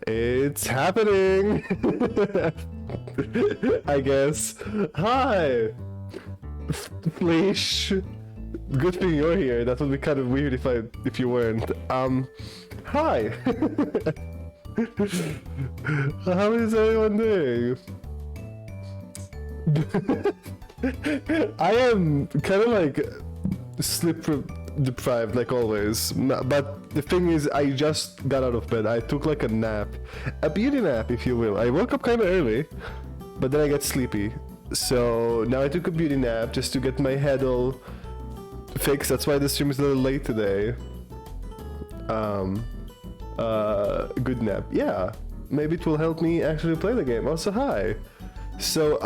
It's happening. I guess. Hi, Fleesh. Good thing you're here. That would be kind of weird if you weren't. Hi. How is everyone doing? I am kind of like sleep deprived like always, but the thing is I just got out of bed. I took like a nap, a beauty nap if you will. I woke up kind of early, but then I got sleepy, so now I took a beauty nap just to get my head all fixed. That's why the stream is a little late today. Good nap, yeah, maybe it will help me actually play the game. Also hi. So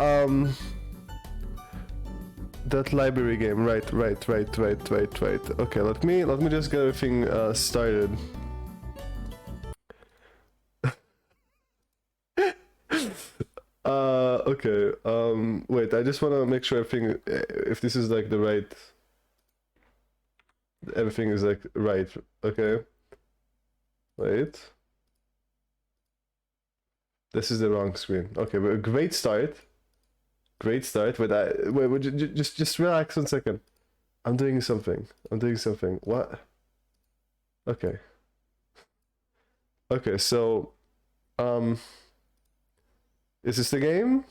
that library game, right. Okay, let me just get everything started. Okay, wait, I just want to make sure everything, if this is like the right, everything is like right. Okay, wait, this is the wrong screen. Okay, but a great start. Great start. Wait, just relax 1 second. I'm doing something. What? Okay. Okay, so is this the game?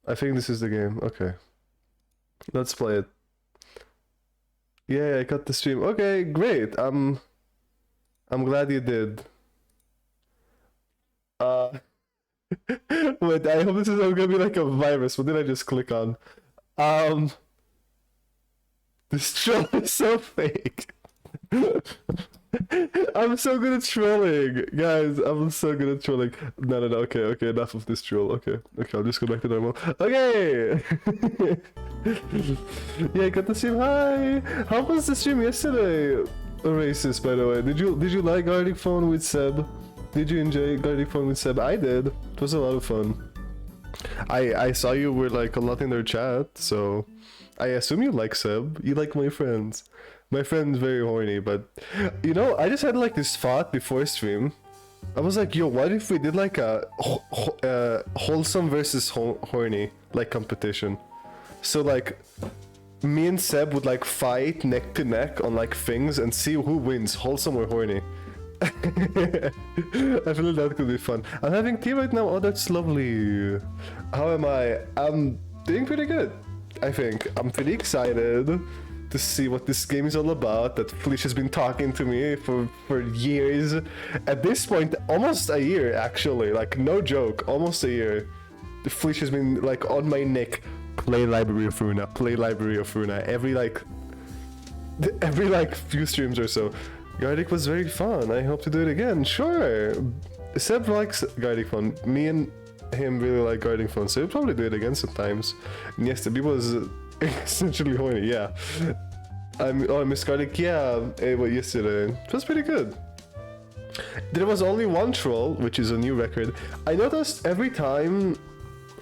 I think this is the game. Okay. Let's play it. Yeah, I got the stream. Okay, great. I'm glad you did. Wait, I hope this is not gonna be like a virus. What did I just click on? This troll is so fake. I'm so good at trolling, guys. I'm so good at trolling. No. Okay. Enough of this troll. Okay. I'll just go back to normal. Okay. Yeah, I got the stream. Hi. How was the stream yesterday? Racist, by the way. Did you like Guarding Phone with Seb? Did you enjoy Guarding Phone with Seb? I did. It was a lot of fun. I saw you were like a lot in their chat, so I assume you like Seb. You like my friends. My friend's very horny, but you know, I just had like this thought before stream. I was like, yo, what if we did like a wholesome versus horny like competition? So like me and Seb would like fight neck to neck on like things and see who wins, wholesome or horny. I feel like that could be fun. I'm having tea right now. Oh, that's lovely. How am I? I'm doing pretty good, I think. I'm pretty excited to see what this game is all about. That Felicia has been talking to me for years. At this point, almost a year actually. Like no joke, almost a year. Felicia has been like on my neck. Play Library of Runa. Play Library of Runa. Every like few streams or so. Gardic was very fun. I hope to do it again. Sure. Seb likes Guarding Phone. Me and him really like Guarding Phone, so we'll probably do it again sometimes. And yes, the people was essentially horny. Yeah. I miss Gardic. Yeah. Yesterday it was pretty good. There was only one troll, which is a new record. I noticed every time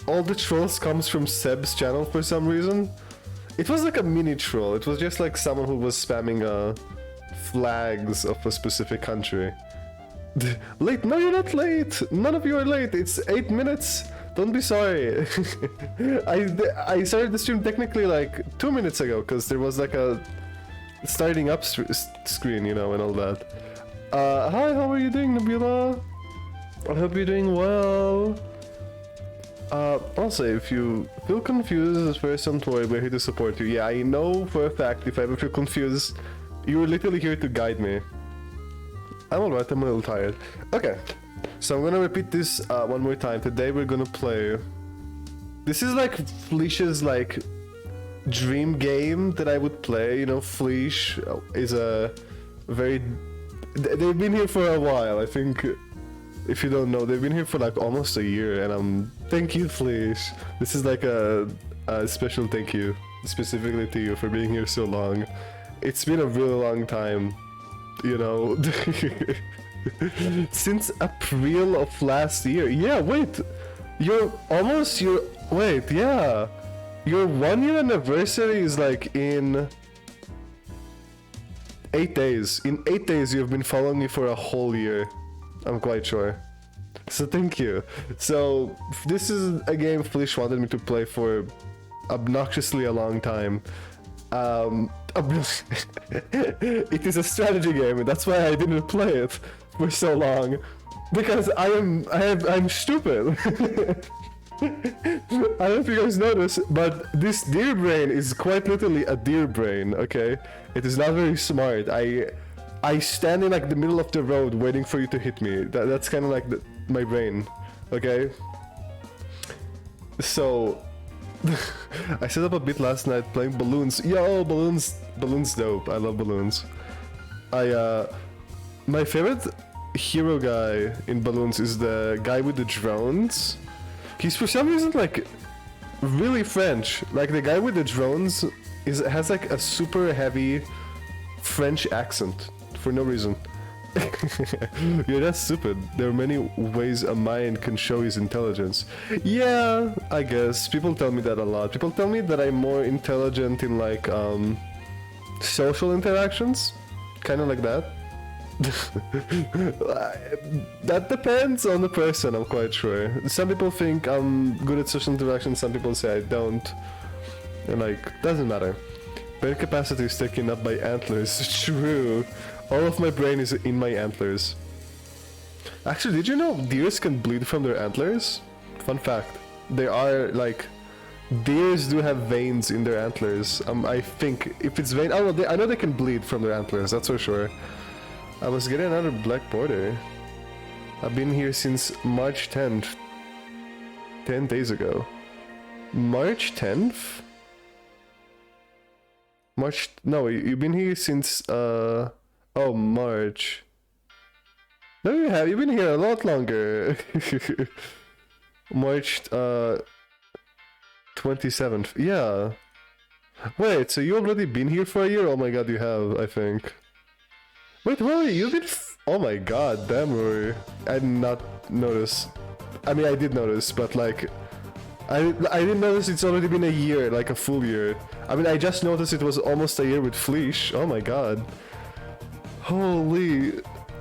all the trolls comes from Seb's channel for some reason. It was like a mini troll. It was just like someone who was spamming flags of a specific country. Late? No, you're not late. None of you are late. It's 8 minutes. Don't be sorry. I started the stream technically like 2 minutes ago because there was like a starting up screen, you know, and all that. Hi, how are you doing, Nabila? I hope you're doing well. Also, if you feel confused at first, don't worry, we're here to support you. Yeah, I know for a fact if I ever feel confused, you were literally here to guide me. I'm alright, I'm a little tired. Okay, so I'm gonna repeat this one more time. Today we're gonna play... This is like Felicia's like dream game that I would play. You know, Felicia is a very... They've been here for a while, I think. If you don't know, they've been here for like almost a year, and thank you, Felicia. This is like a special thank you, specifically to you for being here so long. It's been a really long time, you know. Since April of last year. Yeah, wait, you're Wait, yeah. Your 1 year anniversary is like in 8 days. In 8 days, you've been following me for a whole year. I'm quite sure. So thank you. So this is a game Felish wanted me to play for obnoxiously a long time. It is a strategy game, and that's why I didn't play it for so long. Because I'm stupid. I don't know if you guys notice, but this deer brain is quite literally a deer brain, okay? It is not very smart. I stand in like the middle of the road waiting for you to hit me. That's kind of like my brain, okay? So, I set up a bit last night playing balloons. Yo, balloons dope. I love balloons. My favorite hero guy in balloons is the guy with the drones. He's for some reason like really French. Like the guy with the drones has like a super heavy French accent for no reason. You're not stupid. There are many ways a mind can show his intelligence. Yeah, I guess. People tell me that a lot. People tell me that I'm more intelligent in like social interactions. Kind of like that. That depends on the person, I'm quite sure. Some people think I'm good at social interactions, some people say I don't. And like, doesn't matter. Brain capacity is taken up by antlers. True. All of my brain is in my antlers. Actually, did you know deers can bleed from their antlers? Fun fact. They are like... Deers do have veins in their antlers. I think if it's vein... Oh, I know they can bleed from their antlers, that's for sure. I was getting another black border. I've been here since March 10th. 10 days ago. March 10th? No, you've been here since, oh, March. No, you have. You've been here a lot longer. March, 27th. Yeah. Wait, so you already been here for a year? Oh my god, you have, I think. Wait, Rory, you've been oh my god, damn Rory. I did not notice. I mean, I did notice, but like... I didn't notice it's already been a year, like a full year. I mean, I just noticed it was almost a year with Fleesh. Oh my god. Holy...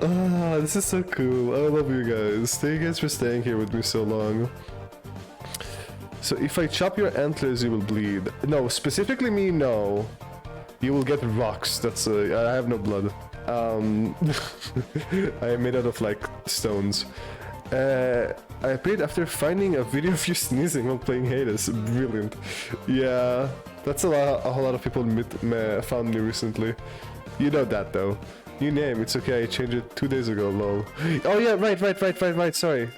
this is so cool. I love you guys. Thank you guys for staying here with me so long. So if I chop your antlers, you will bleed. No, specifically me, no. You will get rocks. That's I have no blood. I am made out of like stones. I appeared after finding a video of you sneezing while playing Hades. Brilliant. Yeah, that's a whole lot of people found me recently. You know that though. New name, it's okay, I changed it 2 days ago, lol. Oh yeah, right, sorry.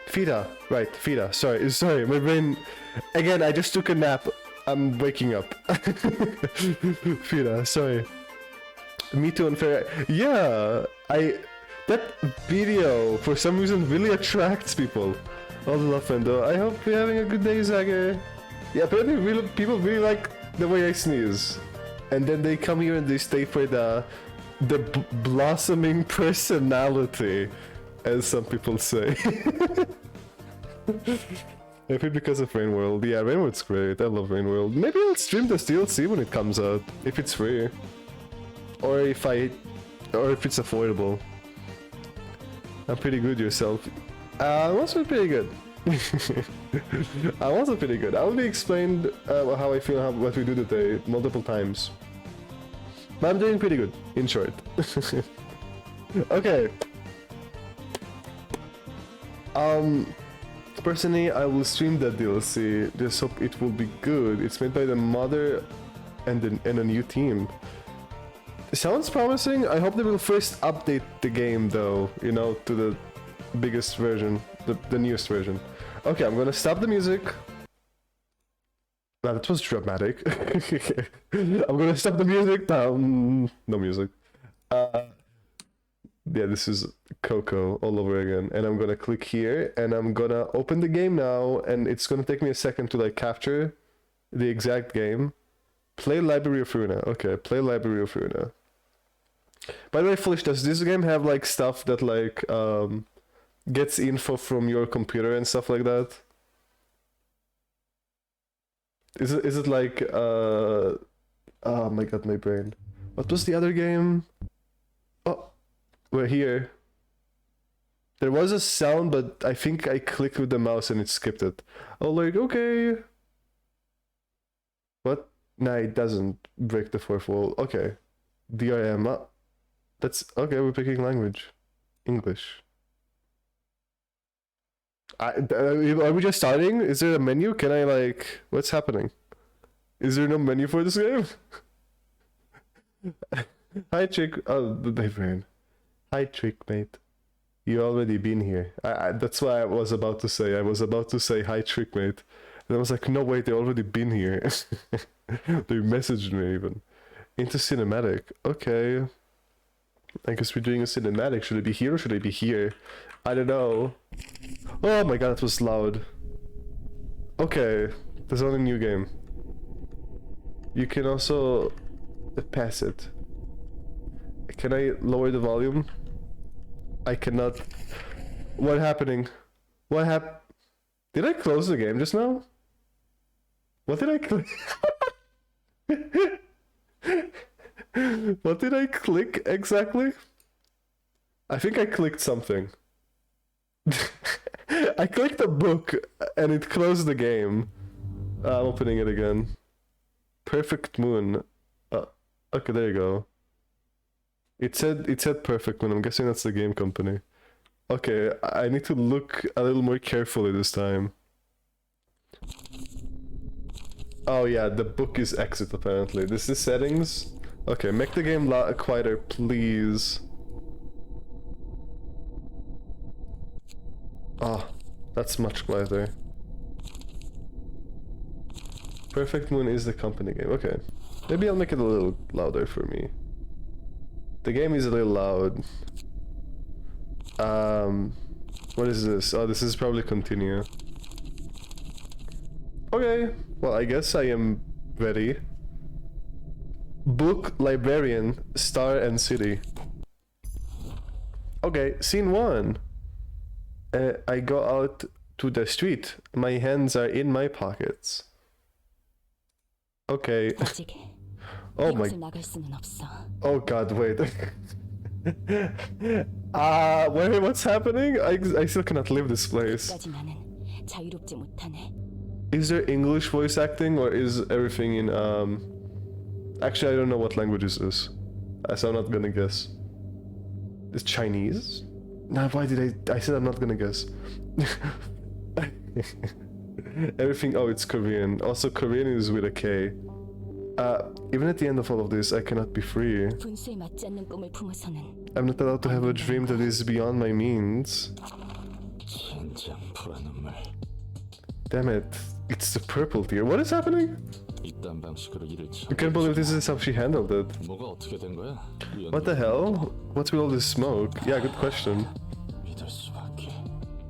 Fida, right, Fida, sorry, my brain... Again, I just took a nap. I'm waking up. Fida, sorry. Me too unfair. Yeah, that video, for some reason, really attracts people. All the love, Fendo. I hope you're having a good day, Zagger. Yeah, apparently people really like the way I sneeze. And then they come here and they stay for the blossoming personality, as some people say. Maybe because of Rain World. Yeah, Rain World's great. I love Rain World. Maybe I'll stream this DLC when it comes out, if it's free. Or if it's affordable. I'm pretty good yourself. I'm also pretty good. I'm also pretty good. I already explained how I feel, what we do today multiple times. But I'm doing pretty good, in short. Okay. Personally, I will stream that DLC. Just hope it will be good. It's made by the mother and a new team. Sounds promising. I hope they will first update the game though, you know, to the biggest version, the newest version. Okay, I'm gonna stop the music. Wow, that was dramatic. I'm gonna stop the music. No music. Yeah, this is Coco all over again. And I'm gonna click here and I'm gonna open the game now, and it's gonna take me a second to like capture the exact game. Play Library of Runa. Okay, play Library of Runa. By the way, Foolish, does this game have like stuff that like gets info from your computer and stuff like that? Is it like oh my god, my brain. What was the other game? Oh, we're here. There was a sound, but I think I clicked with the mouse and it skipped it. Oh, like, okay. What? Nah, it doesn't break the fourth wall. Okay. DRM. That's okay, we're picking language. English. Are we just starting? Is there a menu? Can I like... What's happening? Is there no menu for this game? Hi, chick. Oh, my brain. Hi, trick mate. You already been here. That's why I was about to say. I was about to say hi, trick mate. And I was like, no, wait, they already been here. They messaged me even. Into cinematic. Okay. I guess we're doing a cinematic. Should it be here or should it be here? I don't know. Oh my god, that was loud. Okay. There's only a new game. You can also pass it. Can I lower the volume? I cannot. What happening? What Did I close the game just now? What did I click? What did I click exactly? I think I clicked something. I clicked a book and it closed the game. I'm opening it again. Perfect Moon. Okay, there you go. It said Perfect Moon. I'm guessing that's the game company. Okay, I need to look a little more carefully this time. Oh yeah, the book is exit apparently. This is settings. Okay, make the game quieter, please. Oh, that's much quieter. Perfect Moon is the company game. Okay, maybe I'll make it a little louder for me. The game is a little loud. What is this? Oh, this is probably continue. Okay, well, I guess I am ready. Book, librarian, star and city. Okay, scene 1. I go out to the street. My hands are in my pockets. Okay. Oh my... Oh god, wait. Wait, what's happening? I still cannot leave this place. Is there English voice acting or is everything in Actually, I don't know what language is this, so I'm not gonna guess. Is Chinese? Nah, why did I said I'm not gonna guess. Everything, oh, it's Korean. Also, Korean is with a K. Even at the end of all of this, I cannot be free. I'm not allowed to have a dream that is beyond my means. Damn it. It's the purple tier. What is happening? I can't believe this is how she handled it. What the hell? What's with all this smoke? Yeah, good question.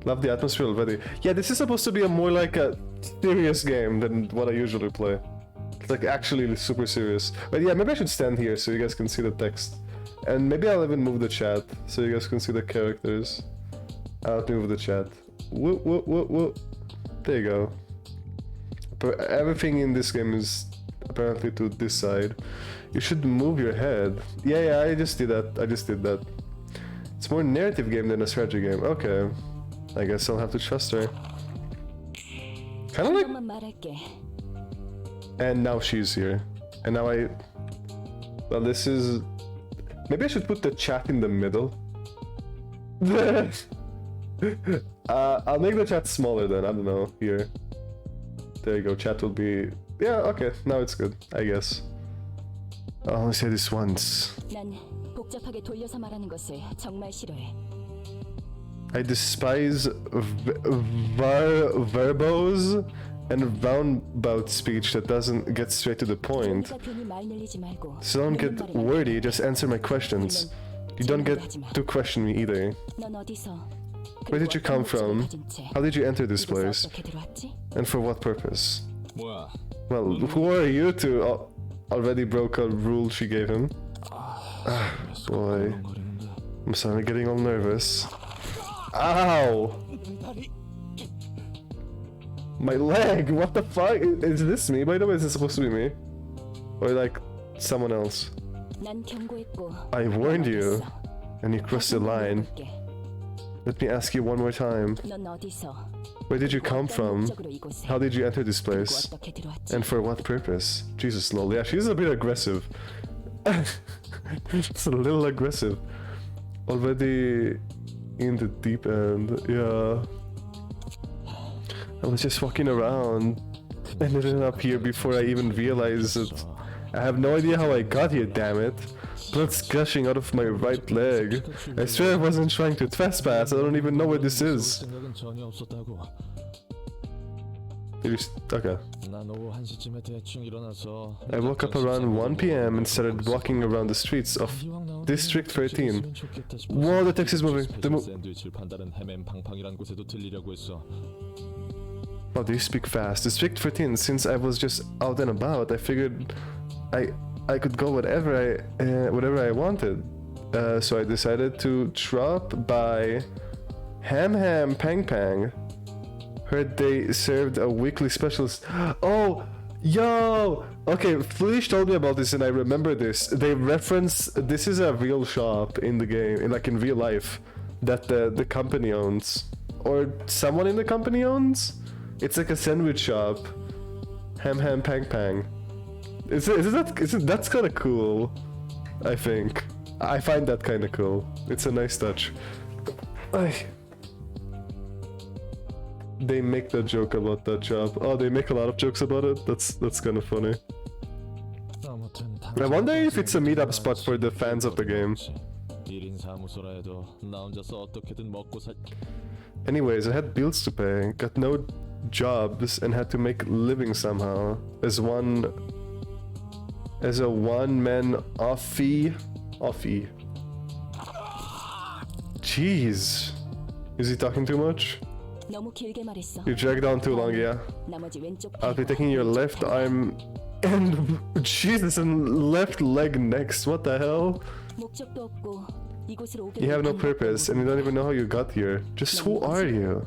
Love the atmosphere already. Yeah, this is supposed to be a more like a serious game than what I usually play. It's like actually super serious. But yeah, maybe I should stand here so you guys can see the text. And maybe I'll even move the chat so you guys can see the characters. I'll move the chat. Whoop, whoop, whoop, whoop. There you go. Everything in this game is apparently to this side. You should move your head. Yeah, I just did that. It's more a narrative game than a strategy game. Okay. I guess I'll have to trust her. Kinda like... And now she's here. And now well, this is... Maybe I should put the chat in the middle. I'll make the chat smaller then, I don't know, here. There you go, chat will be... Yeah, okay, now it's good, I guess. I'll only say this once. I despise verbose and roundabout speech that doesn't get straight to the point. So don't get wordy, just answer my questions. You don't get to question me either. Where did you come from? How did you enter this place? And for what purpose? Well, who are you to already broke a rule she gave him? Ah, boy. I'm suddenly getting all nervous. Ow! My leg! What the fuck? Is this me? By the way, is this supposed to be me? Or like someone else? I warned you, and you crossed the line. Let me ask you one more time. Where did you come from? How did you enter this place? And for what purpose? Jesus, lol. Yeah, she's a bit aggressive. It's a little aggressive. Already in the deep end, yeah. I was just walking around and ended up here before I even realized it. I have no idea how I got here, damn it. Blood's gushing out of my right leg. I swear I wasn't trying to trespass. I don't even know where this is. Okay. I woke up around 1 PM and started walking around the streets of District 13. Whoa, the text is moving. Oh, do you speak fast? District 13, since I was just out and about, I figured I could go whatever I wanted. So I decided to drop by Ham Pang Pang. Heard they served a weekly special. Oh, yo! Okay, Felish told me about this and I remember this. They reference, this is a real shop in the game, like in real life, that the company owns. Or someone in the company owns? It's like a sandwich shop. Ham Pang Pang. That's kind of cool, I think. I find that kind of cool. It's a nice touch. They make that joke about that job. Oh, they make a lot of jokes about it? That's kind of funny. I wonder if it's a meetup spot for the fans of the game. Anyways, I had bills to pay, got no jobs, and had to make a living somehow. As a one-man offie. Jeez. Is he talking too much? You dragged on too long, yeah. I'll be taking your left arm and Jesus, and left leg next. What the hell? You have no purpose and you don't even know how you got here. Just who are you?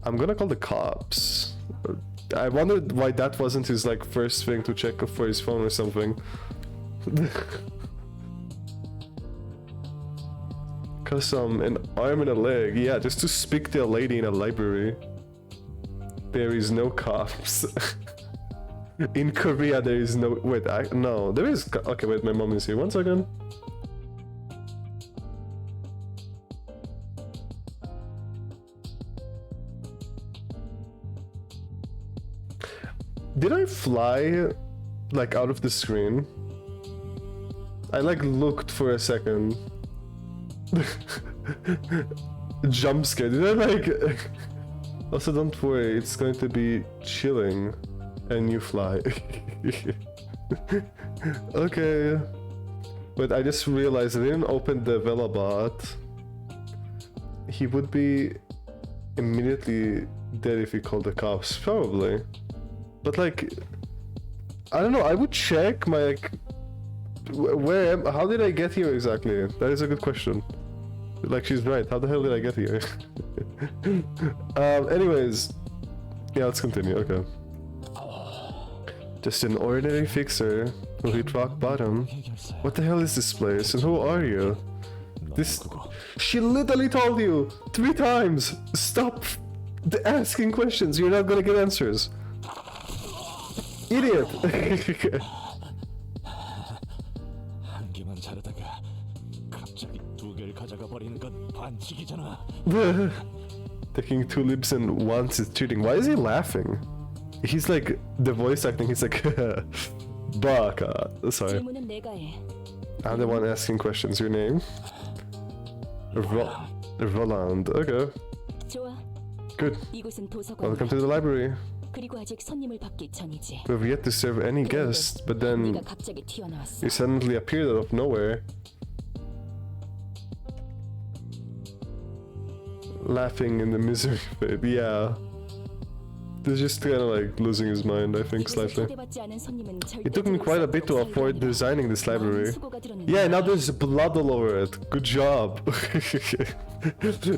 I'm gonna call the cops. I wondered why that wasn't his like first thing to check for his phone or something. Cause an arm and a leg, yeah, just to speak to a lady in a library. There is no cops. In Korea there is no, wait, no, there is, okay, wait, my mom is here, 1 second. Did I fly, like, out of the screen? I, like, looked for a second. Jump scare. Did I, like... Also, don't worry, it's going to be chilling. And you fly. Okay. But I just realized I didn't open the Velabot. He would be immediately dead if he called the cops. Probably. But like, I don't know, I would check my, like, how did I get here exactly? That is a good question. Like, she's right, how the hell did I get here? Anyways, yeah, let's continue, okay. Just an ordinary fixer who hit rock bottom. What the hell is this place, and who are you? She literally told you 3 times! Stop asking questions, you're not gonna get answers. Idiot! Taking 2 lips and once is cheating. Why is he laughing? He's like, the voice acting, he's like, Baka. Sorry. I'm the one asking questions. Your name? Roland. Okay. Good. Welcome to the library. We've yet to serve any guests, but then you suddenly appeared out of nowhere. Laughing in the misery of it, yeah. He's just kind of like losing his mind, I think, slightly. It took me quite a bit to afford designing this library. Yeah, now there's blood all over it. Good job.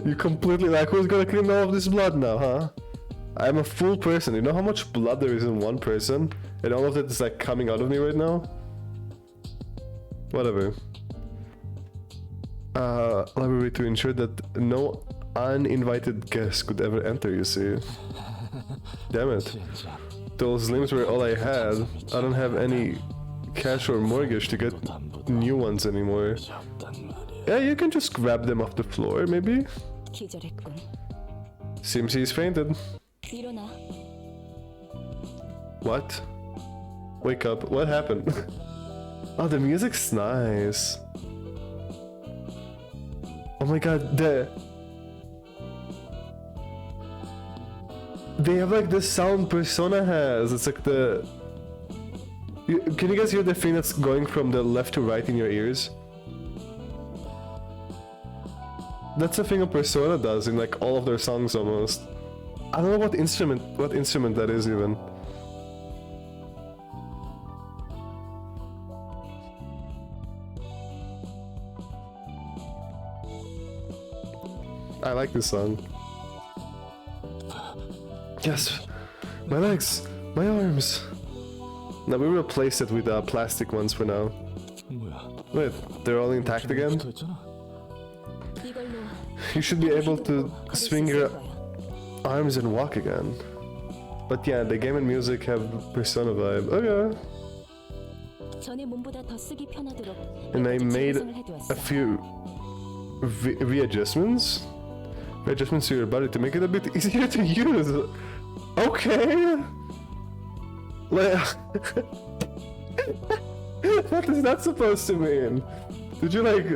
You completely like, who's gonna clean all of this blood now, huh? I'm a full person. You know how much blood there is in one person? And all of that is like coming out of me right now? Whatever. Library to ensure that no uninvited guests could ever enter, you see. Damn it. Those limbs were all I had. I don't have any cash or mortgage to get new ones anymore. Yeah, you can just grab them off the floor, maybe? Seems he's fainted. What? Wake up. What happened? Oh, the music's nice. Oh my god, they have like the sound Persona has. It's like the... Can you guys hear the thing that's going from the left to right in your ears? That's the thing a Persona does in like all of their songs almost. I don't know what instrument that is even. I like this song. Yes, my legs, my arms. Now we replace it with plastic ones for now. Wait, they're all intact again? You should be able to swing your arms and walk again. But yeah, the game and music have Persona vibe. Okay. And I made a few readjustments to your body to make it a bit easier to use. Okay. Like, what is that supposed to mean? Did you like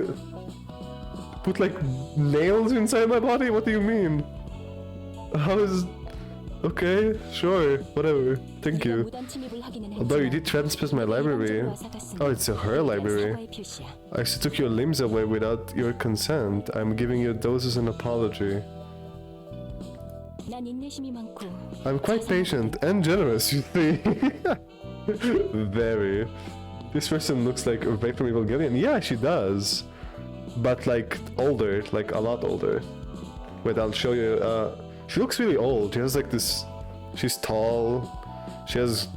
put like nails inside my body? What do you mean? How is... Okay, sure, whatever. Thank you. Although you did trespass my library. Oh, it's her library. I actually took your limbs away without your consent. I'm giving you those as an apology. I'm quite patient and generous, you see. Very. This person looks like a from Evangelion. Yeah, she does. But like older, like a lot older. Wait, I'll show you. She looks really old. She has like this... She's tall. She has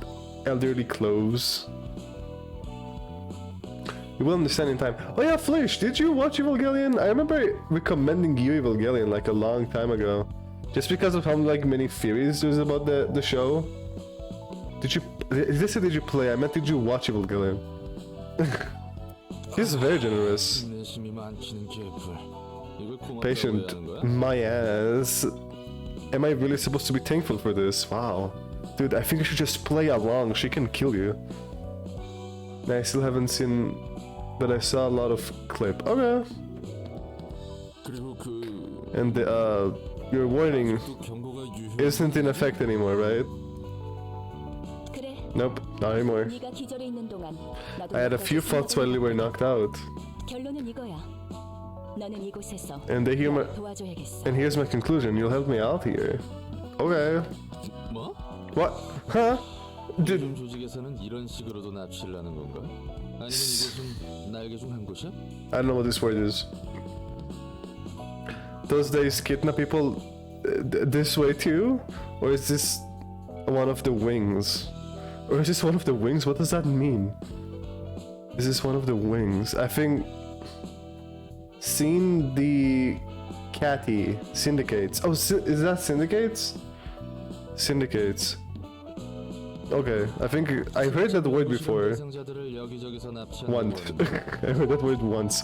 elderly clothes. You will understand in time. Oh yeah, Flish, did you watch Evangelion? I remember recommending you Evangelion like a long time ago. Just because of how like many theories there's about the show. Did you... Did you play? I meant did you watch Evangelion? He's very generous. Patient. My ass. Am I really supposed to be thankful for this? Wow. Dude, I think I should just play along. She can kill you. I still haven't seen... But I saw a lot of clip. Okay. And your warning isn't in effect anymore, right? Nope, not anymore. I had a few thoughts while you were knocked out. And here's my conclusion. You'll help me out here. Okay. What? Huh? Dude. I don't know what this word is. Does they kidnap people this way too? Or is this one of the wings? Or is this one of the wings? What does that mean? Is this one of the wings? I think... Seen the catty syndicates. Oh, is that syndicates? Syndicates. Okay, I think I heard that word before. Once. I heard that word once.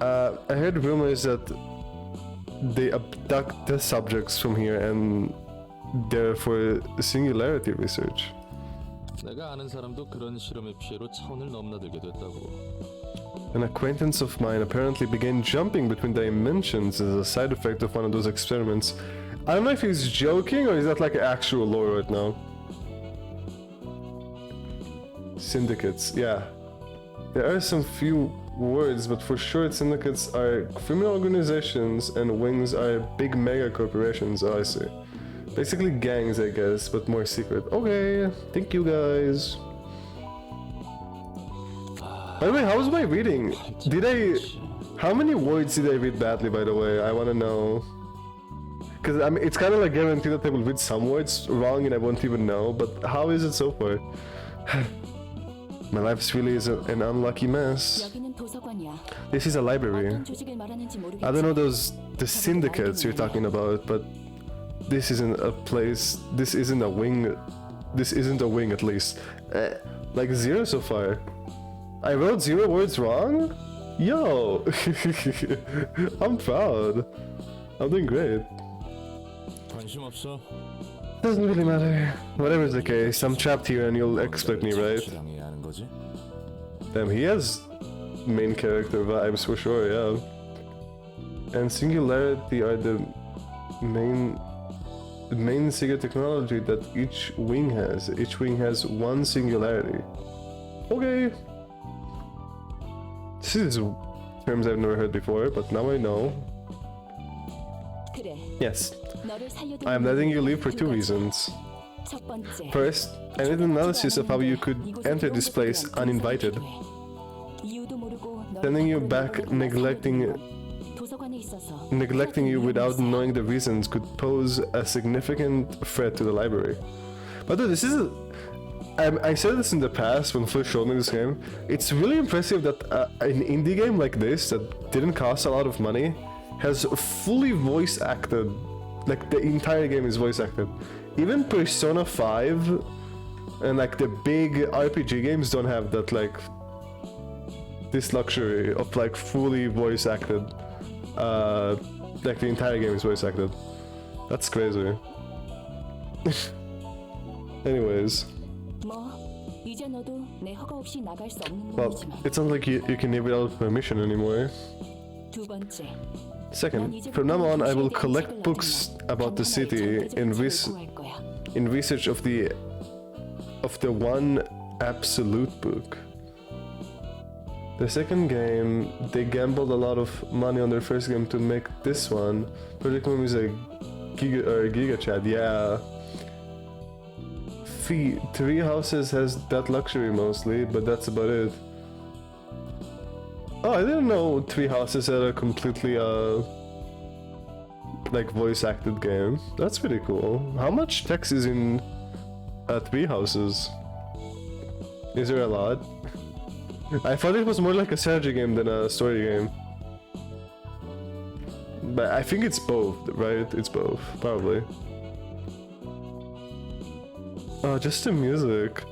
I heard rumors that they abduct the subjects from here and they're for singularity research. An acquaintance of mine apparently began jumping between dimensions as a side effect of one of those experiments. I don't know if he's joking or is that like actual lore right now. Syndicates, yeah. There are some few words, but for sure syndicates are criminal organizations and wings are big mega corporations. Oh, I see. Basically gangs, I guess, but more secret. Okay, thank you guys. By the way, how was my reading? How many words did I read badly, by the way? I want to know. Because, I mean, it's kind of like guaranteed that I will read some words wrong and I won't even know, but how is it so far? My life really is an unlucky mess. This is a library. I don't know the syndicates you're talking about, but this isn't a place, this isn't a wing at least. Like 0 so far. I wrote 0 words wrong? Yo! I'm proud. I'm doing great. Doesn't really matter. Whatever's the case, I'm trapped here and you'll expect me, right? Damn, he has main character vibes for sure, yeah. And singularity are the main secret technology that each wing has. Each wing has one singularity. Okay. This is terms I've never heard before, but now I know. Yes. I am letting you leave for 2 reasons. First, I need an analysis of how you could enter this place uninvited. Sending you back, neglecting you without knowing the reasons could pose a significant threat to the library. But dude, this is I said this in the past when first showed me this game. It's really impressive that an indie game like this that didn't cost a lot of money has fully voice acted. Like the entire game is voice acted. Even Persona 5 and like the big RPG games don't have that, like this luxury of like fully voice acted. Like the entire game is voice acted. That's crazy. Anyways. Well, it's not like you can leave without permission anymore. Second, from now on I will collect books about the city in research of the one absolute book. The second game, they gambled a lot of money on their first game to make this one. Project Moon is a Giga Chat, yeah. 3 houses has that luxury mostly, but that's about it. Oh, I didn't know 3 houses had a completely like voice acted game. That's pretty cool. How much text is in 3 houses? Is there a lot? I thought it was more like a strategy game than a story game. But I think it's both, right? It's both, probably. Oh, just the music.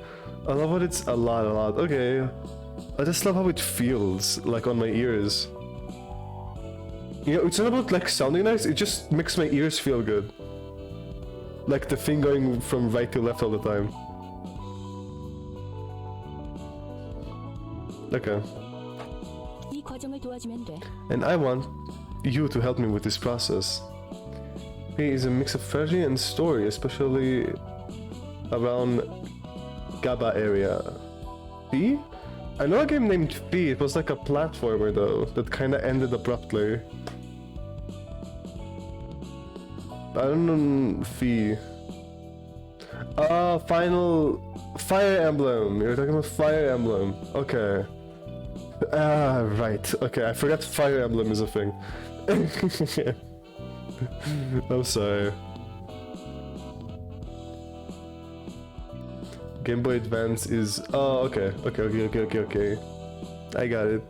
I love what it's a lot. Okay. I just love how it feels, like on my ears. You know, it's not about like sounding nice, it just makes my ears feel good. Like the thing going from right to left all the time. Okay. And I want you to help me with this process. It is a mix of strategy and story, especially around Gaba area. P? I know a game named P, it was like a platformer though, that kinda ended abruptly. I don't know Fee. Fire Emblem. You're talking about Fire Emblem. Okay. Right. Okay, I forgot Fire Emblem is a thing. I'm sorry. Game Boy Advance is... Oh, okay. Okay. I got it.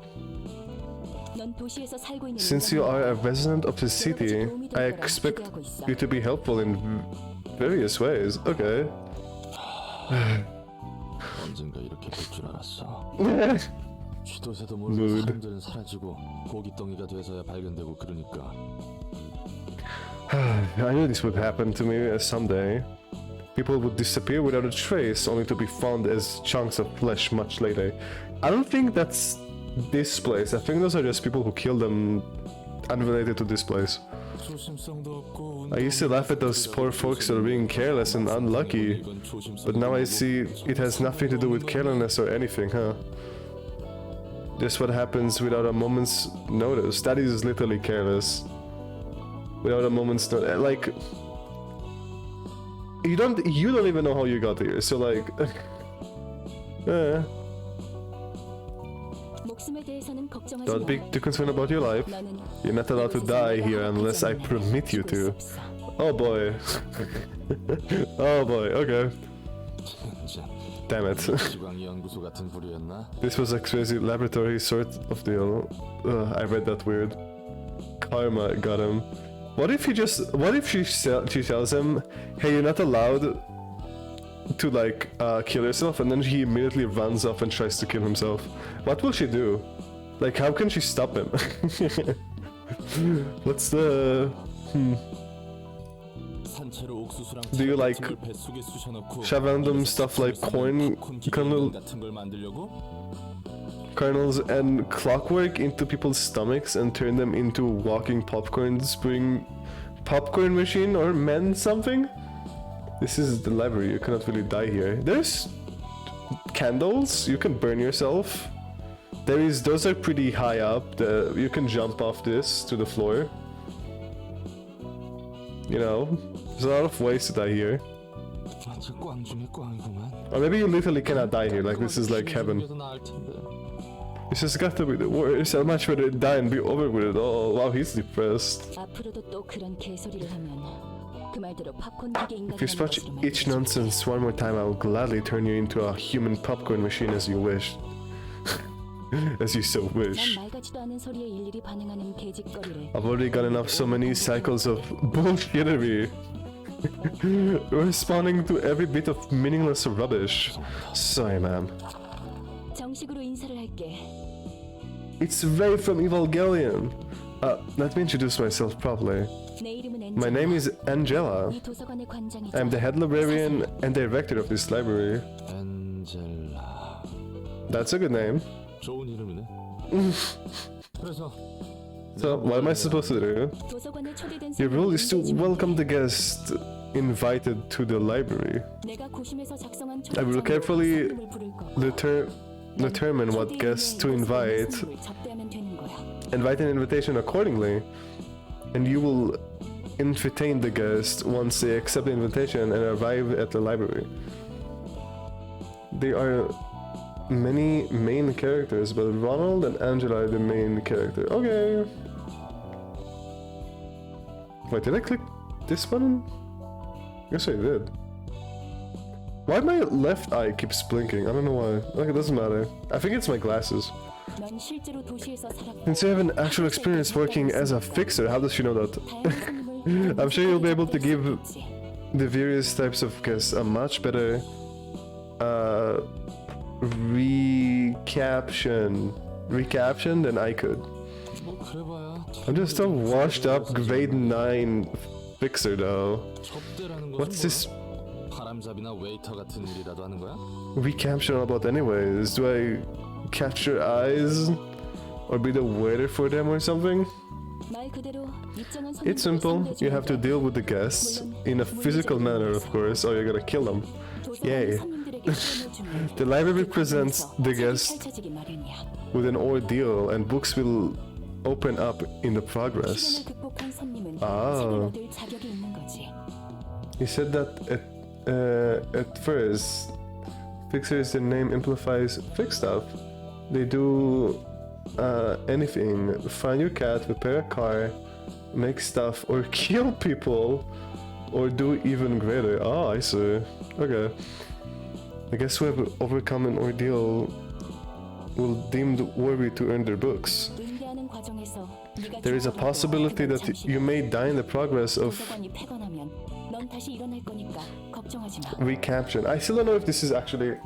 Since you are a resident of the city, I expect you to be helpful in various ways. Okay. Mood. I knew this would happen to me someday. People would disappear without a trace, only to be found as chunks of flesh much later. I don't think that's this place. I think those are just people who killed them unrelated to this place. I used to laugh at those poor folks that are being careless and unlucky, but now I see it has nothing to do with carelessness or anything, huh? Just what happens without a moment's notice. That is literally careless. Without a moment's notice. Like... You don't even know how you got here, so like don't be too concerned about your life. You're not allowed to die here unless I permit you to. Oh boy. Oh boy, okay. Damn it. This was a crazy laboratory sort of deal. I read that weird. Karma got him. What if she tells him, hey, you're not allowed to like kill yourself, and then he immediately runs off and tries to kill himself? What will she do? Like, how can she stop him? What's the... Do you like shove random stuff like corn kernels and clockwork into people's stomachs and turn them into walking popcorn spring popcorn machine or mend something? This is the library, you cannot really die here. There's candles, you can burn yourself. Those are pretty high up, you can jump off this to the floor. You know, there's a lot of ways to die here. Or maybe you literally cannot die here, like this is like heaven. This has got to be the worst. I'd much rather die and be over with it all. Wow, he's depressed. If you spot each nonsense one more time, I will gladly turn you into a human popcorn machine as you wish. As you so wish. I've already gotten off so many cycles of bullshittery. Responding to every bit of meaningless rubbish. Sorry, ma'am. It's Ray from Evangelion. Let me introduce myself properly. My name is Angela. I'm the head librarian and director of this library. Angela. That's a good name. So, what am I supposed to do? Your role is to welcome the guest invited to the library. I will carefully determine what guests to invite an invitation accordingly, and you will entertain the guest once they accept the invitation and arrive at the library. There are many main characters, but Ronald and Angela are the main character. Okay. Wait, did I click this button? Yes, I did. Why my left eye keeps blinking? I don't know why. Like, it doesn't matter. I think it's my glasses. Since you have an actual experience working as a fixer, how does she know that? I'm sure you'll be able to give the various types of guests a much better recaption than I could. I'm just a washed up grade 9 fixer though. What's this recapture all about anyways? Do I capture eyes? Or be the waiter for them or something? It's simple. You have to deal with the guests in a physical manner, of course, or you're gonna kill them. Yay. The library presents the guest with an ordeal, and books will open up in the progress. Ah. He said that at first, fixers, the name implies fix stuff. They do anything. Find your cat, repair a car, make stuff, or kill people, or do even greater. Oh, I see. Okay. I guess who have overcome an ordeal will deemed worthy to earn their books. There is a possibility that you may die in the progress of recapture. I still don't know if this is actually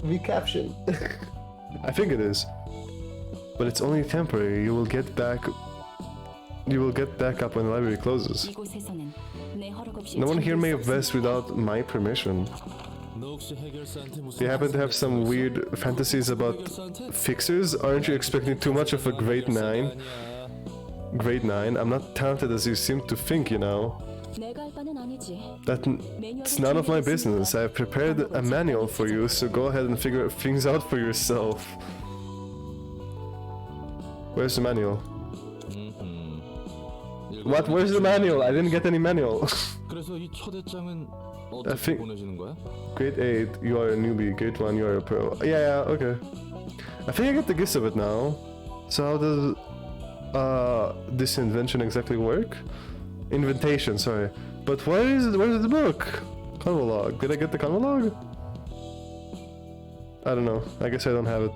recaption. I think it is, but it's only temporary. You will get back up when the library closes. No one here may rest without my permission. Do you happen to have some weird fantasies about fixers? Aren't you expecting too much of a grade 9? Grade 9? I'm not talented as you seem to think, you know. That's none of my business. I have prepared a manual for you, so go ahead and figure things out for yourself. Where's the manual? What? Where's the manual? I didn't get any manual. 그래서 이 초대장은 I 어떻게 think 보내시는 거야? grade 8, you are a newbie. Grade 1, you are a pro. Yeah, okay. I think I get the gist of it now. So how does this invention exactly work? Invitation, sorry. But where's the book? Convolog. Did I get the convolog? I don't know. I guess I don't have it.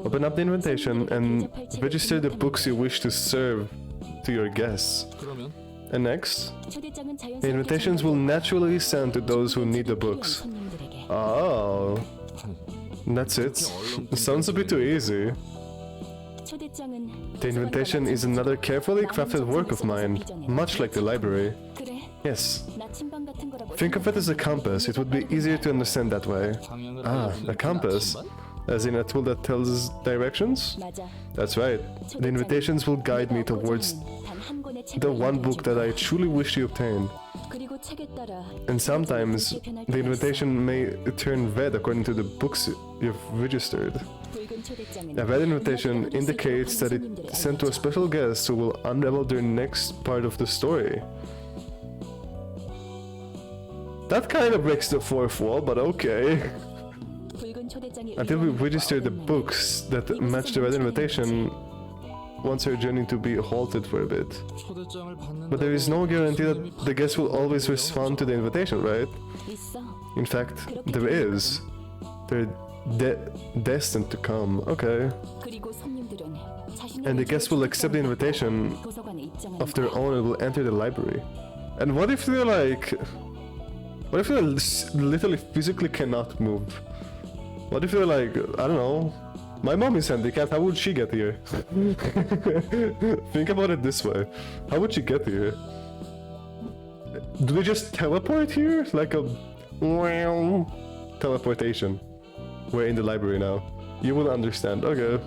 Open up the invitation and register the books you wish to serve to your guests. 그러면 And next, the invitations will naturally send to those who need the books. Oh, that's it. Sounds a bit too easy. The invitation is another carefully crafted work of mine, much like the library. Yes. Think of it as a compass. It would be easier to understand that way. Ah, a compass? As in a tool that tells directions? That's right. The invitations will guide me towards the one book that I truly wish to obtain. And sometimes the invitation may turn red according to the books you've registered. A red invitation indicates that it's sent to a special guest who will unravel their next part of the story. That kind of breaks the fourth wall, but okay. Until we register the books that match the red invitation, wants her journey to be halted for a bit. But there is no guarantee that the guest will always respond to the invitation, right? In fact, there is. They're destined to come. Okay. And the guest will accept the invitation of their own and will enter the library. And what if they're like... What if they literally physically cannot move? What if they're like, I don't know, my mom is handicapped, how would she get here? Think about it this way. How would she get here? Do they just teleport here? Like a... teleportation. We're in the library now. You will understand. Okay.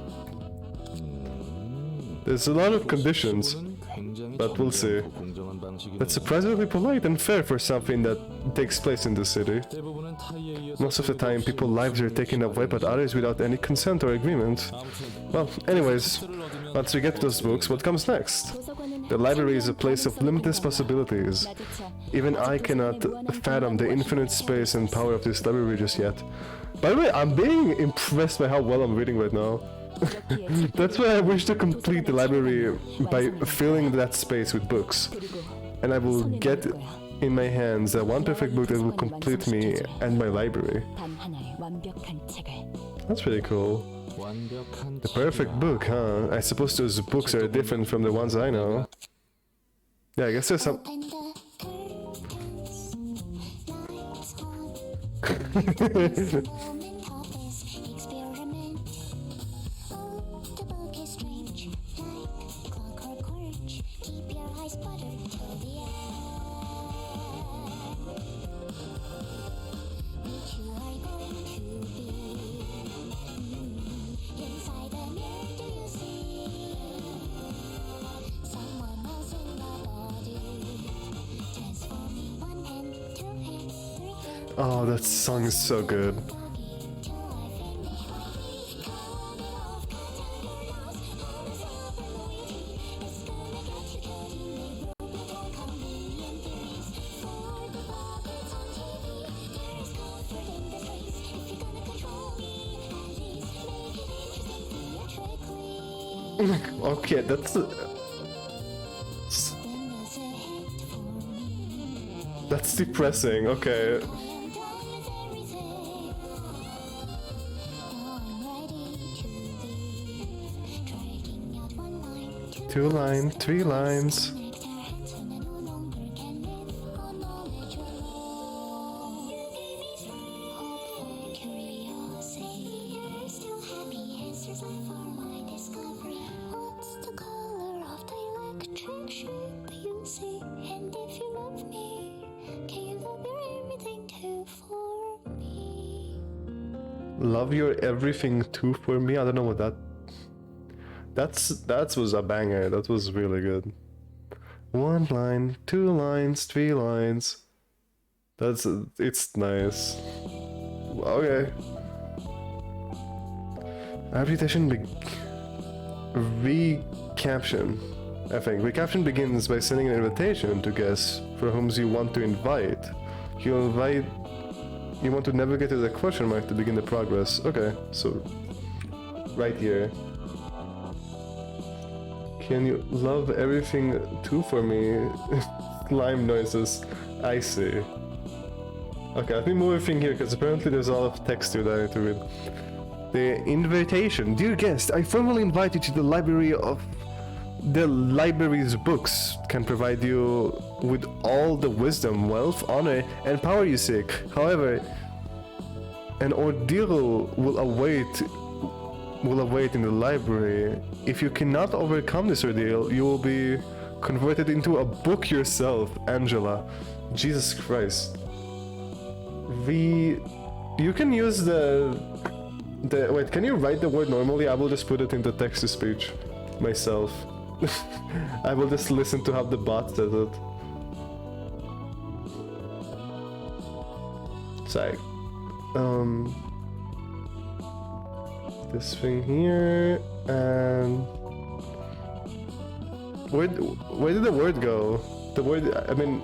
There's a lot of conditions, but we'll see. That's surprisingly polite and fair for something that takes place in the city. Most of the time, people's lives are taken away by others without any consent or agreement. Well, anyways, once we get to those books, what comes next? The library is a place of limitless possibilities. Even I cannot fathom the infinite space and power of this library just yet. By the way, I'm being impressed by how well I'm reading right now. That's why I wish to complete the library by filling that space with books. And I will get in my hands that one perfect book that will complete me and my library. That's pretty cool. The perfect book, huh? I suppose those books are different from the ones I know. Yeah, I guess there's some... Oh, that song is so good. Okay, that's depressing. Okay. Two lines, three lines. Love your everything too for me. I don't know what that was a banger. That was really good. One line, two lines, three lines. It's nice. Okay. Reputation recaption. I think recaption begins by sending an invitation to guests for whom you want to invite. You want to navigate to the question mark to begin the progress. Okay, so right here. Can you love everything too for me? Slime noises. I see. Okay, let me move everything here because apparently there's a lot of text here that I need to read. The invitation. Dear guest, I formally invite you to the library of the library's books can provide you with all the wisdom, wealth, honor, and power you seek. However, an ordeal will await in the library. If you cannot overcome this ordeal, you will be converted into a book yourself, Angela. Jesus Christ. You can use the wait, can you write the word normally? I will just put it into text-to-speech myself. I will just listen to how the bot says it. It's like, this thing here, and where did the word go? The word, I mean,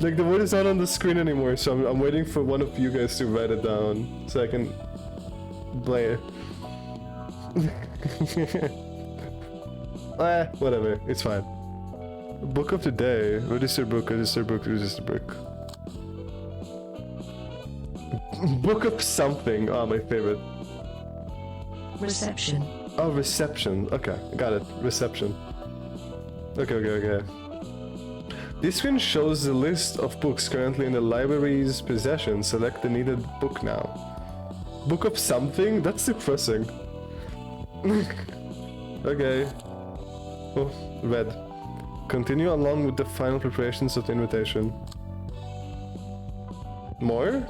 like the word is not on the screen anymore, so I'm waiting for one of you guys to write it down so I can play it. Whatever, it's fine. Book of the day. Register book, register book, register book. Book of something. Oh, my favorite. Reception. Oh, reception. Okay, got it. Reception. Okay. This screen shows the list of books currently in the library's possession. Select the needed book now. Book of something? That's depressing. Okay. Oh, red. Continue along with the final preparations of the invitation. More?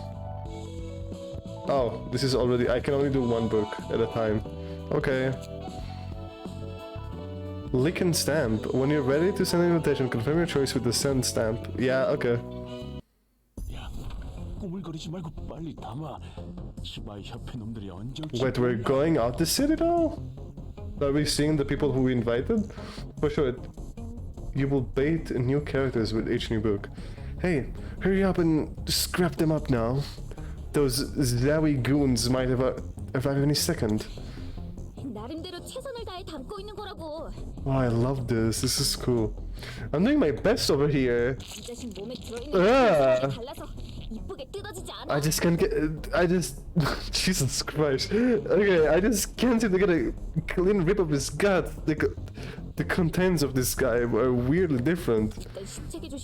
Oh, this is already... I can only do one book at a time. Okay. Lick and stamp. When you're ready to send an invitation, confirm your choice with the send stamp. Yeah, okay. Wait, we're going out the city now? Are we seeing the people who we invited? For sure. You will bait new characters with each new book. Hey, hurry up and scrap them up now. Those Zowie goons might arrive any second. Oh, I love this. This is cool. I'm doing my best over here. I just can't get... Jesus Christ. Okay, I just can't seem to get a clean rip of his gut. The contents of this guy are weirdly different.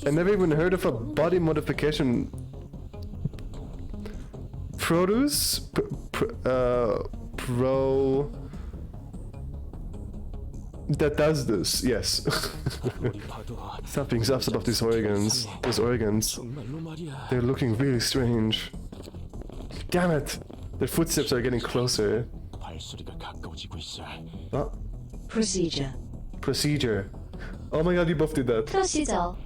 I never even heard of a body modification... Produce? That does this, yes. Something's up about these organs. Those organs. They're looking really strange. Damn it! Their footsteps are getting closer. Oh. Procedure. Procedure. Oh my god, you both did that. Procedure.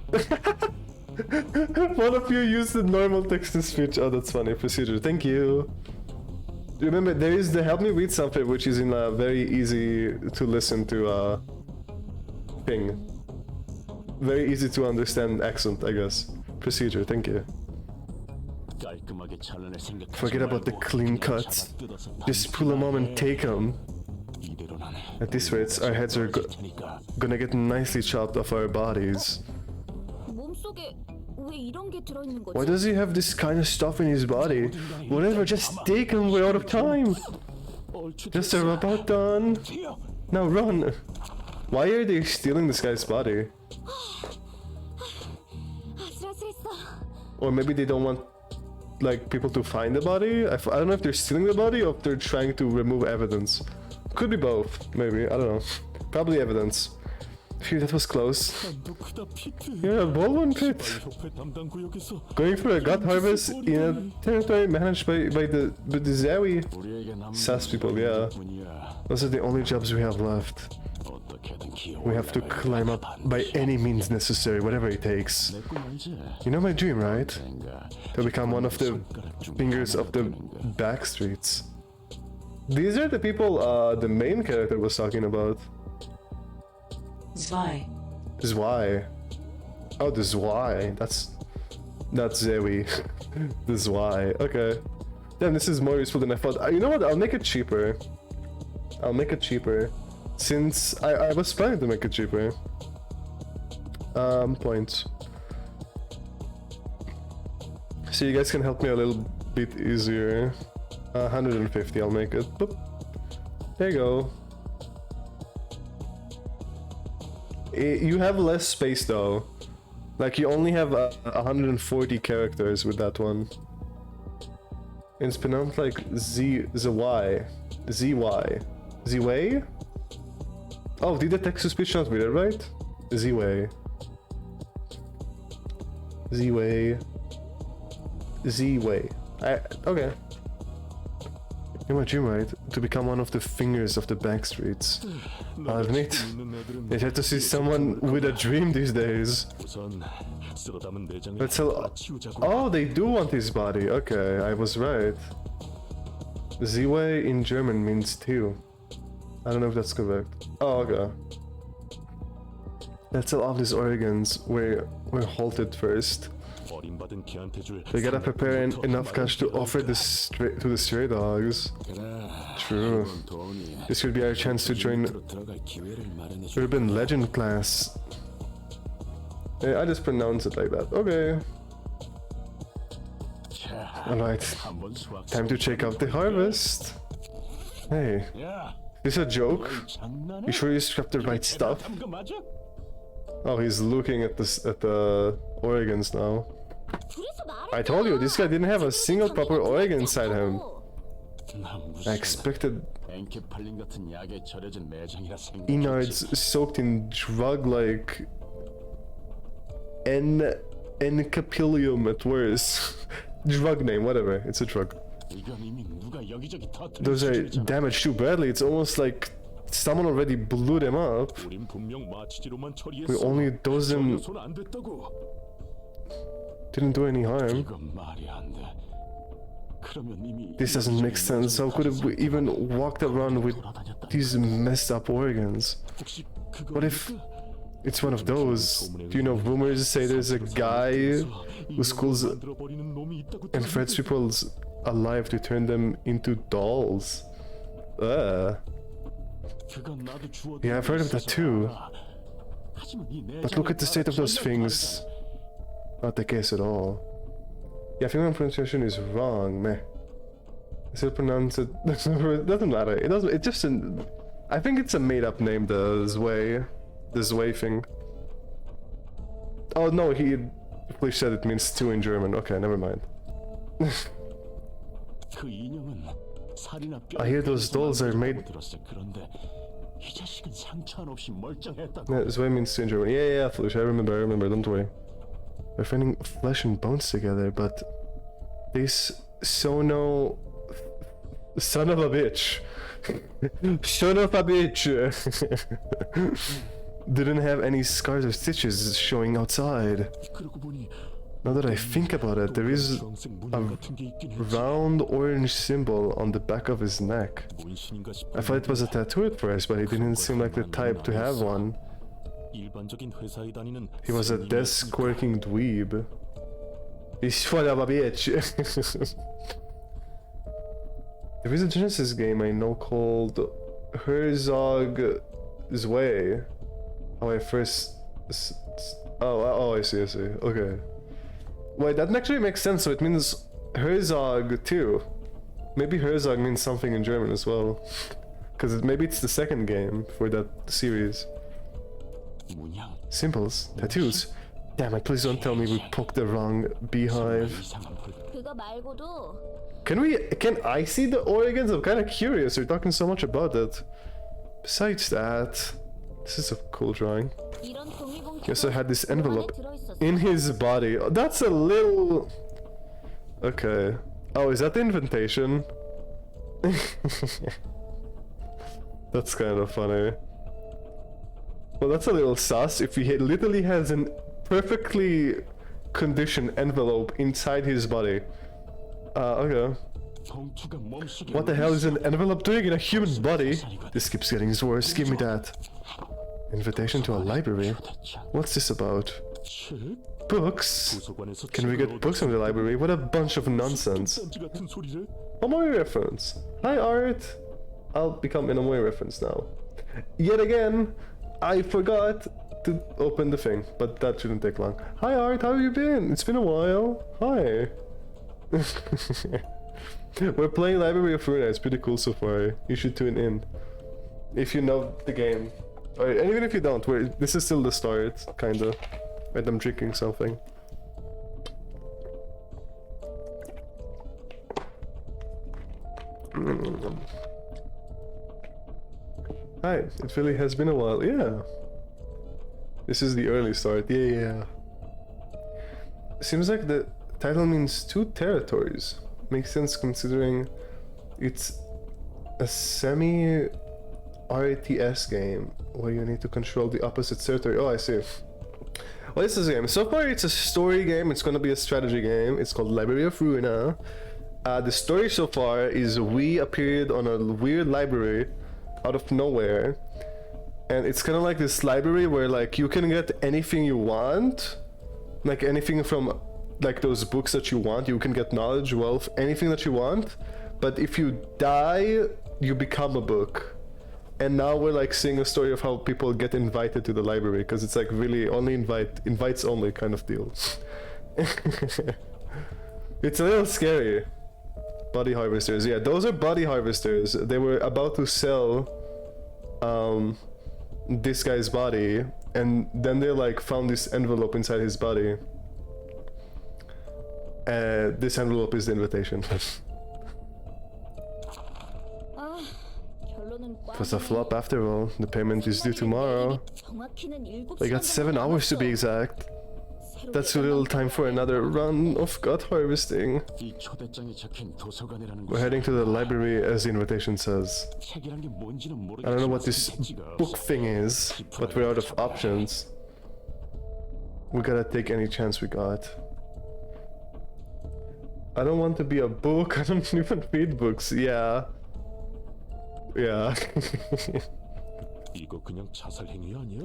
One of you used the normal text-to-speech. Oh, that's funny. Procedure. Thank you. Remember, there is the help me read something, which is in a very easy to listen to thing. Very easy to understand accent, I guess. Procedure, thank you. Forget about the clean cuts. Just pull them on and take them. At this rate, our heads are gonna get nicely chopped off our bodies. Why does he have this kind of stuff in his body? Whatever, just take him, we're out of time! Just about done! Now run! Why are they stealing this guy's body? Or maybe they don't want, like, people to find the body? I don't know if they're stealing the body or if they're trying to remove evidence. Could be both, maybe, I don't know. Probably evidence. Phew, that was close. Yeah, a ballroom pit. Going through a gut harvest in a territory managed by the Zowie. Sus people, yeah. Those are the only jobs we have left. We have to climb up by any means necessary, whatever it takes. You know my dream, right? To become one of the fingers of the back streets. These are the people the main character was talking about. Zwei. Zwei. Oh, the Zwei. That's Zoe. The Zwei. Okay. Damn, this is more useful than I thought. You know what? I'll make it cheaper. I'll make it cheaper. Since I was planning to make it cheaper. Points. So you guys can help me a little bit easier. 150, I'll make it. Boop. There you go. You have less space though. Like you only have 140 characters with that one. It's pronounced like ZY. Z-Y? Oh, did the text-to-speech not read it right? Z-Way. Z-Way. Z-Way. Okay. You're my dream, right? To become one of the fingers of the back streets. I'll admit, it's hard to see someone with a dream these days. Let's tell. Oh, they do want his body. Okay, I was right. Z-Way in German means two. I don't know if that's correct. Oh, okay. Let's tell all these organs we're halted first. We gotta prepare enough cash to offer this to the stray dogs. True. This could be our chance to join Urban Legend class. Yeah, I just pronounce it like that. Okay. Alright. Time to check out the harvest. Hey. Is this a joke? You sure you strapped the right stuff? Oh, he's looking at the organs now. I told you, this guy didn't have a single proper organ inside him. I expected innards soaked in drug like N-capillium at worst. Drug name, whatever, it's a drug. Those are damaged too badly, it's almost like someone already blew them up. We only dosed them. Didn't do any harm. This doesn't make sense. How could we even walked around with these messed up organs? What if it's one of those? Do you know rumors say there's a guy who schools and threats people alive to turn them into dolls? Yeah, I've heard of that too. But look at the state of those things. Not the case at all. Yeah, I think my pronunciation is wrong, meh. I still pronounce it. Doesn't matter. It doesn't. It just. I think it's a made-up name. The Zwei thing. Oh no, he Flish said it means two in German. Okay, never mind. I hear those dolls are made. Yeah, Zwei means two in German. Yeah, Flish. I remember. Don't worry. We're finding flesh and bones together, but this Sono son of a bitch. Son of a bitch. Didn't have any scars or stitches showing outside. Now that I think about it, there is a round orange symbol on the back of his neck. I thought it was a tattoo at first, but he didn't seem like the type to have one. He was a desk-working dweeb. He's son of a bitch. There is a Genesis game I know called Herzog Zwei. Oh, I first... Oh, I see. Okay. Wait, that actually makes sense, so it means Herzog too. Maybe Herzog means something in German as well. Because maybe it's the second game for that series. Symbols, tattoos. Damn it, please don't tell me we poked the wrong beehive. Can I see the organs? I'm kinda curious, you're talking so much about it. Besides that, this is a cool drawing. He also had this envelope in his body. Oh, that's a little... Okay. Oh, is that the invitation? That's kind of funny. Well, that's a little sus if he literally has an perfectly conditioned envelope inside his body. Okay. What the hell is an envelope doing in a human body? This keeps getting worse. Give me that. Invitation to a library? What's this about? Books? Can we get books from the library? What a bunch of nonsense. Omoi reference. Hi Art. I'll become an Omoi reference now. Yet again, I forgot to open the thing, but that shouldn't take long. Hi Art, how have you been? It's been a while. Hi. We're playing Library of Ruina. It's pretty cool so far. You should tune in if you know the game. Or even if you don't, this is still the start, kinda. Right, I'm drinking something. Hi, it really has been a while. Yeah. This is the early start. Yeah. Seems like the title means 2 territories. Makes sense considering it's a semi-RTS game where you need to control the opposite territory. Oh, I see. Well, this is a game. So far, it's a story game. It's gonna be a strategy game. It's called Library of Ruina. The story so far is we appeared on a weird library out of nowhere. And it's kind of like this library where like you can get anything you want. Like anything from like those books that you want. You can get knowledge, wealth, anything that you want. But if you die, you become a book. And now we're like seeing a story of how people get invited to the library, because it's like really only invites only kind of deal. It's a little scary. Body harvesters, yeah, those are body harvesters. They were about to sell this guy's body, and then they like found this envelope inside his body. This envelope is the invitation. It was a flop after all. The payment is due tomorrow. I got 7 hours to be exact. That's a little time for another run of god harvesting. We're heading to the library as the invitation says. I don't know what this book thing is, but we're out of options. We gotta take any chance we got. I don't want to be a book. I don't even read books. Yeah. Yeah.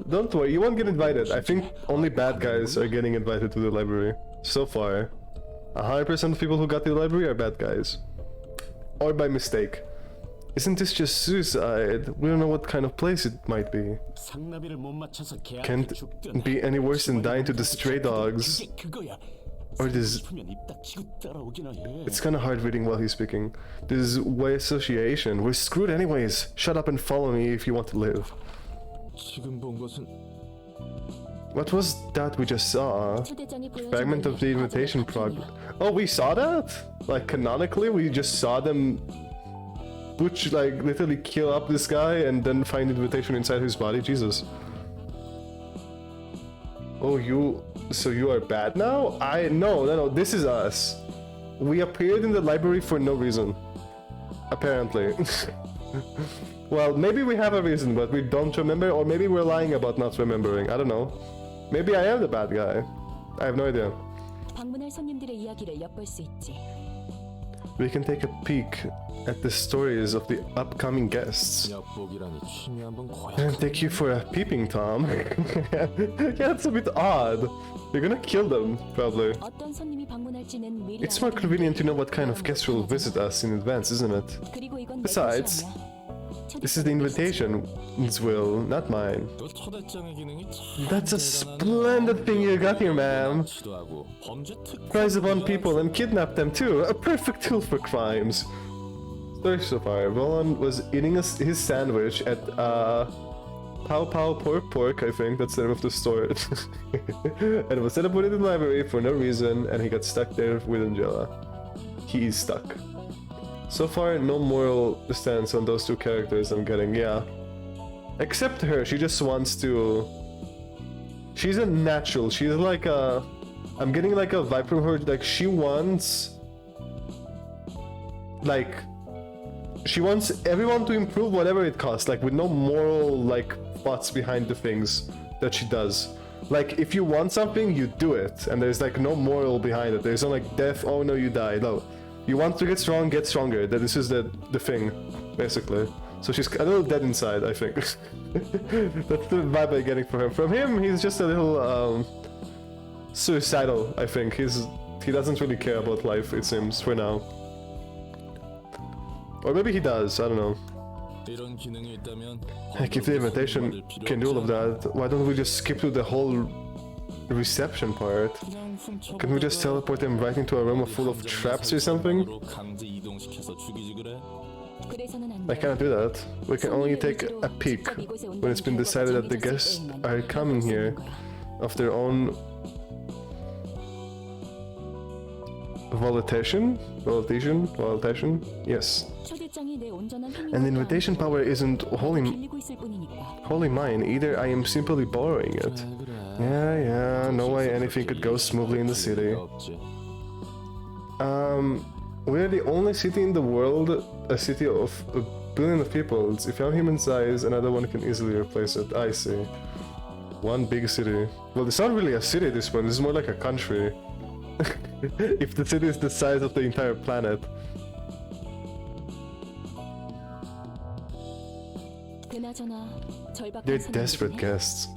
Don't worry, you won't get invited. I think only bad guys are getting invited to the library. So far. 100% of people who got to the library are bad guys. Or by mistake. Isn't this just suicide? We don't know what kind of place it might be. Can't be any worse than dying to the stray dogs. Or this... It's kinda hard reading while he's speaking. This is way association. We're screwed anyways. Shut up and follow me if you want to live. What was that we just saw? Fragment of the invitation prog. Oh, we saw that? Like canonically, we just saw them butch, like literally kill up this guy and then find invitation inside his body? Jesus. Oh, so you are bad now? No, this is us. We appeared in the library for no reason. Apparently. Well, maybe we have a reason, but we don't remember, or maybe we're lying about not remembering. I don't know. Maybe I am the bad guy. I have no idea. We can take a peek at the stories of the upcoming guests. And take you for a peeping Tom. Yeah, that's a bit odd. You're gonna kill them, probably. It's more convenient to know what kind of guests will visit us in advance, isn't it? Besides, this is the invitation's will, not mine. That's a splendid thing you got here, ma'am. Prize upon people and kidnap them too. A perfect tool for crimes. Story so far. Roland was eating his sandwich at Pow Pow Pork, I think. That's the name of the store. And was teleported to the library for no reason, and he got stuck there with Angela. He is stuck. So far, no moral stance on those 2 characters I'm getting, yeah. Except her, she just wants to... She's a natural, she's like a... I'm getting like a vibe from her, like she wants... Like... She wants everyone to improve whatever it costs, like with no moral, like, thoughts behind the things that she does. Like, if you want something, you do it, and there's like no moral behind it. There's no like death, oh no you die, no. You want to get strong, get stronger. That this is the thing, basically. So she's a little dead inside, I think. That's the vibe I'm getting from him. From him, he's just a little suicidal, I think. He doesn't really care about life, it seems, for now. Or maybe he does, I don't know. Heck, if the invitation can do all of that, why don't we just skip to the whole reception part? Can we just teleport him right into a room full of traps or something? I cannot do that. We can only take a peek when it's been decided that the guests are coming here of their own volition? Yes. And the invitation power isn't wholly mine, either I am simply borrowing it. Yeah, no way anything could go smoothly in the city. We're the only city in the world, a city of a billion of people. If you have human size, another one can easily replace it. I see. One big city. Well, it's not really a city at this point, this is more like a country. If the city is the size of the entire planet. They're desperate guests.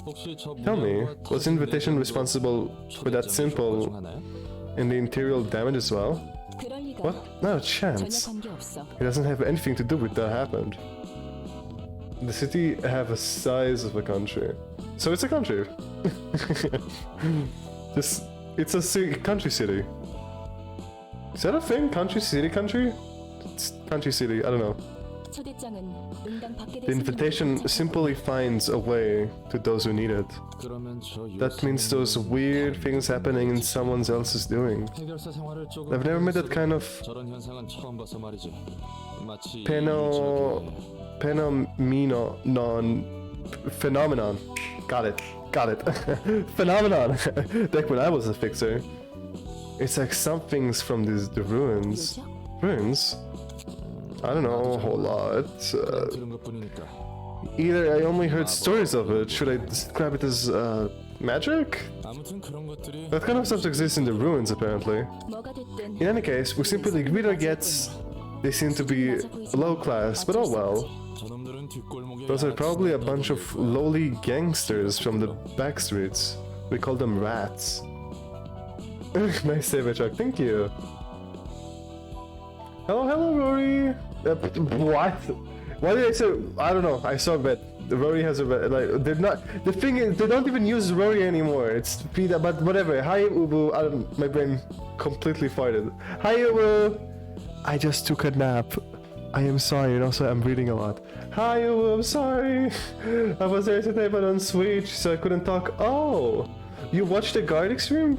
Tell me, was the invitation responsible for that simple and the interior damage as well? What? Not a chance. It doesn't have anything to do with that happened. The city have a size of a country. So it's a country. It's a country city. Is that a thing? Country city country? It's country city, I don't know. The invitation simply finds a way to those who need it. That means those weird things happening in someone else's doing. I've never met that kind of phenomenon. Got it. Phenomenon. Back when I was a fixer. It's like something's from the ruins. Ruins? I don't know a whole lot. Either I only heard stories of it. Should I describe it as magic? That kind of stuff exists in the ruins, apparently. In any case, we simply greet our guests. They seem to be low class, but oh well. Those are probably a bunch of lowly gangsters from the back streets. We call them rats. Nice save, Chuck. Thank you. Hello, Rory. What? Why did I say? I don't know. I saw vet. Rory has a vet. Like they're not. The thing is, they don't even use Rory anymore. It's Pita. But whatever. Hi, Ubu. My brain completely farted. Hi, Ubu. I just took a nap. I am sorry, and also I'm reading a lot. Hi, Ubu. I'm sorry. I was there today, but on Switch, so I couldn't talk. Oh, you watched the Gardic stream?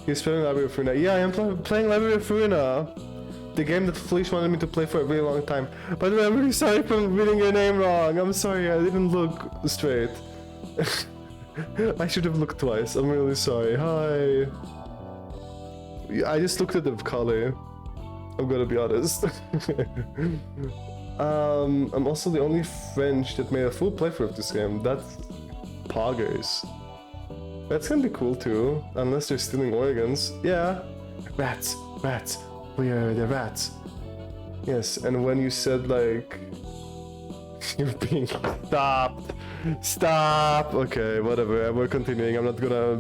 He's playing Library of Ruina. Yeah, I am playing Library of Ruina. The game that Felice wanted me to play for a really long time. By the way, I'm really sorry for reading your name wrong. I'm sorry, I didn't look straight. I should have looked twice. I'm really sorry. Hi. I just looked at the color. I'm gonna be honest. I'm also the only French that made a full playthrough of this game. That's poggers. That's gonna be cool too, unless they're stealing organs. Yeah. Rats. We are the rats. Yes, and when you said like... You're being... Stop! Okay, whatever, we're continuing. I'm not gonna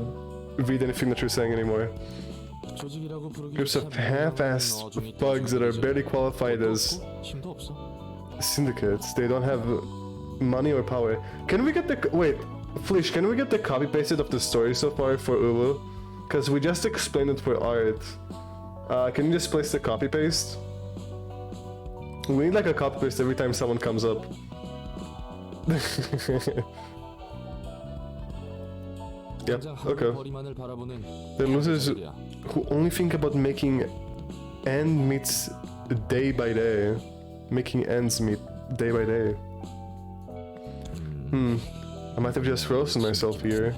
read anything that you're saying anymore. Groups of half-assed bugs that are barely qualified as... syndicates. They don't have money or power. Can we get the... Wait, Flish, can we get the copy-pasted of the story so far for Ulu? Because we just explained it for art. Can you just place the copy-paste? We need like a copy-paste every time someone comes up. Yep, okay. The losers who only think about making ends meet day by day. Making ends meet day by day. I might have just frozen myself here.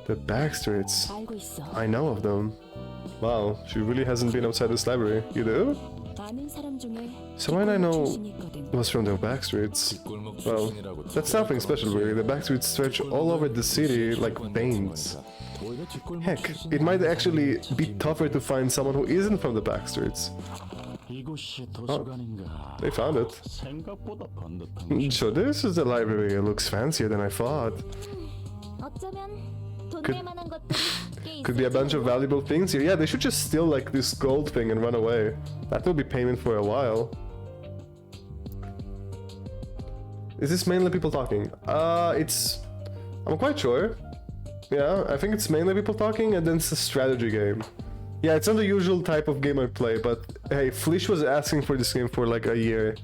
The back streets. I know of them. Wow, she really hasn't been outside this library. You do? Someone I know was from the back streets. Well, that's nothing special really. The backstreets stretch all over the city like veins. Heck, it might actually be tougher to find someone who isn't from the backstreets. Oh, they found it. So this is the library. It looks fancier than I thought. Could be a bunch of valuable things here. Yeah, they should just steal like this gold thing and run away. That will be payment for a while. Is this mainly people talking? I'm quite sure. Yeah, I think it's mainly people talking, and then it's a strategy game. Yeah, it's not the usual type of game I play, but hey, Fleesh was asking for this game for like a year.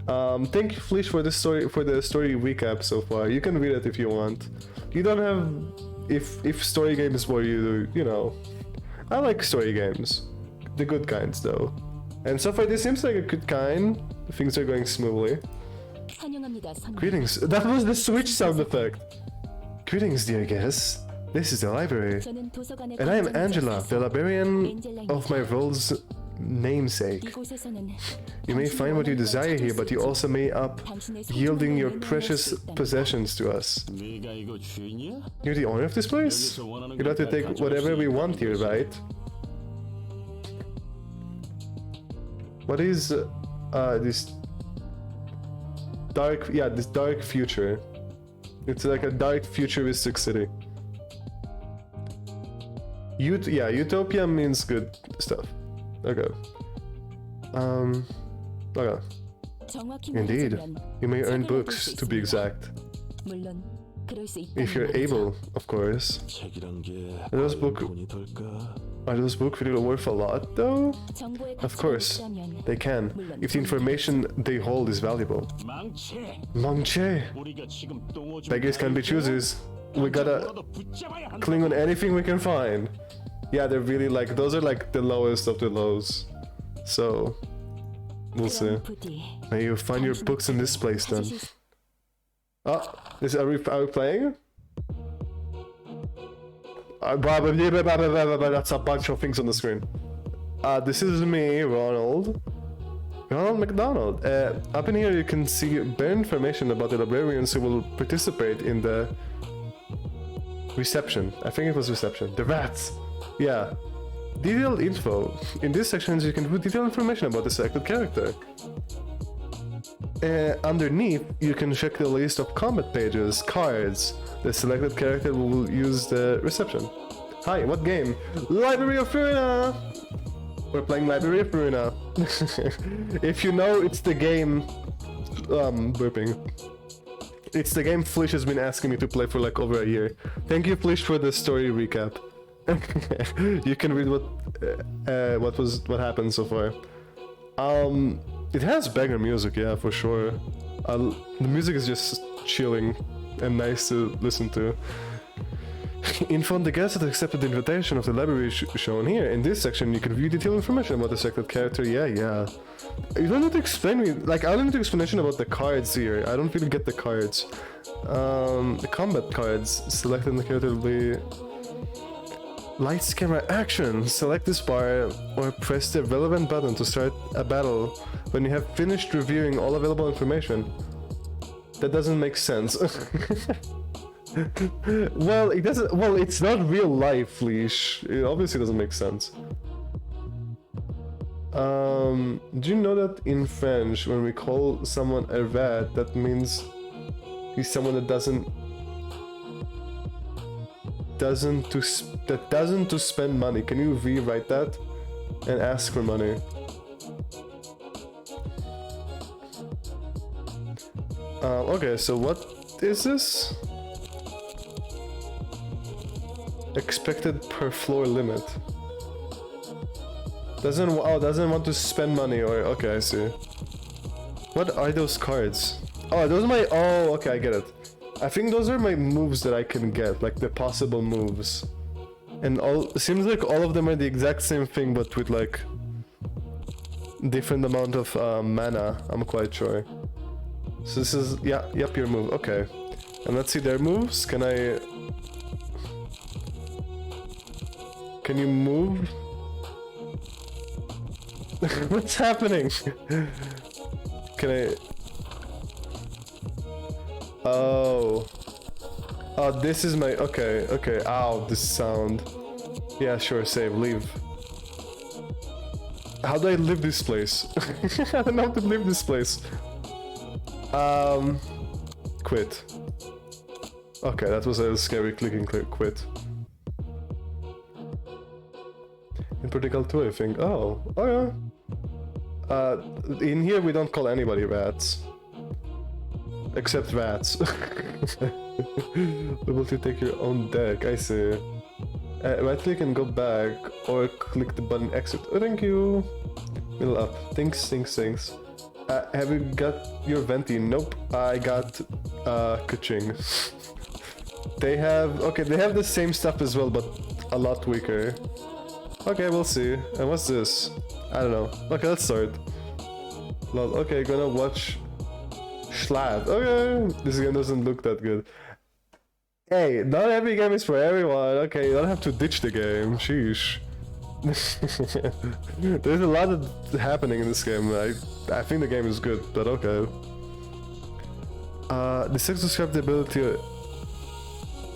Thank you, Fleesh, for the story recap so far. You can read it if you want. You don't have if story games were you know. I like story games, the good kinds though. And so far, this seems like a good kind. Things are going smoothly. Greetings. That was the Switch sound effect. Greetings, dear guests. This is the library, and I am Angela, the librarian of my role's namesake. You may find what you desire here, but you also may up yielding your precious possessions to us. You're the owner of this place? You'd have to take whatever we want here, right? What is this dark? Yeah, this dark future. It's like a dark futuristic city. Yeah, utopia means good stuff. Okay. Okay. Indeed. You may earn books, to be exact. If you're able, of course. Are those books really worth a lot, though? Of course, they can, if the information they hold is valuable. Mangche! Beggars can be choosers. We gotta cling on anything we can find. Yeah, they're really like, those are like the lowest of the lows. So, we'll see. May you find your books in this place then. Oh, are we playing? That's a bunch of things on the screen. This is me, Ronald McDonald. Up in here you can see bare information about the librarians who will participate in the reception. I think it was reception. The rats! Yeah. Detailed info. In these sections you can put detailed information about the selected character. Underneath, you can check the list of combat pages, cards. The selected character will use the reception. Hi, what game? Library of Ruina! We're playing Library of Ruina. If you know, it's the game... burping. It's the game Flish has been asking me to play for like over a year. Thank you, Flish, for the story recap. You can read what happened so far. It has banger music, yeah, for sure. The music is just chilling and nice to listen to. Inform the guests that accepted the invitation of the library shown here. In this section, you can view detailed information about the selected character. Yeah. You don't need to explain me. Like, I don't need explanation about the cards here. I don't really get the cards. The combat cards. Selecting the character will be... Lights, camera, action! Select this bar or press the relevant button to start a battle when you have finished reviewing all available information. That doesn't make sense. Well, it doesn't. Well, it's not real life, Leash. It obviously doesn't make sense. Do you know that in French, when we call someone a rat, that means he's someone that doesn't to spend money? Can you rewrite that and ask for money? Okay, so what is this? Expected per floor limit. Doesn't want to spend money, or okay, I see. What are those cards? Oh, those are my. Oh, okay, I get it. I think those are my moves that I can get, like the possible moves. And it seems like all of them are the exact same thing, but with like different amount of mana, I'm quite sure. So this is, yep, your move, okay. And let's see their moves. Can you move? What's happening? Can I... Oh. Oh, this is my... Okay, okay. Ow, this sound. Yeah, sure, save, leave. How do I leave this place? I don't know how to leave this place. Quit. Okay, that was a scary clicking quit. In Protocol 2, I think. Oh, oh yeah. In here we don't call anybody rats. Except rats. Able to take your own deck, I see. Right click and go back, or click the button exit. Oh, thank you. Middle up. Thanks. Have you got your venti? Nope. I got Kuching. They have... Okay, they have the same stuff as well, but a lot weaker. Okay, we'll see. And what's this? I don't know. Okay, let's start. Lol. Okay, gonna watch Schlatt. Okay, this game doesn't look that good. Hey, not every game is for everyone. Okay, you don't have to ditch the game. Sheesh. There's a lot happening in this game. I think the game is good, but okay. The 6 describe the ability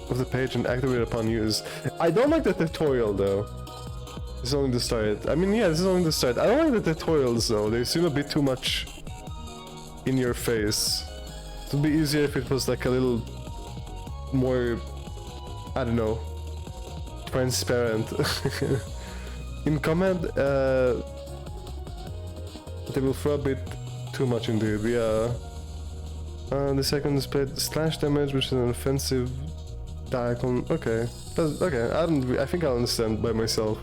of the page and activate upon use. I don't like the tutorial though. This is only the start. I mean, yeah, this is only the start. I don't like the tutorials though. They seem a bit too much in your face. It would be easier if it was like a little more, I don't know, transparent. In command, they will throw a bit too much indeed, yeah. The second display slash damage, which is an offensive diagonal. Okay, okay. I think I'll understand by myself.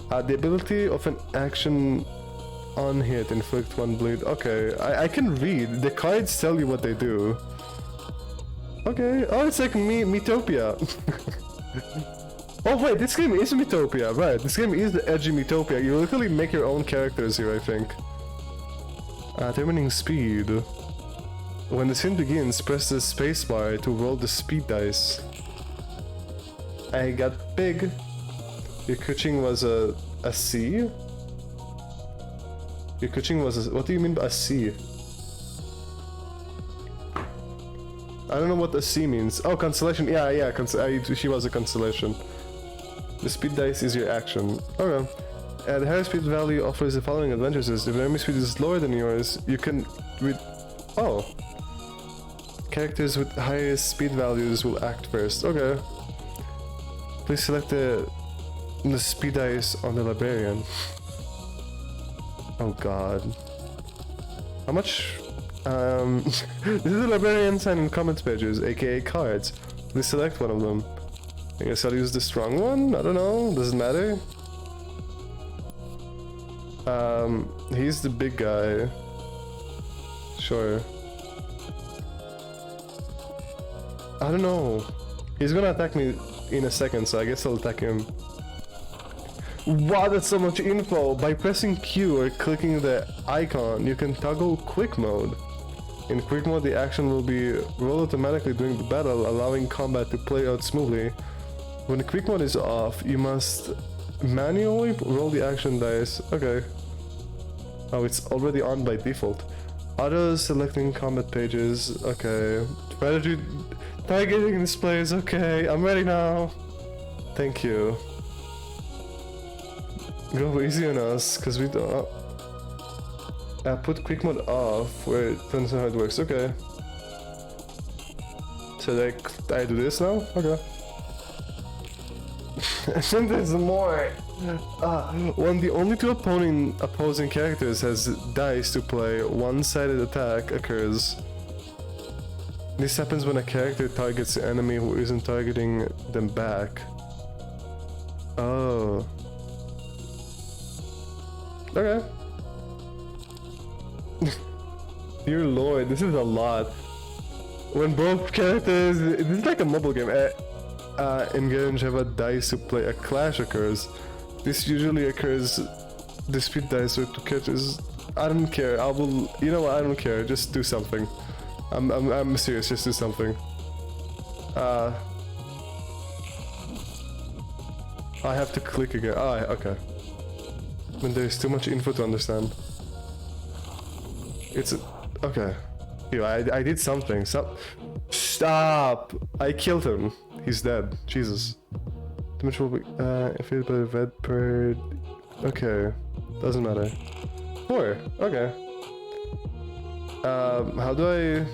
The ability of an action on hit inflict 1 bleed. Okay, I can read. The cards tell you what they do. Okay. Oh, it's like Metopia. Oh wait, this game is Metopia, right? This game is the edgy Metopia. You literally make your own characters here, I think. Determining speed. When the scene begins, press the spacebar to roll the speed dice. I got big. Your coaching was a C? Your coaching was a... What do you mean by a C? I don't know what a C means. Oh, constellation. Yeah, she was a constellation. The speed dice is your action. Okay. The higher speed value offers the following advantages. If the enemy speed is lower than yours, you can Oh. Characters with higher speed values will act first. Okay. Please select the speed dice on the librarian. Oh god. How much? This is the librarian sign in comments pages, aka cards. Please select one of them. I guess I'll use the strong one? I don't know, doesn't matter. He's the big guy. Sure. I don't know. He's gonna attack me in a second, so I guess I'll attack him. Wow, that's so much info! By pressing Q or clicking the icon, you can toggle quick mode. In quick mode, the action will be rolled automatically during the battle, allowing combat to play out smoothly. When the quick mode is off, you must manually roll the action dice. Okay. Oh, it's already on by default. Auto selecting combat pages. Okay. Strategy targeting displays. Okay, I'm ready now. Thank you. Go easy on us, because we don't... put quick mode off, where it turns out how it works. Okay. So I do this now? Okay. I think there's more. When the only two opposing characters has dice to play, one-sided attack occurs. This happens when a character targets the enemy who isn't targeting them back. Oh. Okay. Dear lord, this is a lot. When both characters... This is like a mobile game. Engage have a dice to play. A clash occurs. This usually occurs... The speed dice or two characters. I don't care. I will... You know what? I don't care. Just do something. I'm serious. Just do something. I have to click again. Okay. When there's too much info to understand. It's okay. Yo, I did something. Stop! I killed him. He's dead. Jesus. Damage will be affected by the red per... Okay. Doesn't matter. 4. Okay. How do I...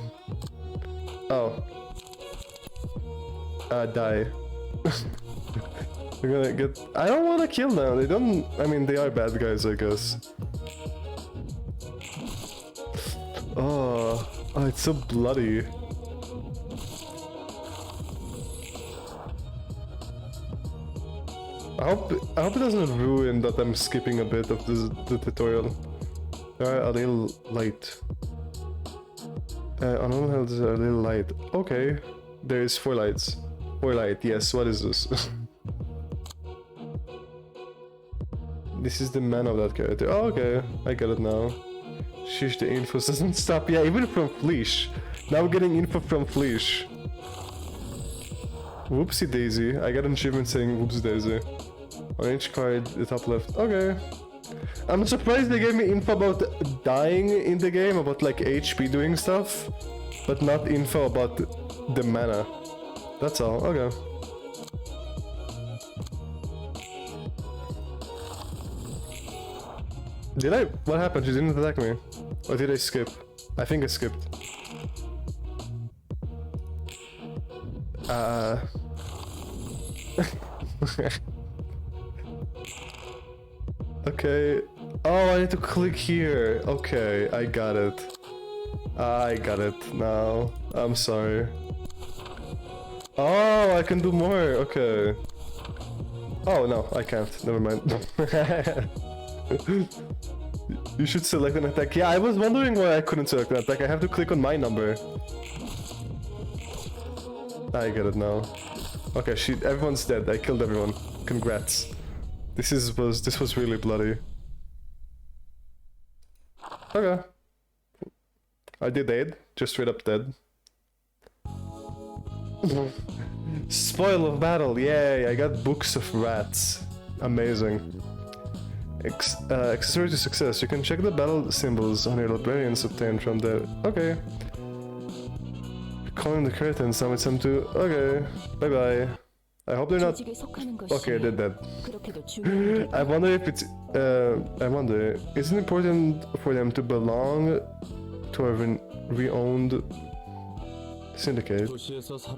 Oh. Die. We're gonna get... I don't want to kill them. They don't... I mean, they are bad guys, I guess. Oh, it's so bloody. I hope it doesn't ruin that I'm skipping a bit of the tutorial. They are a little light. On one hand, they're a little light. Okay, there is 4 lights. 4 light. Yes. What is this? This is the man of that character. Oh, okay, I get it now. Sheesh, the info doesn't stop. Yeah, even from Fleesh. Now we're getting info from Fleesh. Whoopsie daisy. I got an achievement saying whoopsie daisy. Orange card, the top left. Okay. I'm surprised they gave me info about dying in the game, about like HP doing stuff, but not info about the mana. That's all. Okay. Did I? What happened? She didn't attack me. Or did I skip? I think I skipped. Okay. Oh, I need to click here. Okay, I got it. I got it now. I'm sorry. Oh, I can do more. Okay. Oh, no, I can't. Never mind. You should select an attack. Yeah, I was wondering why I couldn't select an attack. I have to click on my number. I get it now. Okay, everyone's dead. I killed everyone. Congrats. This was really bloody. Okay. I did dead. Just straight up dead. Spoil of battle. Yay, I got books of rats. Amazing. Accessory to success. You can check the battle symbols on your librarians obtained from the... Okay. Calling the curtains, now it's time to... Okay. Bye-bye. I hope they're not... Okay, they're dead. I wonder if it's... is it important for them to belong to a re-owned syndicate?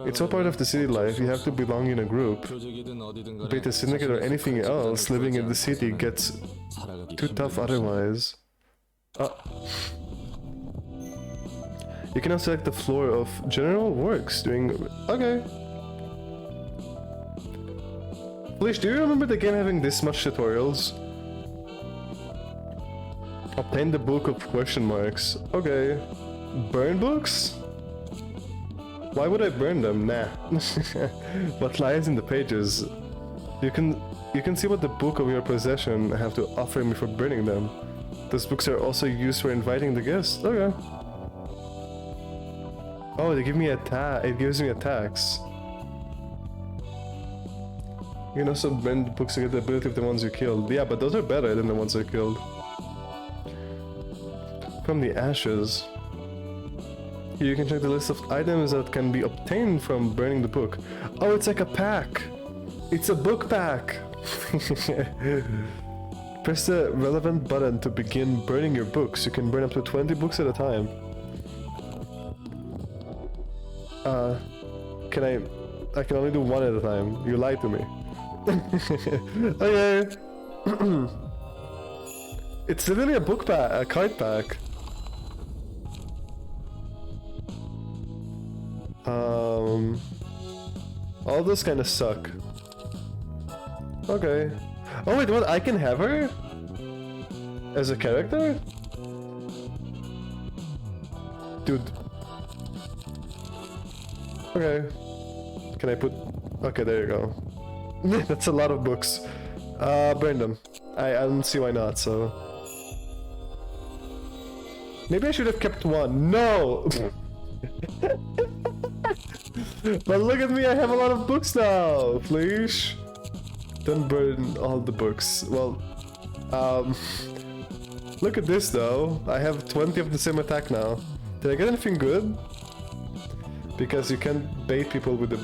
It's all part of the city life. You have to belong in a group. Be it a syndicate or anything else, living in the city gets too tough otherwise. You can now select the floor of general works doing... Okay. Fleesh, do you remember the game having this much tutorials? Obtain the book of question marks. Okay. Burn books? Why would I burn them? Nah. What lies in the pages? You can see what the book of your possession have to offer me for burning them. Those books are also used for inviting the guests. Okay. Oh, they give me it gives me attacks. You can also burn the books to get the ability of the ones you killed. Yeah, but those are better than the ones I killed. From the ashes. Here you can check the list of items that can be obtained from burning the book. Oh, it's like a pack! It's a book pack! Press the relevant button to begin burning your books. You can burn up to 20 books at a time. I can only do one at a time. You lied to me. Okay. It's literally a book pack, a card pack. All those kind of suck. Okay. Oh wait, what? I can have her? As a character? Dude. Okay. Can I put... Okay, there you go. That's a lot of books. Burn them. I don't see why not, so... Maybe I should have kept one. No! But look at me, I have a lot of books now! Please? Don't burn all the books. Well, look at this though. I have 20 of the same attack now. Did I get anything good? Because you can't bait people with the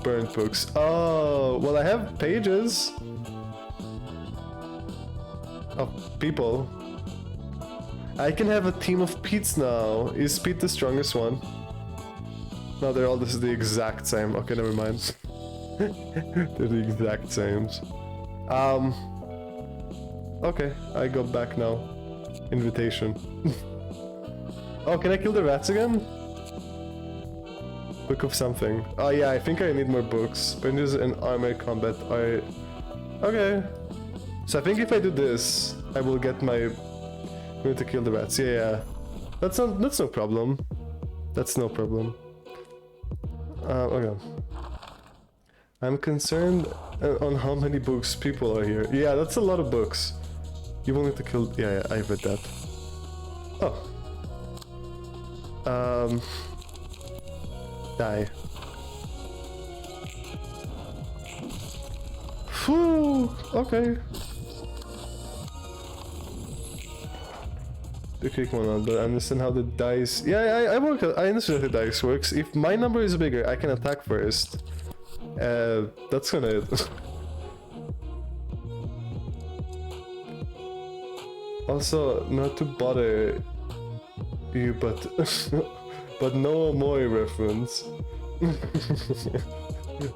burnt books. Oh, well I have pages of people. I can have a team of Pete's now. Is Pete the strongest one? No, they're all the exact same. Okay, never mind. They're the exact same. Okay, I go back now. Invitation. Oh, can I kill the rats again? Book of something. Oh yeah, I think I need more books. Benches and armored combat are... Okay. So I think if I do this, I will get my... I'm going to kill the rats. Yeah. That's no problem. That's no problem. Okay. I'm concerned on how many books people are here. Yeah, that's a lot of books. You will need to kill... Yeah, I read that. Oh. Die. Whew, okay. The quick one on, but I understand how the dice... Yeah, I understand how the dice works. If my number is bigger, I can attack first. That's gonna... Also, not to bother you, but... but no more reference.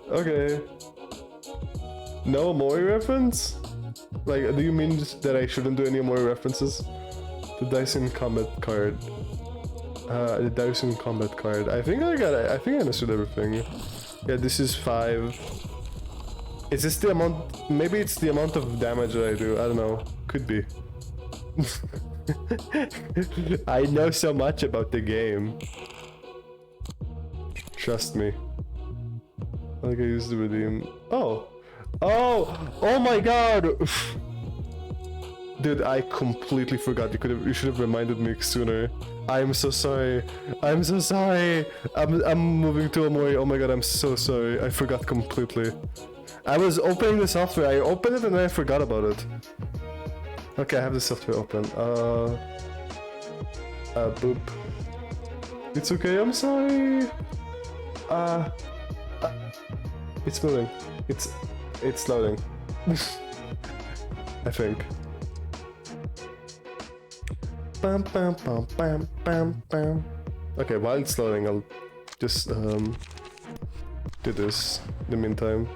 Okay. No more reference? Like, do you mean that I shouldn't do any more references? The Dyson Combat card. The Dyson Combat card. I think I got it. I think I understood everything. Yeah, this is 5. Is this the amount? Maybe it's the amount of damage that I do. I don't know. Could be. I know so much about the game. Trust me. I think I used to redeem. Oh! Oh! Oh my god! Dude, I completely forgot. You should have reminded me sooner. I'm so sorry. I'm so sorry. I'm moving to Amori. Oh my god, I'm so sorry. I forgot completely. I was opening the software. I opened it and then I forgot about it. Okay, I have the software open. Boop. It's okay, I'm sorry. It's moving. It's loading. I think. Bam, bam, bam, bam, bam, bam. Okay, while it's loading, I'll just do this in the meantime.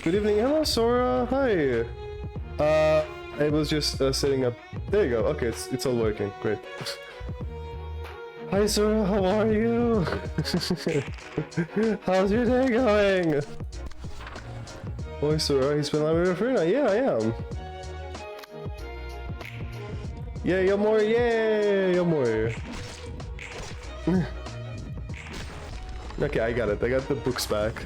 Good evening, hello Sora, hi. I was just setting up. There you go. Okay, it's all working. Great. Hi Sora, how are you? How's your day going? Boy Sora, he's been live with Frina. Yeah, I am. Yeah, you're more. Yay, you're more. Okay, I got it. I got the books back.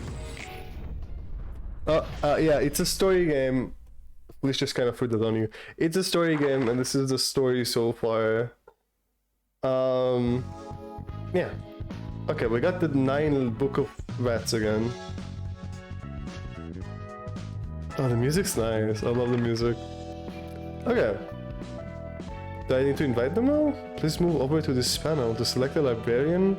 Yeah, it's a story game. Please just kind of threw that on you. It's a story game, and this is the story so far. Yeah. Okay, we got the 9 Book of Rats again. Oh, the music's nice. I love the music. Okay. Do I need to invite them now? Please move over to this panel to select a librarian.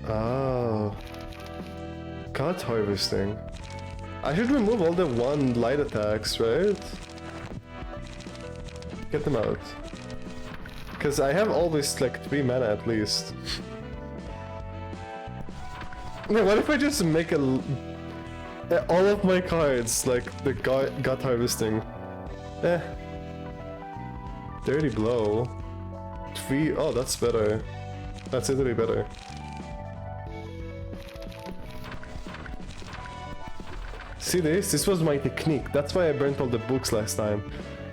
Oh. God harvesting. I should remove all the 1 light attacks, right? Get them out. Because I have always like 3 mana at least. Yeah, what if I just make all of my cards like the gut harvesting? Dirty blow. 3. Oh, that's better. That's literally better. See this? This was my technique. That's why I burnt all the books last time.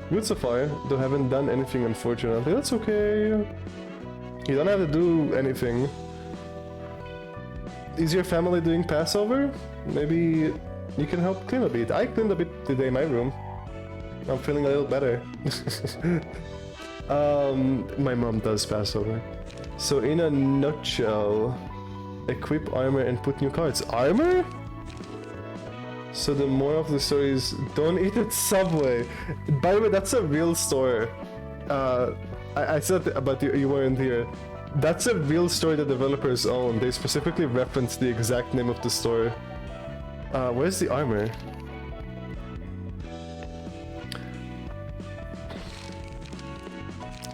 Good so far, though haven't done anything unfortunately. That's okay. You don't have to do anything. Is your family doing Passover? Maybe you can help clean a bit. I cleaned a bit today in my room. I'm feeling a little better. My mom does Passover. So in a nutshell, equip armor and put new cards. Armor? So the moral of the story is don't eat at Subway. By the way, that's a real store. I said, but you weren't here. That's a real store the developers own. They specifically reference the exact name of the store. Where's the armor?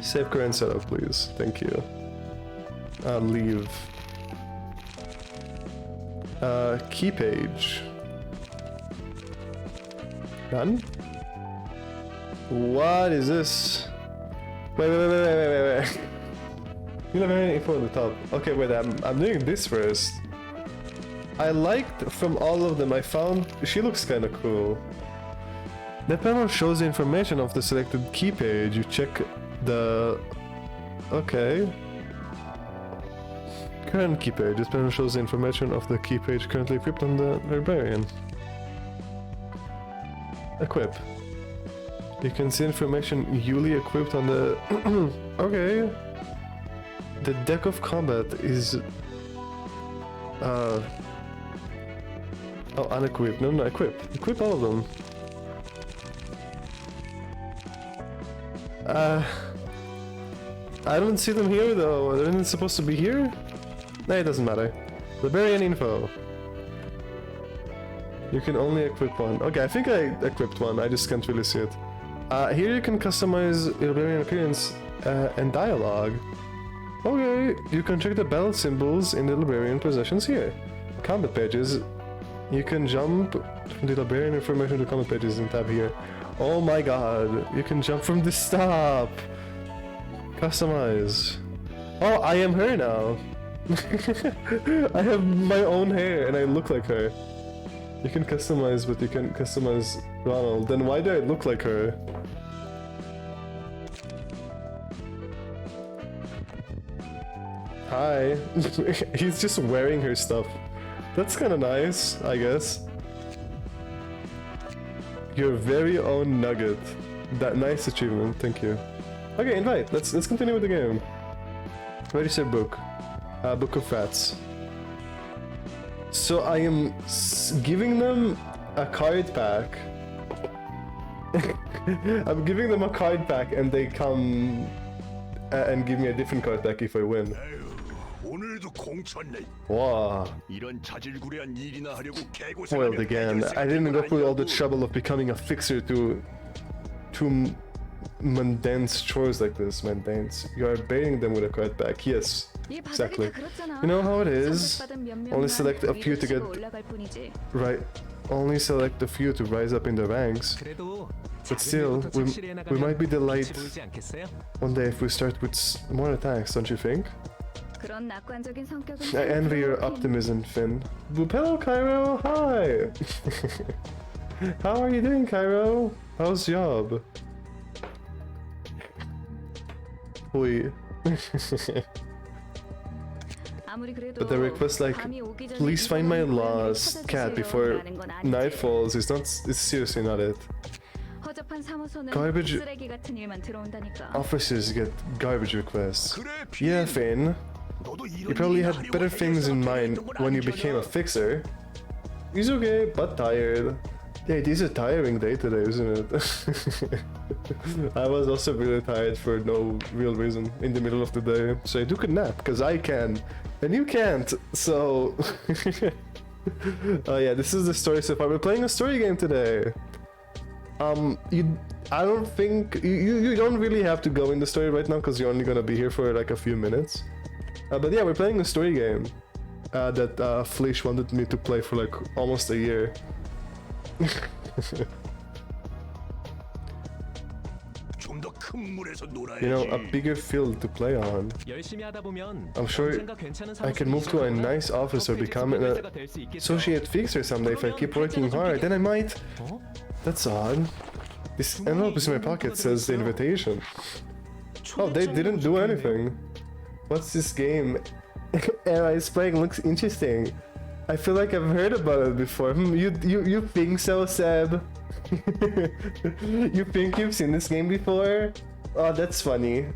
Save current setup, please. Thank you. Leave. Key page. None? What is this? Wait. You have any info on the top. Okay, wait, I'm doing this first. I liked from all of them, I found she looks kinda cool. The panel shows the information of the selected key page. You check the... Okay. Current key page. This panel shows the information of the key page currently equipped on the librarian. Equip. You can see information newly equipped on the... Okay. The deck of combat is... Oh, unequipped. No, equip. Equip all of them. I don't see them here though. Aren't they supposed to be here? No, it doesn't matter. Librarian info. You can only equip one. Okay, I think I equipped one. I just can't really see it. Here you can customize librarian appearance and dialogue. Okay, you can check the battle symbols in the librarian possessions here. Combat pages. You can jump from the librarian information to combat pages in tab here. Oh my god, you can jump from the stop. Customize. Oh, I am her now. I have my own hair and I look like her. You can customize, but you can customize Ronald. Then why do I look like her? Hi. He's just wearing her stuff. That's kind of nice, I guess. Your very own nugget. That nice achievement, thank you. Okay, invite. Let's continue with the game. Register book. Book of Rats. So I am giving them a card pack. I'm giving them a card pack and they come and give me a different card pack if I win. Wow. Spoiled again. I didn't go through all the trouble of becoming a fixer to mundane chores like this, mundanes. You are baiting them with a card pack. Yes, exactly. You know how it is. Only select a few to get right. Only select a few to rise up in the ranks. But still, we might be the light one day if we start with more attacks, don't you think? I envy your optimism, Finn. Hello, Cairo. Hi. How are you doing, Cairo? How's job? Oi. But the request like, please find my lost cat before night falls is seriously not it. Garbage officers get garbage requests. Yeah, Finn. You probably had better things in mind when you became a fixer. He's okay, but tired. Yeah, it is a tiring day today, isn't it? I was also really tired for no real reason in the middle of the day. So I took a nap, because I can. And you can't, so... Oh yeah, this is the story so far. We're playing a story game today. I don't think... You don't really have to go in the story right now, because you're only gonna be here for like a few minutes. But yeah, we're playing a story game that Fleisch wanted me to play for like almost a year. You know, a bigger field to play on. I'm sure I can move to a nice office or become an associate fixer someday if I keep working hard. Then I might... That's odd. This envelope is in my pocket, says the invitation. Oh, they didn't do anything. What's this game? Era is playing, looks interesting. I feel like I've heard about it before. You think so, Seb? You think you've seen this game before? Oh, that's funny.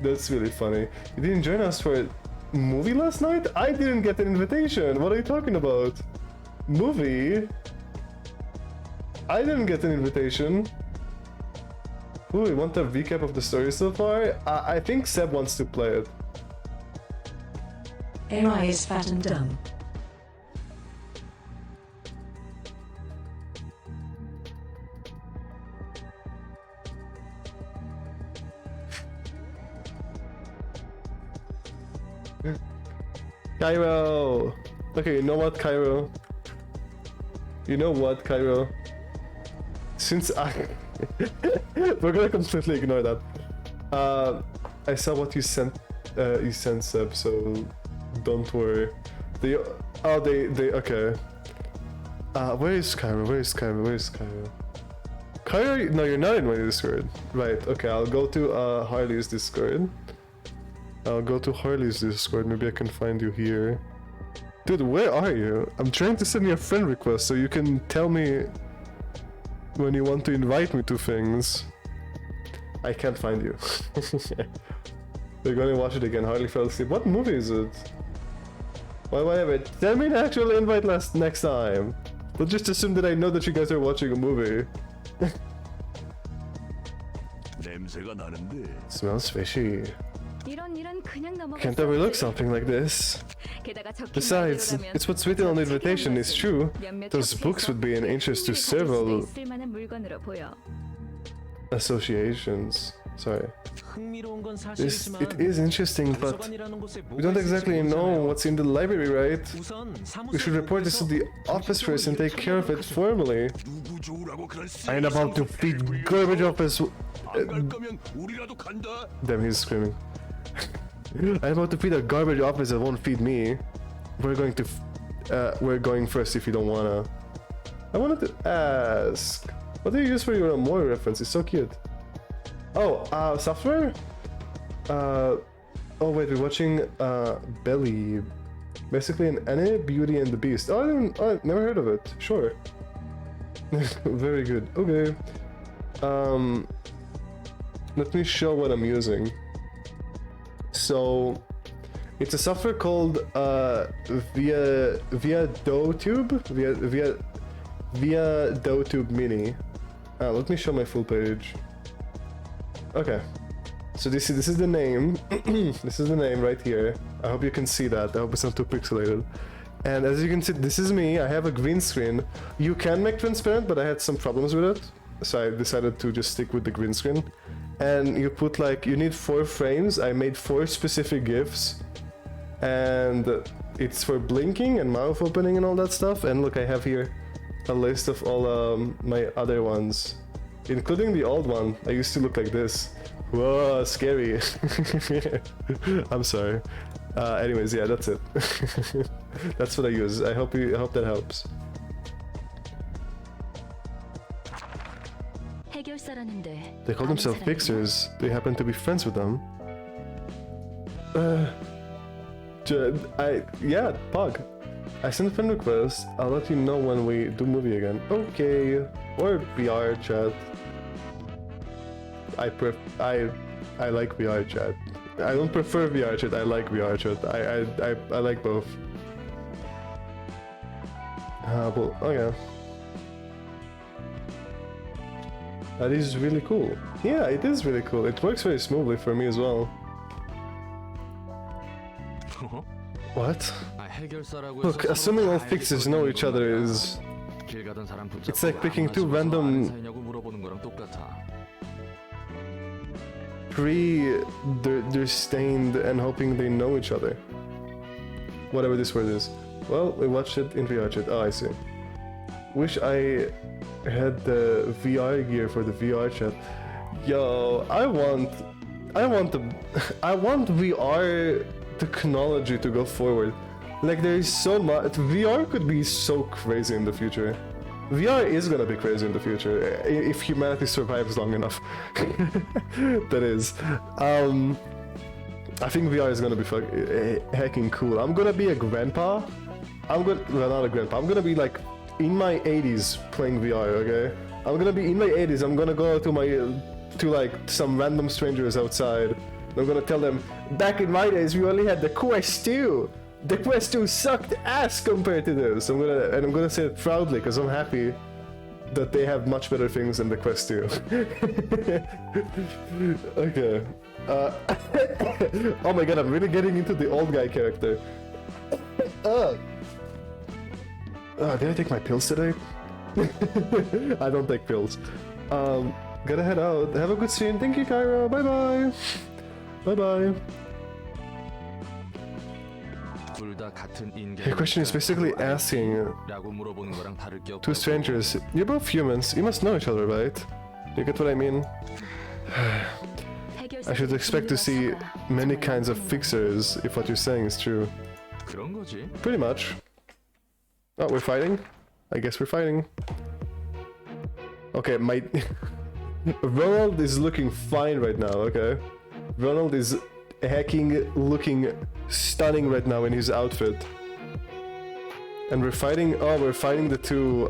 That's really funny. You didn't join us for a movie last night? I didn't get an invitation. What are you talking about? Movie? I didn't get an invitation. Ooh, you want a recap of the story so far? I think Seb wants to play it. AI is fat and dumb. Cairo! Okay, you know what, Cairo? You know what, Cairo? Since we're gonna completely ignore that. I saw what you sent Seb, so don't worry. They okay. Where is Cairo? Where is Cairo? Where is Cairo? Cairo, no, you're not in my Discord. Right, okay, I'll go to Harley's Discord. I'll go to Harley's Discord, maybe I can find you here. Dude, where are you? I'm trying to send you a friend request so you can tell me when you want to invite me to things. I can't find you. We're gonna watch it again. Harley fell asleep. What movie is it? Why have it? Send me an actual invite next time. Don't just assume that I know that you guys are watching a movie. Smells fishy. Can't overlook something like this. Besides, it's what's written on the invitation is true. Those books would be an interest to several associations. Sorry. It is interesting, but we don't exactly know what's in the library, right? We should report this to the office first and take care of it formally. I ain't about to feed garbage office. Damn, he's screaming. I'm about to feed a garbage office that won't feed me. We're going first if you don't wanna. I wanted to ask, what do you use for your Amore reference? It's so cute. Oh, software? Oh wait, we're watching Belly. Basically an anime, Beauty and the Beast. Oh, I've never heard of it. Sure. Very good. Okay. Let me show what I'm using. So, it's a software called VTUBER? VTUBE Mini. Let me show my full page. Okay. So this is the name. This is the name right here. I hope you can see that. I hope it's not too pixelated. And as you can see, this is me. I have a green screen. You can make transparent, but I had some problems with it. So I decided to just stick with the green screen. And you put like, you need 4 frames. I made 4 specific GIFs. And it's for blinking and mouth opening and all that stuff. And look, I have here a list of all my other ones. Including the old one. I used to look like this. Whoa, scary. I'm sorry. Anyways, yeah, that's it. That's what I use. I hope that helps. They call themselves fixers. They happen to be friends with them. Yeah, Pog. I sent a friend request. I'll let you know when we do movie again. Okay. Or VR chat. I like VR chat. I don't prefer VR chat. I like VR chat. I like both. Well, okay. That is really cool. Yeah, it is really cool. It works very smoothly for me as well. What? Look, assuming all fixers know each other is... It's like picking 2 random... They're stained and hoping they know each other. Whatever this word is. Well, we watched it in VR chat. Oh, I see. Wish I had the VR gear for the VR chat. Yo, I want VR technology to go forward. Like, there is so much. VR could be so crazy in the future. VR is gonna be crazy in the future if humanity survives long enough. That is. I think VR is gonna be hecking cool. I'm gonna be a grandpa. Well, not a grandpa. I'm gonna be like in my 80s playing VR. Okay. I'm gonna be in my 80s. I'm gonna go to like some random strangers outside. I'm gonna tell them, back in my days, we only had the Quest 2. The Quest 2 sucked ass compared to this. I'm gonna say it proudly because I'm happy that they have much better things than the Quest 2. Okay. Oh my god, I'm really getting into the old guy character. Did I take my pills today? I don't take pills. Gotta head out. Have a good stream. Thank you, Cairo. Bye bye. Bye bye. Your question is basically asking two strangers, you're both humans, you must know each other, right? You get what I mean? I should expect to see many kinds of fixers if what you're saying is true. Pretty much. Oh, we're fighting? I guess we're fighting. Okay, my... Ronald is looking fine right now, okay? Ronald is looking stunning right now in his outfit. And we're fighting the two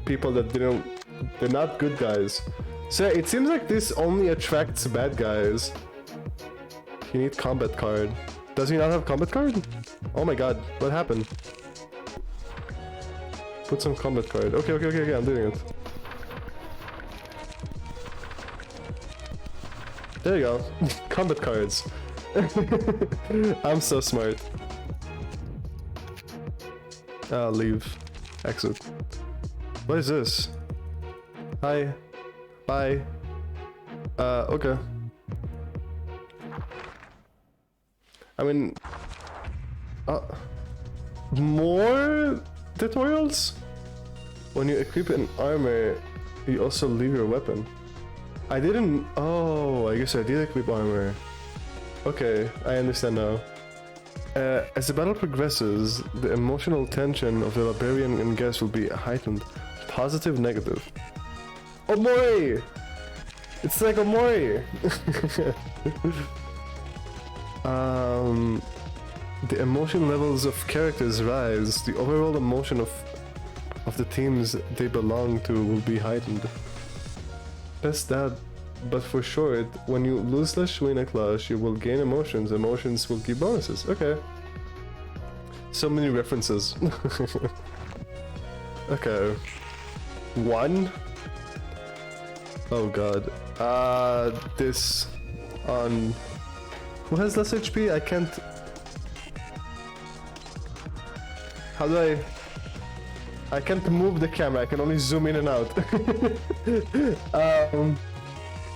people that they're not good guys. So it seems like this only attracts bad guys. You need combat card. Does he not have combat card? Oh my god, what happened? Put some combat card. Okay, I'm doing it. There you go. Combat cards. I'm so smart. Leave. Exit. What is this? Hi. Bye. Okay. I mean... more tutorials? When you equip an armor, you also leave your weapon. I didn't... Oh, I guess I did equip armor. Okay, I understand now. As the battle progresses, the emotional tension of the barbarian and guest will be heightened. Positive, negative. Omori! It's like Omori! The emotion levels of characters rise. The overall emotion of the teams they belong to will be heightened. Best that, but for short, when you lose/win a clash, you will gain emotions. Emotions will give bonuses. Okay. So many references. Okay. 1? Oh god. This on... Who has less HP? I can't... How do I can't move the camera, I can only zoom in and out.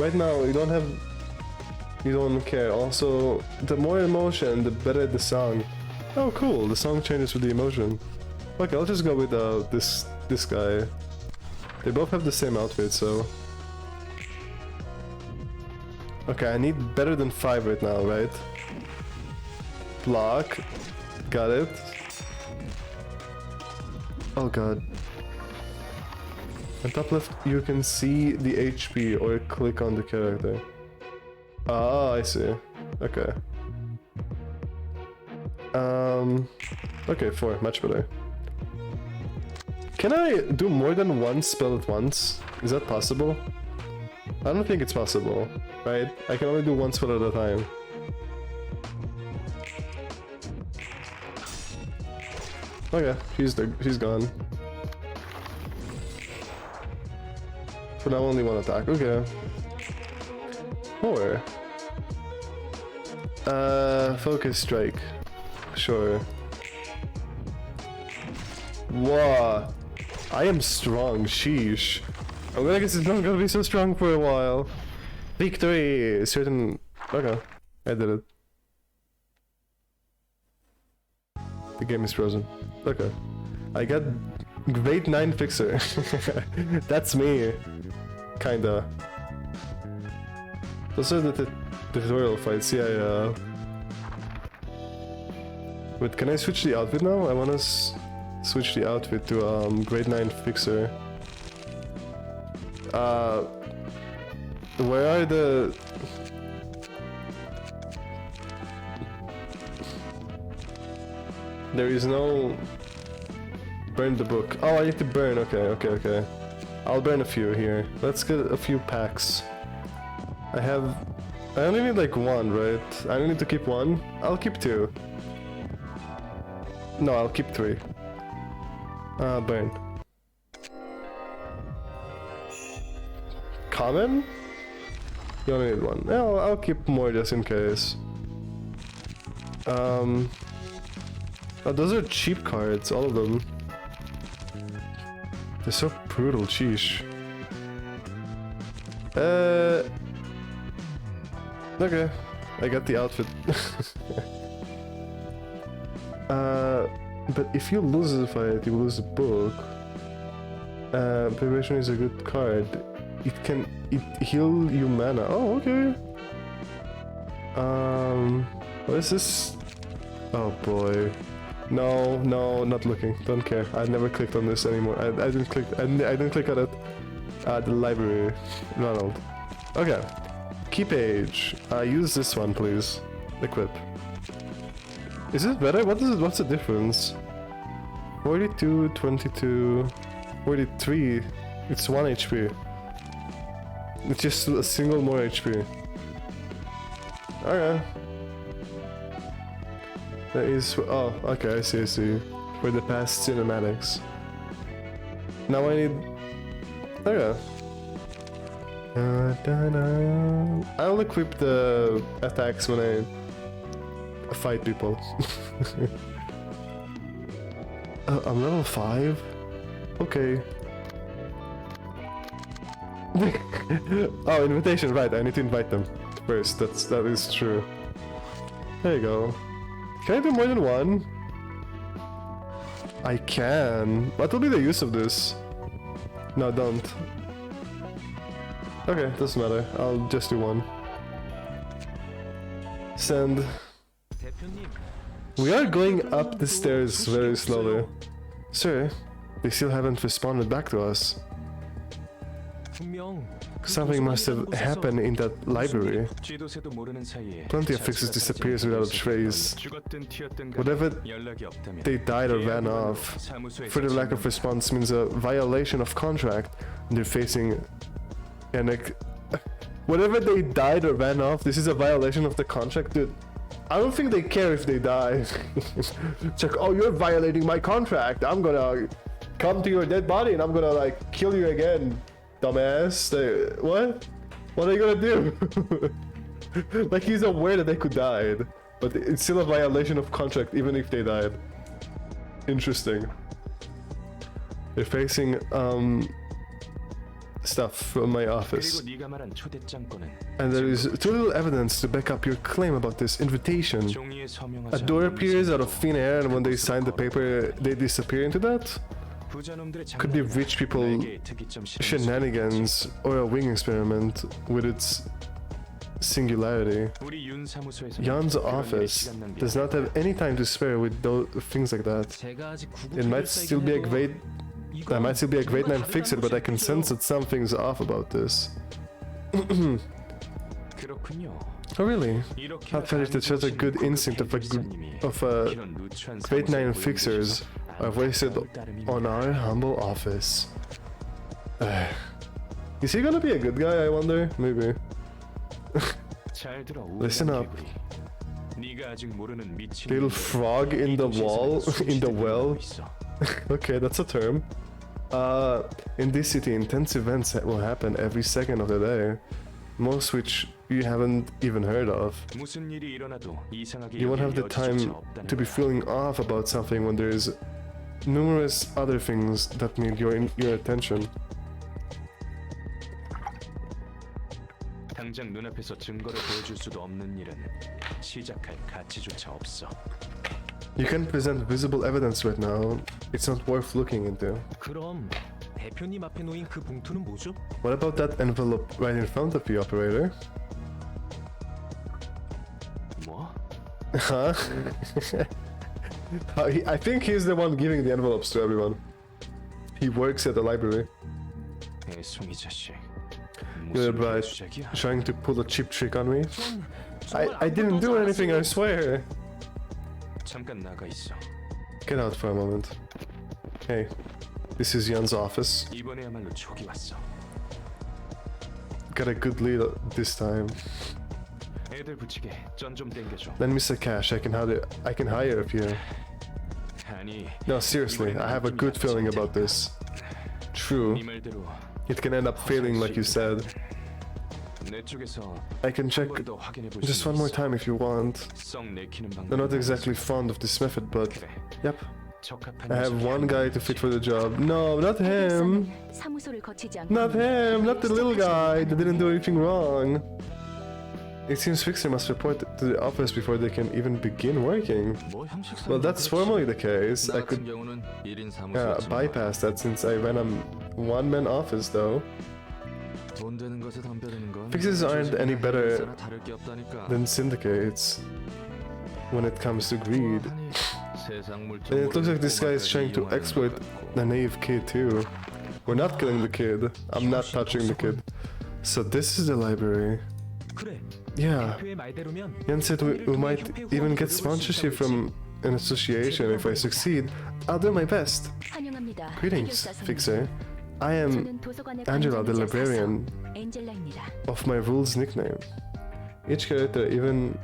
Right now, you don't care. Also, the more emotion, the better the song. Oh cool, the song changes with the emotion. Okay, I'll just go with this guy. They both have the same outfit, so... Okay, I need better than 5 right now, right? Block. Got it. Oh god. On top left, you can see the HP or click on the character. Ah, I see. Okay. Okay, 4. Much better. Can I do more than one spell at once? Is that possible? I don't think it's possible, right? I can only do one spell at a time. Okay, she's gone. For now, only one attack. Okay. 4. Focus strike. Sure. Wow. I am strong. Sheesh. I'm gonna guess it's not gonna be so strong for a while. Victory! Certain... Okay. I did it. The game is frozen. Okay. I got grade 9 fixer. That's me. Kinda. Those are the tutorial fights. Yeah. Wait, can I switch the outfit now? I wanna switch the outfit to grade 9 fixer. Where are the... There is no... Burn the book. Oh, I need to burn. Okay. I'll burn a few here. Let's get a few packs. I only need like 1, right? I only need to keep 1. I'll keep 2. No, I'll keep 3. Burn. common? You only need one. Yeah, I'll keep more just in case. Oh, those are cheap cards, all of them. They're so brutal, sheesh. Okay, I got the outfit. But if you lose the fight, you lose the book. Preparation is a good card. It heal you mana. Oh, okay. What is this? Oh boy. No, not looking. Don't care. I never clicked on this anymore. I didn't click. I didn't click on it. The library, Ronald. Okay. Key page. Use this one, please. Equip. Is this better? What's the difference? 42, 22, 43. It's 1 HP. It's just a single more HP. Okay. That is... Oh, okay, I see. For the past cinematics. Now I need... Okay. I'll equip the attacks when I fight people. I'm level 5? Okay. Oh, invitation, right, I need to invite them first, that is true. There you go. Can I do more than one? I can. What will be the use of this? No, don't. Okay, doesn't matter. I'll just do one. Send. We are going up the stairs very slowly. Sir, they still haven't responded back to us. Something must have happened in that library. Plenty of fixes disappears without a trace. Whatever, they died or ran off. Further lack of response means a violation of contract, and they're facing an whatever they died or ran off, this is a violation of the contract, dude. I don't think they care if they die. It's like, oh, you're violating my contract. I'm gonna come to your dead body and I'm gonna like kill you again. Dumbass. What? What are you gonna do? Like, he's aware that they could die, but it's still a violation of contract even if they died. Interesting. They're facing stuff from my office. And there is too little evidence to back up your claim about this invitation. A door appears out of thin air and when they sign the paper they disappear into that? Could be rich people shenanigans or a wing experiment with its singularity. Yun's office does not have any time to spare with things like that. It might still be a great... I might still be a grade 9 fixer, but I can sense that something's off about this. Oh really? Not finished, that shows a good instinct of grade 9 fixers are wasted on our humble office. Is he gonna be a good guy, I wonder? Maybe. Listen up. Little frog in the wall, in the well. Okay, that's a term. In this city, intense events will happen every second of the day, most which you haven't even heard of. You won't have the time to be feeling off about something when there's numerous other things that need your attention. 당장 눈앞에서 증거를 보여줄 수도 없는 일은 시작할 가치조차 없어. You can't present visible evidence right now. It's not worth looking into. 그럼 대표님 앞에 놓인 그 봉투는 뭐죠? What about that envelope right in front of you, operator? 뭐? Huh? I think he's the one giving the envelopes to everyone. He works at the library. 애송이 자식. You're right. Trying to pull a cheap trick on me? I didn't do anything, I swear. 잠깐 나가 있어. Get out for a moment. Hey, this is Jan's office. 이번에야말로 촉이 왔어. Got a good lead this time. 애들 붙이게 전 좀 땡겨줘. Then Mr. Cash, I can hire a few. 아니. No, seriously, I have a good feeling about this. True. 네 말대로 It can end up failing like you said. 내 쪽에서 I can check 한 번 더 확인해 볼 just 수 one more 있어. time if you want. 썩 내키는 I'm 방법. not exactly fond of this method, but 그래. yep. 적합한 I have 녀석이 one 한 guy 명 to fit 있지. for the job. No, not him. 사무소를 거치지 않고 Not him. Not the little guy that didn't do anything wrong. It seems Fixer must report to the office before they can even begin working. 뭐 형식상 Well, that's formally the case. 나 I 같은 could 경우는 1인 bypass that since I ran a one-man office, though. 돈 되는 것에 덤벼드는 건 Fixes aren't any better 다를 게 없다니까. than syndicates when it comes to greed. 하니 세상 물정 And it looks like this guy is 꼬마까지 trying to 이용하는 exploit 것 같고. the naive kid too. We're not killing the kid. I'm not touching the kid. So this is the library. 그래. Yeah. 대표의 말대로면 Yen said we might even get sponsorship from an association if I succeed. I'll do my best. 환영합니다. Greetings, 해결사 Fixer. I am 저는 도서관의 Angela, the 관장이자 librarian 사서 엔젤라입니다. of my rules nickname. Each character, even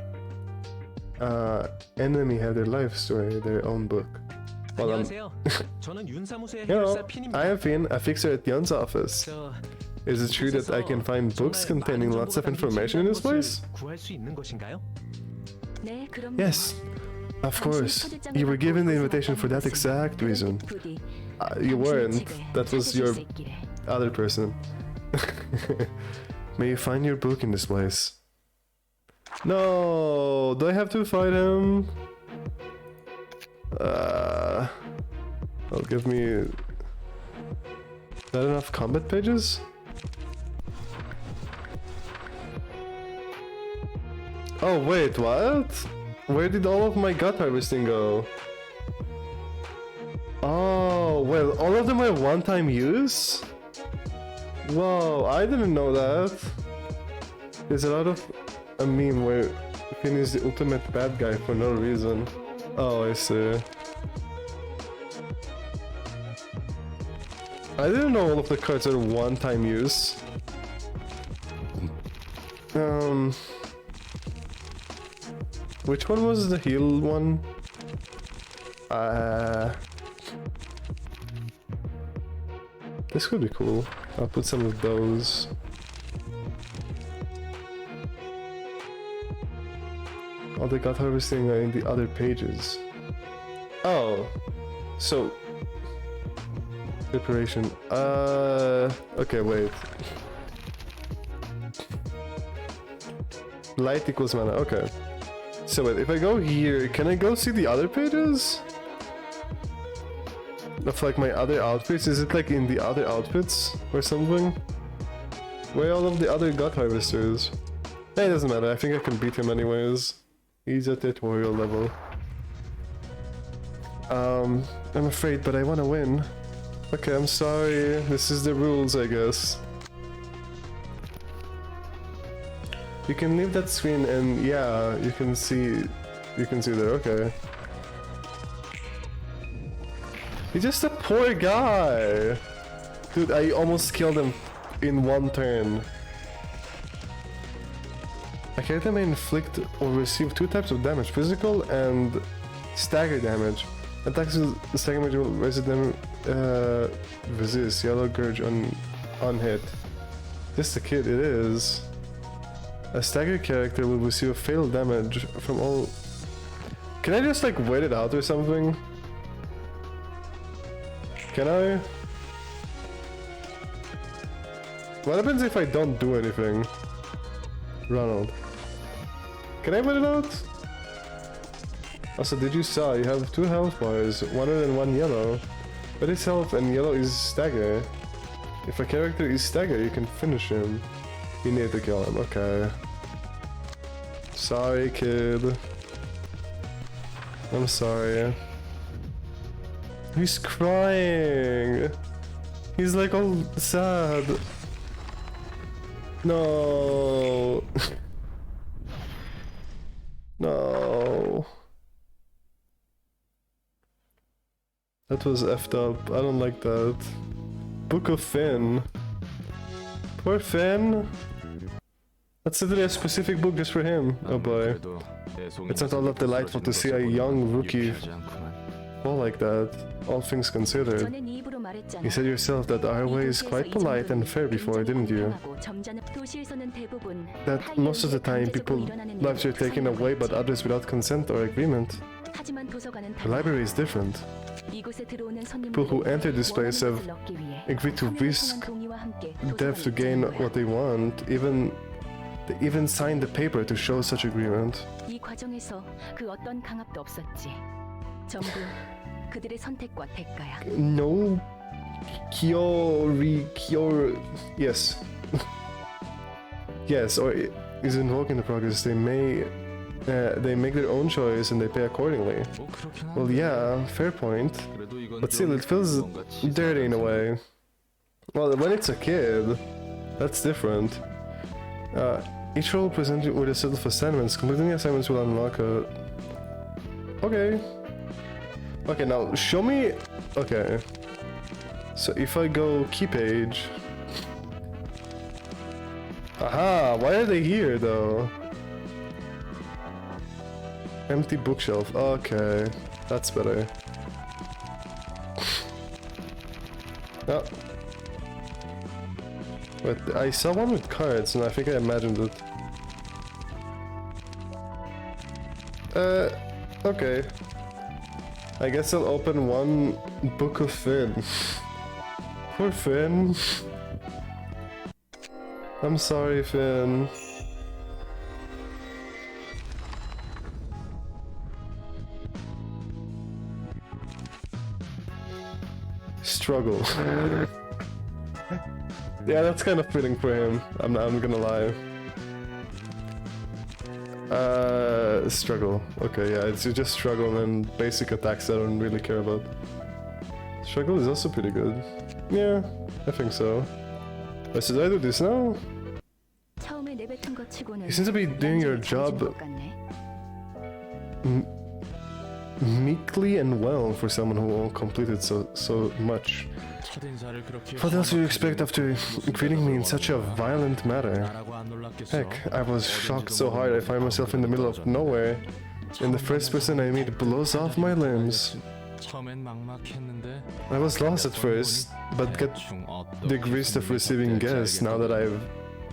enemy, have their life story, their own book. Well, 안녕하세요. 저는 윤사무소의 you know, 해결사 핀입니다. I have been a fixer at Yon's office. 저 Is it true that I can find books containing lots of information in this place? 구할 수 있는 것인가요? 네, 그럼요. Yes, of course. You were given the invitation for that exact reason. You weren't. That was your other person. May you find your book in this place. No, do I have to fight him? Well, give me. Not enough combat pages? Oh wait, what? Where did all of my gut harvesting go? Oh, well, all of them are one-time use? Whoa, I didn't know that. There's a lot of a meme where Finn is the ultimate bad guy for no reason. Oh, I see. I didn't know all of the cards are one-time use. Which one was the heal one? This could be cool. I'll put some of those. All the gut harvesting are in the other pages. Oh, so preparation. Okay, wait. Light equals mana. Okay. So wait, if I go here, can I go see the other pages? Of like my other outfits? Is it like in the other outfits or something? Where are all of the other gut harvesters? Hey, it doesn't matter. I think I can beat him anyways. He's at tutorial level. I'm afraid, but I want to win. Okay, I'm sorry. This is the rules, I guess. You can leave that screen and yeah, you can see there, okay. He's just a poor guy. Dude, I almost killed him in one turn. A character may inflict or receive two types of damage, physical and stagger damage. Attacks with stagger damage will resist yellow gouge on hit. Just a kid, it is. A stagger character will receive fatal damage from all... Can I just like wait it out or something? Can I? What happens if I don't do anything? Ronald. Can I wait it out? Also, did you saw you have 2 health bars, 1 red and 1 yellow. But his health and yellow is stagger. If a character is stagger, you can finish him. You need to kill him, okay. Sorry, kid. I'm sorry. He's crying. He's like all sad. No. No. That was effed up. I don't like that. Book of Finn. Poor Finn. That's literally a specific book just for him. Oh boy. It's not all that delightful to see a young rookie fall like that, all things considered. 저는 이 입으로 말했잖아. You said yourself that our way is quite polite and fair before, didn't you? 도시에서는 대부분 That most of the time people lives are taken away but others without consent or agreement. 하지만 도서관은 The library is different. 이곳에 들어오는 People who enter this place have agreed to risk death to gain what they want. They even signed the paper to show such agreement. 이 과정에서 그 어떤 강압도 없었지. 전부 그들의 선택과 대가야. No, yes, yes, or is invoking the progress. They make their own choice and they pay accordingly. 뭐 그렇긴 한데. Well, yeah, fair point. 그래도 이건 But still, 좀 it feels 뭔가 치사하다. dirty in a way. Well, when it's a kid, that's different. Each role presented with a set of assignments. Completing the assignments will unlock a... Okay. Okay, now show me... Okay. So if I go key page... Aha! Why are they here, though? Empty bookshelf. Okay. That's better. Oh. But I saw one with cards, and I think I imagined it. Okay. I guess I'll open one book of Finn. Poor Finn. I'm sorry, Finn. Struggle. Yeah, that's kind of fitting for him. I'm gonna lie. Struggle. Okay, yeah, it's just struggle and basic attacks I don't really care about. Struggle is also pretty good. Yeah, I think so. But should I do this now? 처음에 내뱉은 것 치고는 You seem to be doing your job 것 같네. meekly and well for someone who completed so much. 첫인사를 그렇게 What else do you expect after greeting me in such a violent manner? 나라고 안 놀랐겠어? Heck, I was shocked so hard I find myself in the middle of nowhere, and the first person I meet blows off my limbs. 처음엔 막막했는데 I was lost at first, but get 대충 the 어떻게 gist of receiving 어떨지 guests now that I've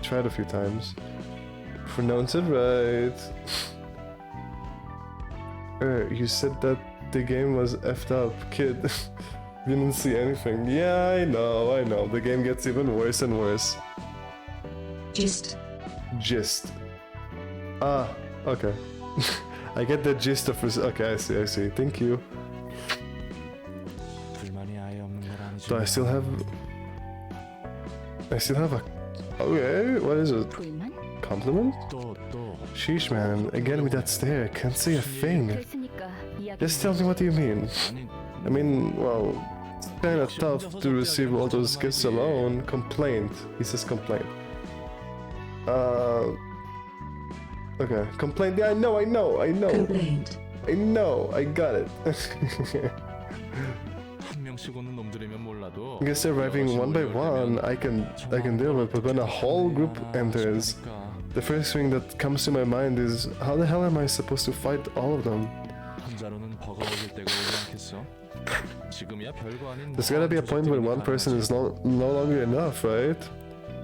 tried a few times. Pronounce it right. You said that the game was effed up, kid. Didn't see anything. Yeah, I know. The game gets even worse and worse. Gist. Ah, okay. I get the gist of okay, I see. Thank you. 불만이 아예 없는 건 아니지만 Do I still have a... Okay, what is it? 불만? Compliment? 또 Sheesh, man. Again with that stare. Can't say a thing. 그랬으니까 이야기. Just tell me what you mean. 아니 I mean, well, it's kinda tough to receive all those gifts alone. Complaint. He says complaint. Okay. Complaint. Yeah, I know. Complaint. I got it. 한 명씩 오는 놈들이면 몰라도 I guess arriving one by one, I can deal with, but when a whole group enters, the first thing that comes to my mind is, how the hell am I supposed to fight all of them? 혼자로는 버거워질 때가 오지 않겠어? 지금이야 별거 아닌 There's gotta be a point when one person is no longer enough, right?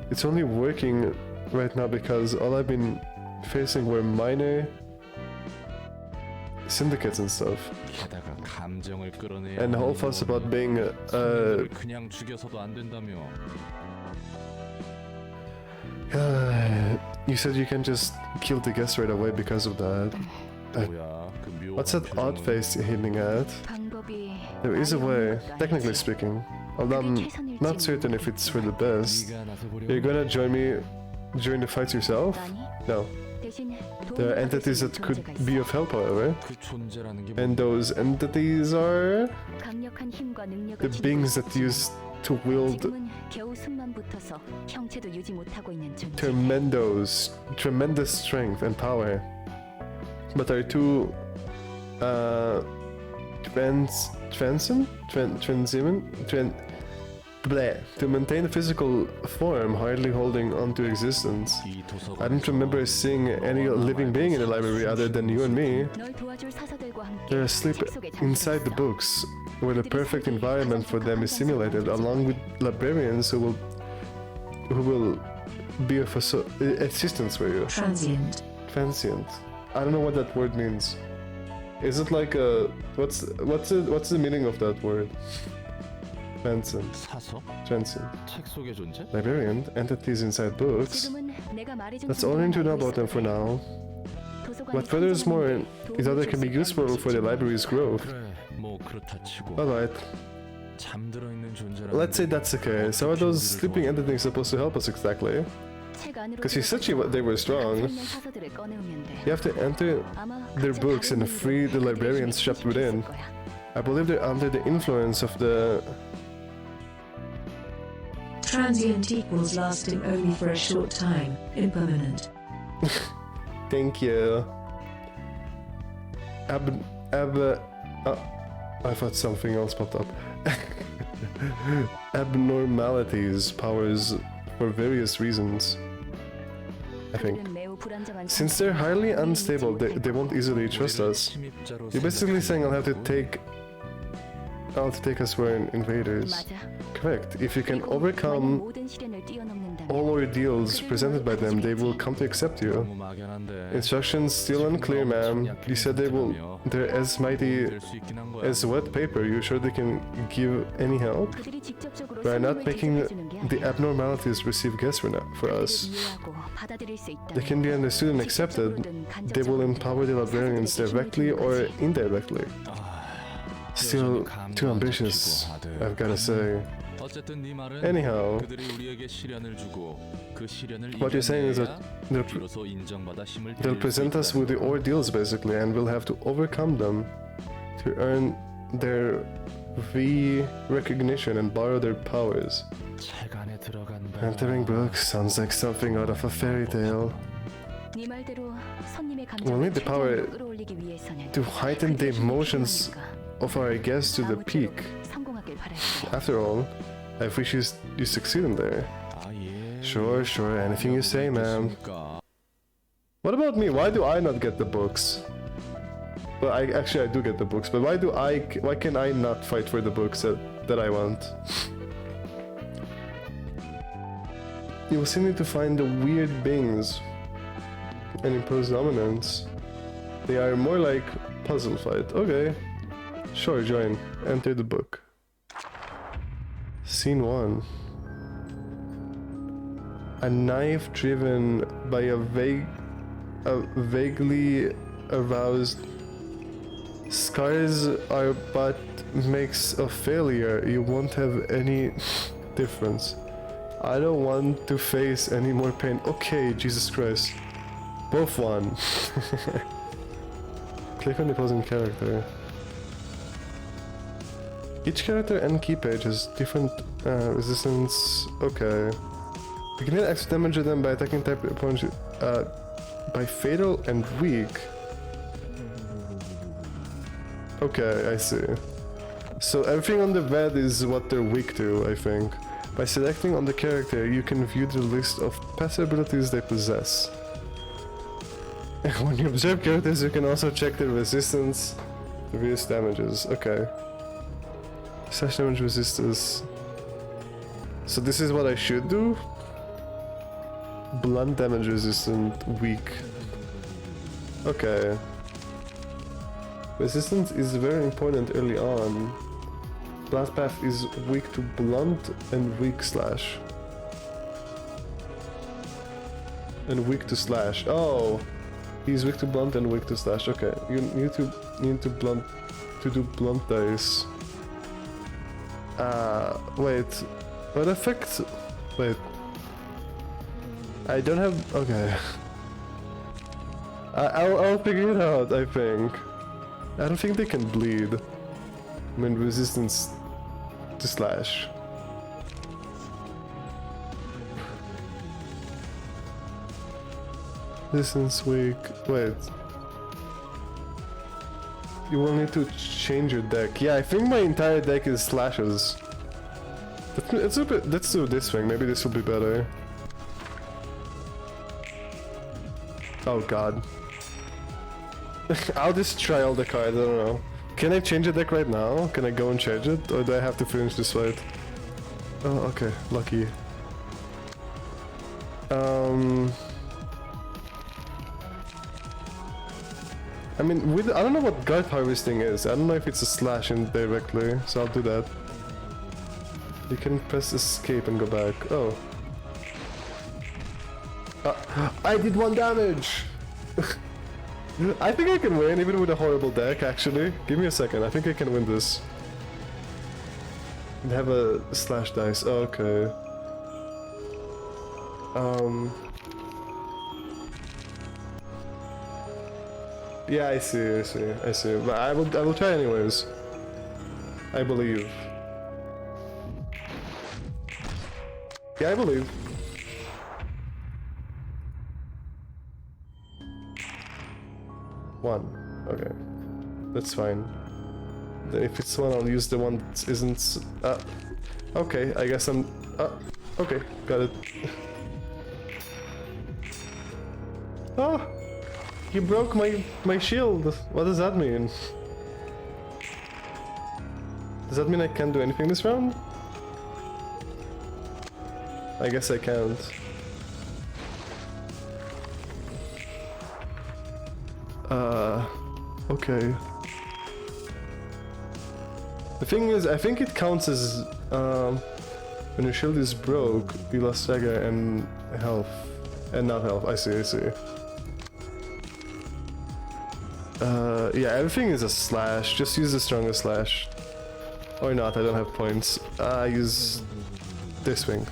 It's only working right now because all I've been facing were minor syndicates and stuff. 게다가 감정을 끌어내야 And the whole fuss about being 그냥 죽여서도 안 된다며. you said you can just kill the guest right away because of that. 뭐야 그 묘한 What's that odd 표정은. face you're hinting at? 방법이 There is a 아예 way, 없는 것도 technically 아니지. speaking. Although I'm not certain if it's for the best. 네가 나서보려고 You're gonna join me during the fights yourself? 아니, No. 대신 There are 도움을 entities 받을 that 수 could 있는 존재가 be 있어. of help, however. 그 존재라는 게 And those entities are 강력한 힘과 능력을 the 지니고 beings that 있지만 used to wield 지금은 겨우 숨만 붙어서 형체도 유지 못하고 있는 존재. tremendous strength and power, but are too bleh, to maintain physical form, hardly holding onto existence. 이 I don't 도서관에서 remember seeing any living being in the library other than you and me. 널 도와줄 사서들과 함께 They're asleep 책 속에 잠겨 inside the 있어. books, where the perfect environment for them is simulated, along with librarians who will be of assistance for you. Transient. Transient. I don't know what that word means. Is it like a what's the meaning of that word? Transient. 사서? Transient. 책 속의 존재? Librarian entities inside books. 지금은 내가 말해준 That's all I need to know about them for now. What further is more is that they can be useful for the library's growth. 그래, 뭐 그렇다 치고 Alright, 잠들어 있는 존재라. let's say that's okay. So are those sleeping entities supposed to help us exactly? Because you said they were strong. You have to enter their books and free the librarians trapped within. I believe they're under the influence of the... Transient equals lasting only for a short time. Impermanent. Thank you. I thought something else popped up. Abnormalities, powers, for various reasons. I think. Since they're highly unstable, they won't easily trust us. You're basically saying I'll have to take us where invaders. Correct. If you can overcome all ordeals presented by them, they will come to accept you. 너무 막연한데. Instructions still unclear, ma'am. You said they're as mighty 될 수 있긴 한 거야. as wet paper. You sure they can give any help? We're not making the abnormalities receive guests for us. They can be understood and accepted. They will empower the librarians directly or indirectly. Still too ambitious, I've gotta say. 어쨌든 네 말은 Anyhow, 그들이 우리에게 시련을 주고 그 시련을 what you're saying is that 이겨내야 비로소 인정받아 힘을 they'll 빌릴 수 present us with the 있다는 거. ordeals basically, and we'll have to overcome them to earn their recognition and borrow their powers. 책 안에 들어간다. Entering books sounds like something out of a fairy tale. We'll need the power to heighten the emotions of our guests to the peak. After all, I wish you succeed in there. 아, 예. Sure, anything you say, ma'am. 그러니까. What about me? Why do I not get the books? Well, I do get the books, but why can I not fight for the books that I want? You will still need to find the weird beings and impose dominance. They are more like puzzle fight. Okay. Sure, join. Enter the book. Scene 1. A knife driven by a vaguely aroused. Scars are but makes a failure. You won't have any difference. I don't want to face any more pain. Okay, Jesus Christ. Both won. Click on the opposing character. Each character and key page has different resistance. Okay. You can hit extra damage to them by attacking type opponent by fatal and weak. Okay, I see. So everything on the red is what they're weak to, I think. By selecting on the character, you can view the list of passive abilities they possess. When you observe characters, you can also check their resistance to various damages. Okay. Slash damage resistance. So this is what I should do? Blunt damage resistant, weak. Okay. Resistance is very important early on. Blast Path is weak to blunt and weak slash. And weak to slash. Oh! He's weak to blunt and weak to slash. Okay. You need to do blunt dice. Wait. What effect? Wait. I don't have. Okay. I'll figure it out, I think. I don't think they can bleed. I mean, resistance to slash. Resistance weak. Wait. You will need to change your deck. Yeah, I think my entire deck is slashes. Let's do this thing. Maybe this will be better. Oh god. I'll just try all the cards, I don't know. Can I change the deck right now? Can I go and change it? Or do I have to finish this fight? Oh, okay. Lucky. I mean, I don't know what guard harvesting is. I don't know if it's a slash indirectly, so I'll do that. You can press escape and go back. Oh. I did 1 damage! I think I can win, even with a horrible deck, actually. Give me a second, I think I can win this. And have a slash dice. Oh, okay. Yeah, I see. But I will try anyways. I believe. Yeah, I believe. One. Okay. That's fine. Then if it's one, I'll use the one that isn't... okay, I guess I'm... okay, got it. Ah! You broke my shield! What does that mean? Does that mean I can't do anything this round? I guess I can't. Okay. The thing is, I think it counts as, when your shield is broke, you lost stagger and health. And not health, I see. Yeah, everything is a slash. Just use the strongest slash. Or not, I don't have points. Use this wing.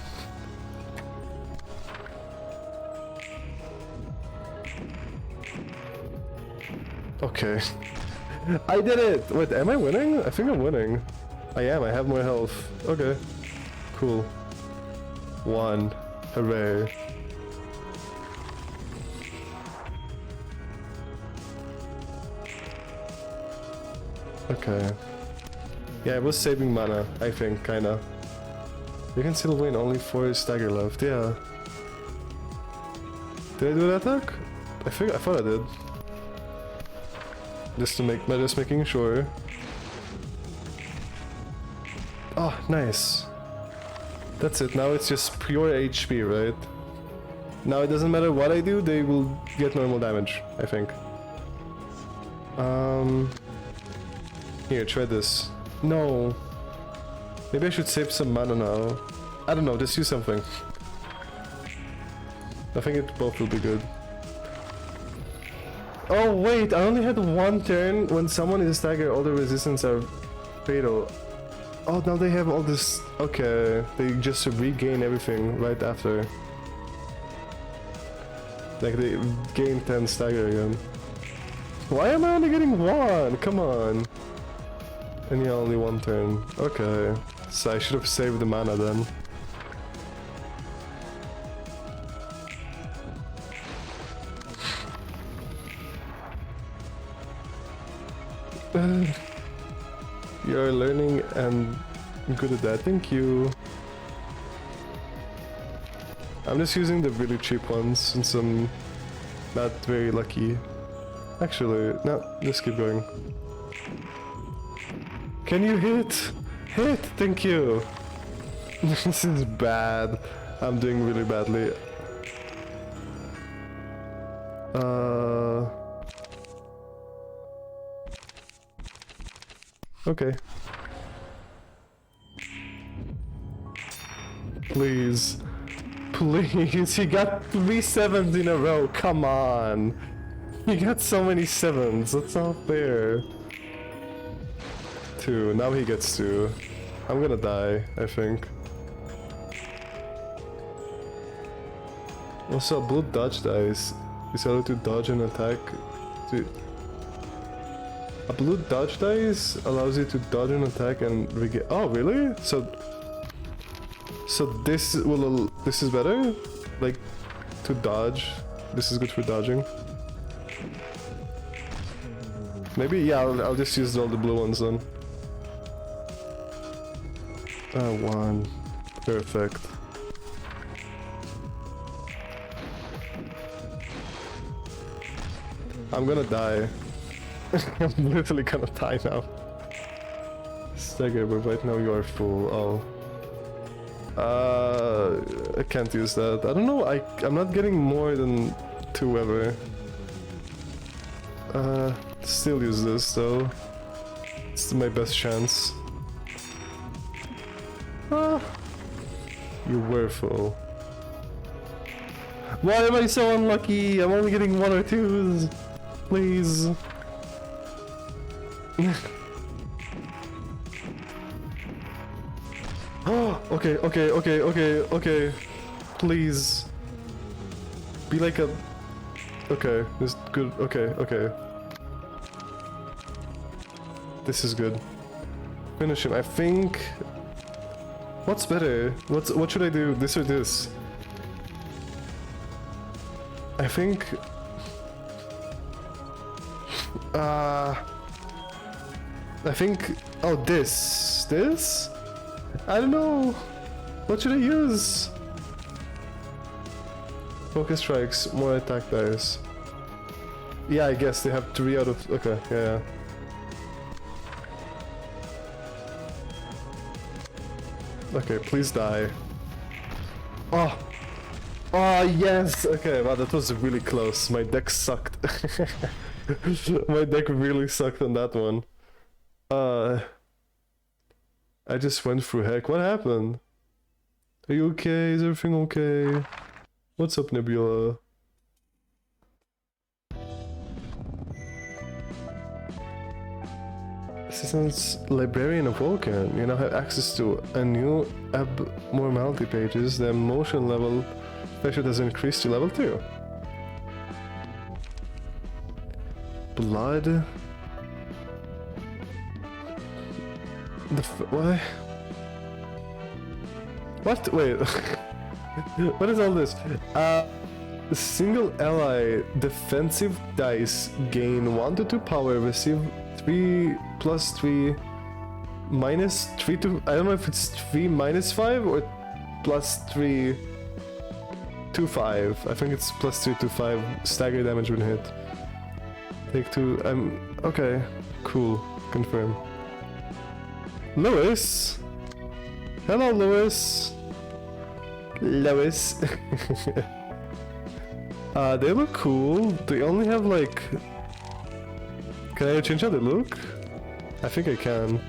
Okay. I did it! Wait, am I winning? I think I'm winning. I am, I have more health. Okay. Cool. 1. Hooray. Okay. Yeah, I was saving mana, I think, kinda. You can still win, only 4 stagger left, yeah. Did I do that attack? I thought I did. Just making sure. Oh, nice. That's it, now it's just pure HP, right? Now it doesn't matter what I do, they will get normal damage, I think. Here, try this. No. Maybe I should save some mana now. I don't know, just use something. I think it both will be good. Oh wait, I only had 1 turn. When someone is staggered, all the resistance are fatal. Oh, now they have all this... Okay, they just regain everything right after. Like they gain 10 stagger again. Why am I only getting 1? Come on. And yeah, only 1 turn. Okay, so I should have saved the mana then. You're learning and good at that, thank you. I'm just using the really cheap ones since I'm not very lucky. Actually, no, just keep going. Can you hit? Hit! Thank you! This is bad. I'm doing really badly. Okay. Please. Please, he got 3 7s in a row, come on! He got so many 7s, that's not fair. 2, now he gets 2. I'm gonna die, I think. Also, blue dodge dice. Is able to dodge an attack. A blue dodge dice allows you to dodge an attack and regain. Oh, really? So this is better? Like, to dodge? This is good for dodging? Maybe, yeah, I'll just use all the blue ones then. 1. Perfect. I'm gonna die. I'm literally gonna die now. Stagger, but right now you are full. Oh. I can't use that. I don't know, I'm not getting more than 2 ever. Still use this though. It's my best chance. Ah. You were full. Why am I so unlucky? I'm only getting 1 or 2s. Please. Oh, okay. Please. Be like a... Okay, this good. Okay. This is good. Finish him. I think... What's better? What should I do? This or this? I think... I think... Oh, this? This? I don't know. What should I use? Focus strikes, more attack dice. Yeah, I guess they have 3 out of... Okay, yeah. Okay, please die. Oh! Oh, yes! Okay, wow, that was really close. My deck sucked. My deck really sucked on that one. I just went through heck. What happened? Are you okay? Is everything okay? What's up, Nebula? Assistant's Librarian of Vulcan. You now have access to a new abnormality pages. The emotion level threshold has increased to level 2. Blood. Why? What? Wait. What is all this? Single ally defensive dice gain 1 to 2 power. Receive 3 plus 3 minus 3 to... I don't know if it's 3 minus 5 or plus 3 to 5. I think it's plus 3 to 5 stagger damage when hit. Take 2... okay. Cool. Confirm. Lewis! Hello, Lewis! Lewis. They look cool. They only have like... Can I change how they look? I think I can.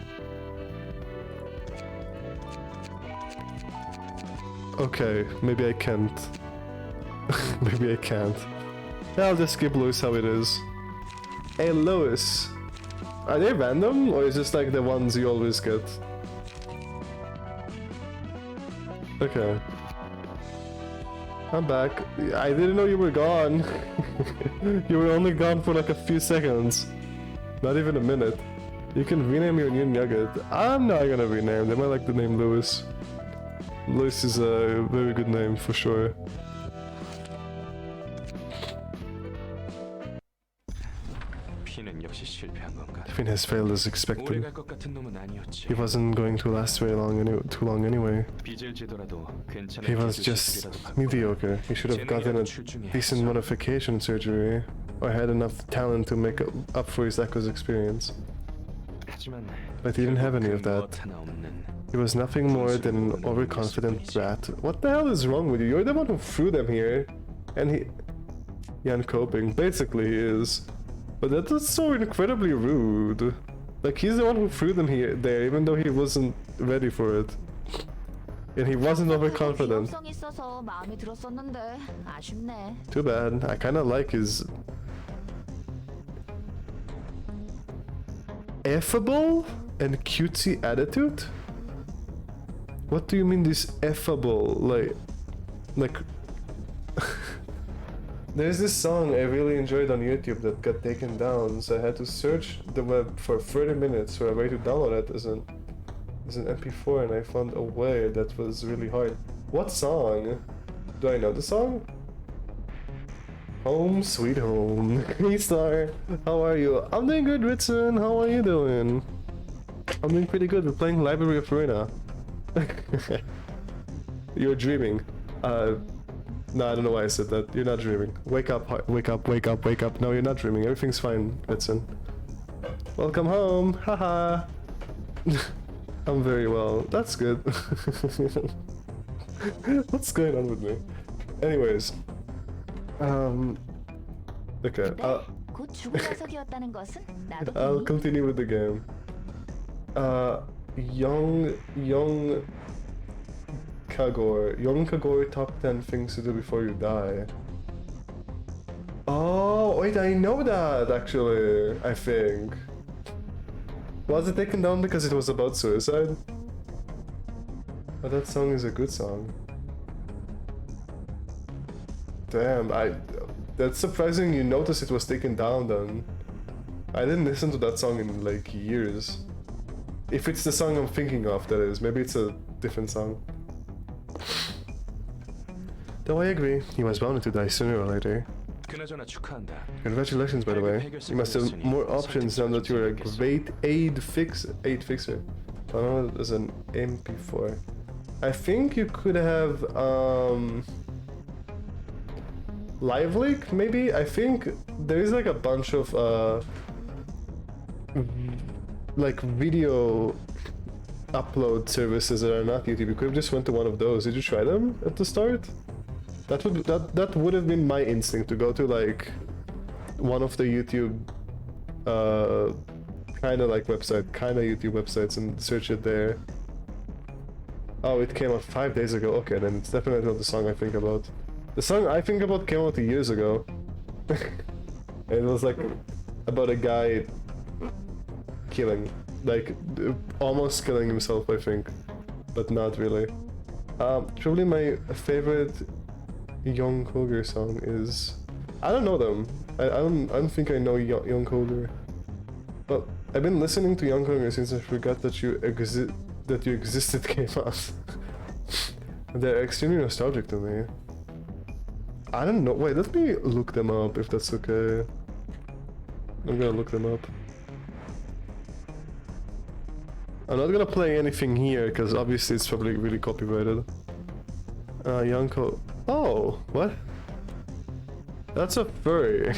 Okay, maybe I can't. Maybe I can't. Yeah, I'll just keep Lewis how it is. Hey, Lewis! Are they random, or is this like the ones you always get? Okay. I'm back. I didn't know you were gone. You were only gone for like a few seconds. Not even a minute. You can rename your new nugget. I'm not gonna rename them. I like the name Lewis. Lewis is a very good name for sure. Finn has failed as expected. He wasn't going to last very too long anyway. He was just mediocre. He should have gotten a decent modification surgery, or had enough talent to make up for his Echo's experience. But he didn't have any of that. He was nothing more than an overconfident brat. What the hell is wrong with you? You're the one who threw them here. And he... Jan coping. Basically he is. But that's so incredibly rude. Like, he's the one who threw them there, even though he wasn't ready for it. And he wasn't overconfident. Too bad. I kinda like his... affable and cutesy attitude? What do you mean this affable? Like... There's this song I really enjoyed on YouTube that got taken down, so I had to search the web for 30 minutes for a way to download it as an MP4, and I found a way that was really hard. What song? Do I know the song? Home Sweet Home. Hey Star, how are you? I'm doing good, Ritson. How are you doing? I'm doing pretty good. We're playing Library of Ruina. You're dreaming. No, I don't know why I said that. You're not dreaming. Wake up, wake up, wake up, wake up. No, you're not dreaming. Everything's fine, Edson. Welcome home. Haha. I'm very well. That's good. What's going on with me? Anyways. Okay. 곧 죽을 녀석이었다는 것은 나도 I'll 보니. continue with the game. Young Kagor, top 10 things to do before you die. Oh, wait, I know that actually, I think. Was it taken down because it was about suicide? But that song is a good song. Damn, that's surprising you noticed it was taken down then. I didn't listen to that song in like years. If it's the song I'm thinking of, that is. Maybe it's a different song. Though I agree, he was bound to die sooner or later. 그나저나 축하한다. Congratulations, by the way. You must have more options now that you're a great aid fixer. Found as an MP4. I think you could have live leak, maybe? I think there is like a bunch of like video upload services that are not YouTube. You could have just went to one of those. Did you try them at the start? That would have been my instinct, to go to like one of the YouTube kind of YouTube websites and search it there. Oh, it came out 5 days ago. Okay, then it's definitely not the song I think about. The song I think about came out years ago. It was like about a guy killing, like almost killing himself, I think, but not really. Probably my favorite Young Koger song is, I don't know them. I don't think I know Young Koger. But I've been listening to Young Koger since I forgot that you existed came out. They're extremely nostalgic to me. I don't know. Wait, let me look them up if that's okay. I'm gonna look them up. I'm not gonna play anything here because obviously it's probably really copyrighted. Young Ko. Oh, what? That's a furry.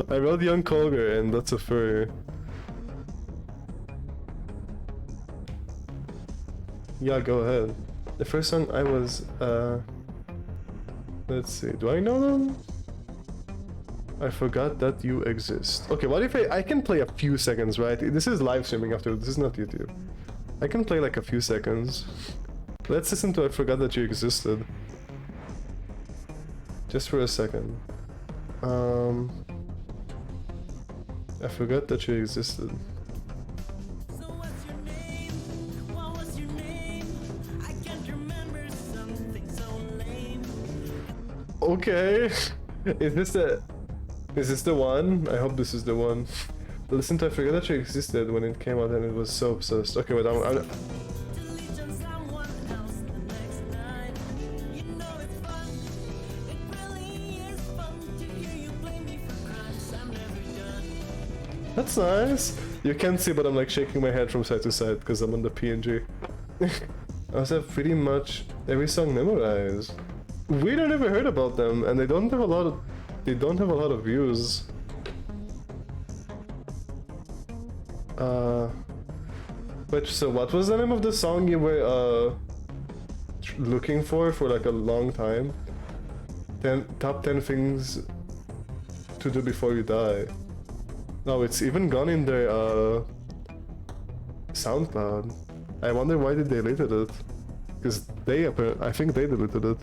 I wrote Young Koger and that's a furry. Yeah, go ahead. The first song I was, let's see, do I know them? I forgot that you exist. Okay, what if I can play a few seconds, right? This is live streaming after, this is not YouTube. I can play like a few seconds. Let's listen to I Forgot That You Existed. Just for a second. I forgot that you existed. Okay. Is this the one? I hope this is the one. Listen to I Forgot That You Existed when it came out and it was so obsessed. Okay, wait, I'm That's nice. You can't see, but I'm like shaking my head from side to side because I'm on the PNG. I also have pretty much every song memorized. Weird, I never heard about them, and they don't have a lot of views. But so what was the name of the song you were looking for like a long time? Top 10 things to do before you die. No, it's even gone in their SoundCloud. I wonder why they deleted it. Because I think they deleted it.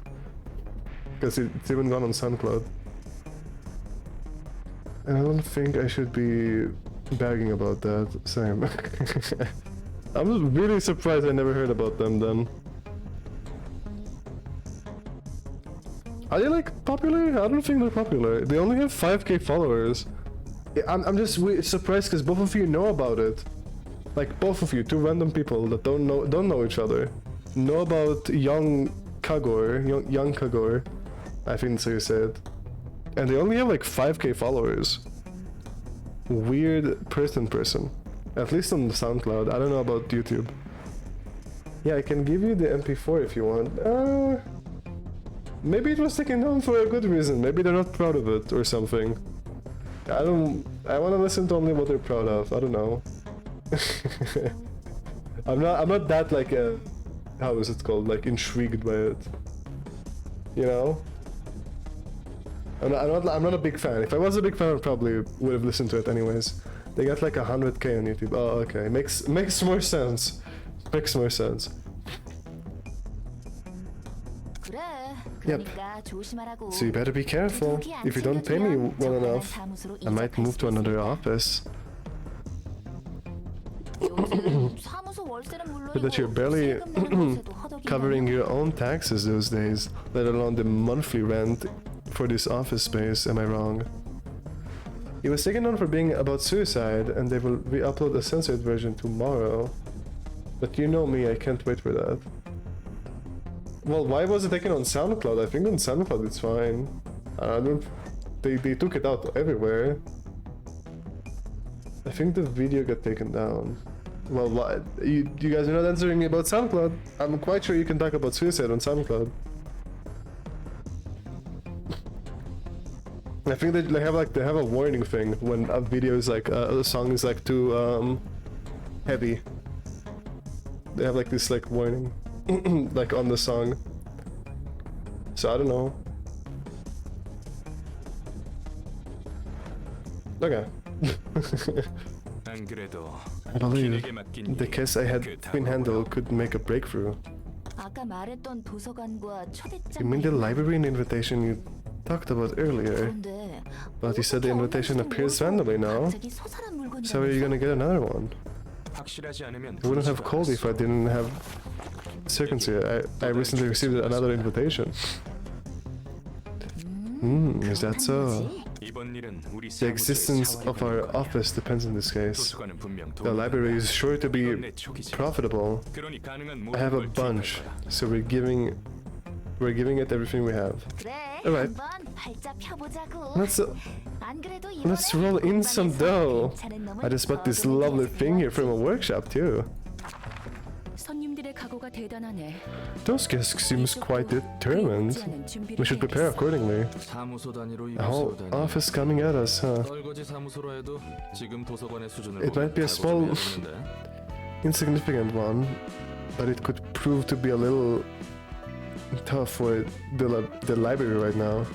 Because it's even gone on SoundCloud. And I don't think I should be bagging about that. Same. I'm really surprised I never heard about them then. Are they like popular? I don't think they're popular. They only have 5k followers. I'm just surprised because both of you know about it. Like both of you, two random people that don't know each other, know about Young Kagor. I think that's how you say it. And they only have like 5k followers. Weird person. At least on the SoundCloud. I don't know about YouTube. Yeah, I can give you the MP4 if you want. Maybe it was taken down for a good reason. Maybe they're not proud of it or something. I want to listen to only what they're proud of. I don't know. I'm not that like how is it called? Like intrigued by it. You know? I'm not a big fan. If I was a big fan, I probably would have listened to it anyways. They got like 100k on YouTube. Oh, okay. Makes more sense. Makes more sense. 그래. Yep. 그러니까 조심하라고. So you better be careful. If you don't pay me well enough, I might move to another office. 요즘 사무소 월세는 But that you're barely covering your own taxes those days, let alone the monthly rent for this office space, am I wrong? He was taken down for being about suicide, and they will re-upload a censored version tomorrow. But you know me, I can't wait for that. Well, why was it taken on SoundCloud? I think on SoundCloud it's fine. I don't... They took it out everywhere. I think the video got taken down. Well, what? You guys are not answering me about SoundCloud. I'm quite sure you can talk about suicide on SoundCloud. I think that they have a warning thing when a video is like a song is like too heavy. They have like this like warning like on the song. So I don't know. Okay. 안 그래도 I believe 빈에게 맡긴 the 일, case I had 그 been handled 다음으로 could make a breakthrough. 아까 말했던 도서관과 초대장. You mean the library and invitation you talked about earlier? 그런데 But you said the 어떻게 invitation 언론들이 appears 모여서 randomly now. 갑자기 서사란 물건이라면서? So are you gonna get another one? 확실하지 않으면 I wouldn't have called if I didn't have certainty. I recently received another invitation. Is that so? 이번 일은 우리 The existence of our office depends on this case. 도서관은 분명 The library is sure to be 내 촉이지. profitable. 그러니 가능한 I have a 모든 걸 bunch, 투입할 거야. so we're giving it everything we have. 그래, Alright. 한번 발작 펴보자고. 안 그래도 Let's 이번에 roll in some 공방에서 dough. 괜찮은 놈을 I just bought this 거두게 lovely 해서 thing here from a 좋았지. workshop too. 손님들의 각오가 대단하네. Those guests seems quite determined. We should prepare accordingly. 사무소 단위로 A whole office coming at us, huh? 떨거지 사무소로 해도 지금 도서관의 수준을 It might be a small, insignificant one, but it could prove to be a little tough for the library right now.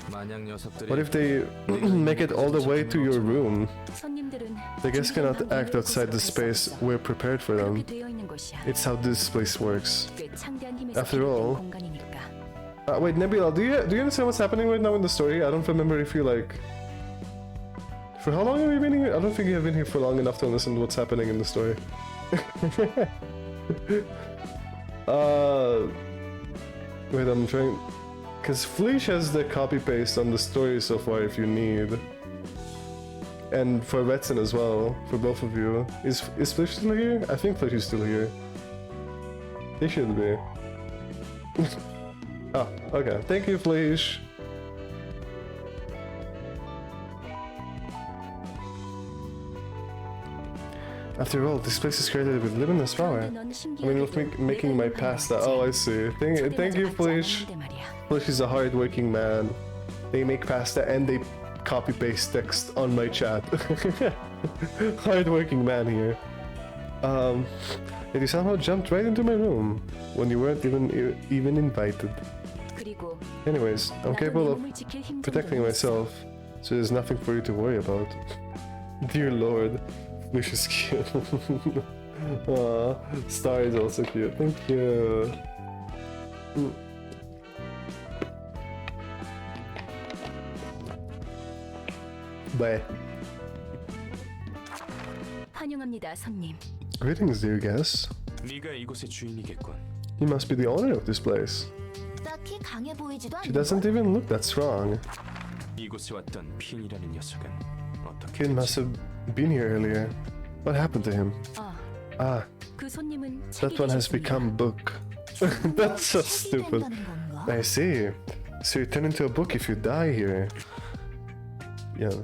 What if they make it all the way to your room? 손님들은 The guests cannot act outside the space we're prepared for them. 그렇게 되어 있는 곳이야. It's how this place works. 꽤 창대한 힘에서 After all- 비롯된 공간이니까. Wait, Nebula, do you understand what's happening right now in the story? I don't remember if you like... For how long have you been here? I don't think you have been here for long enough to understand what's happening in the story. Wait, I'm trying... Because Fleesh has the copy-paste on the story so far if you need. And for Retson as well, for both of you. Is Fleesh still here? I think Fleesh is still here. He should be. Oh, okay. Thank you, Fleesh. After all, this place is created with limitless power. 그런데 넌 I mean, with 신기하게도 making my 내가 pasta. 이용하는 Oh, I 거지. see. Thank you, 초대가 Fleesh. 받지 않았는데 말이야. Fleesh is a hard-working man. They make pasta and they copy-paste text on my chat. Hard-working man here. Yet you somehow jumped right into my room when you weren't even invited. 그리고 Anyways, I'm 나도 capable 내 of 몸을 지킬 힘 protecting 정도는 있어. myself, so there's nothing for you to worry about. Dear Lord, Fleesh is cute. Aw, Star is also cute. Thank you. Bye. 환영합니다, 손님. Greetings, dear guests. 네가 이곳의 주인이겠군. You must be the owner of this place. 딱히 강해 보이지도 She 않는 doesn't even look that strong. 이곳에 왔던 핀이라는 녀석은 어떻게 Kid must have been here earlier. What happened to him? Ah, 그 손님은 that one has become book. That's so stupid. 된다는 건가? I see. So you turn into a book if you die here. Yeah.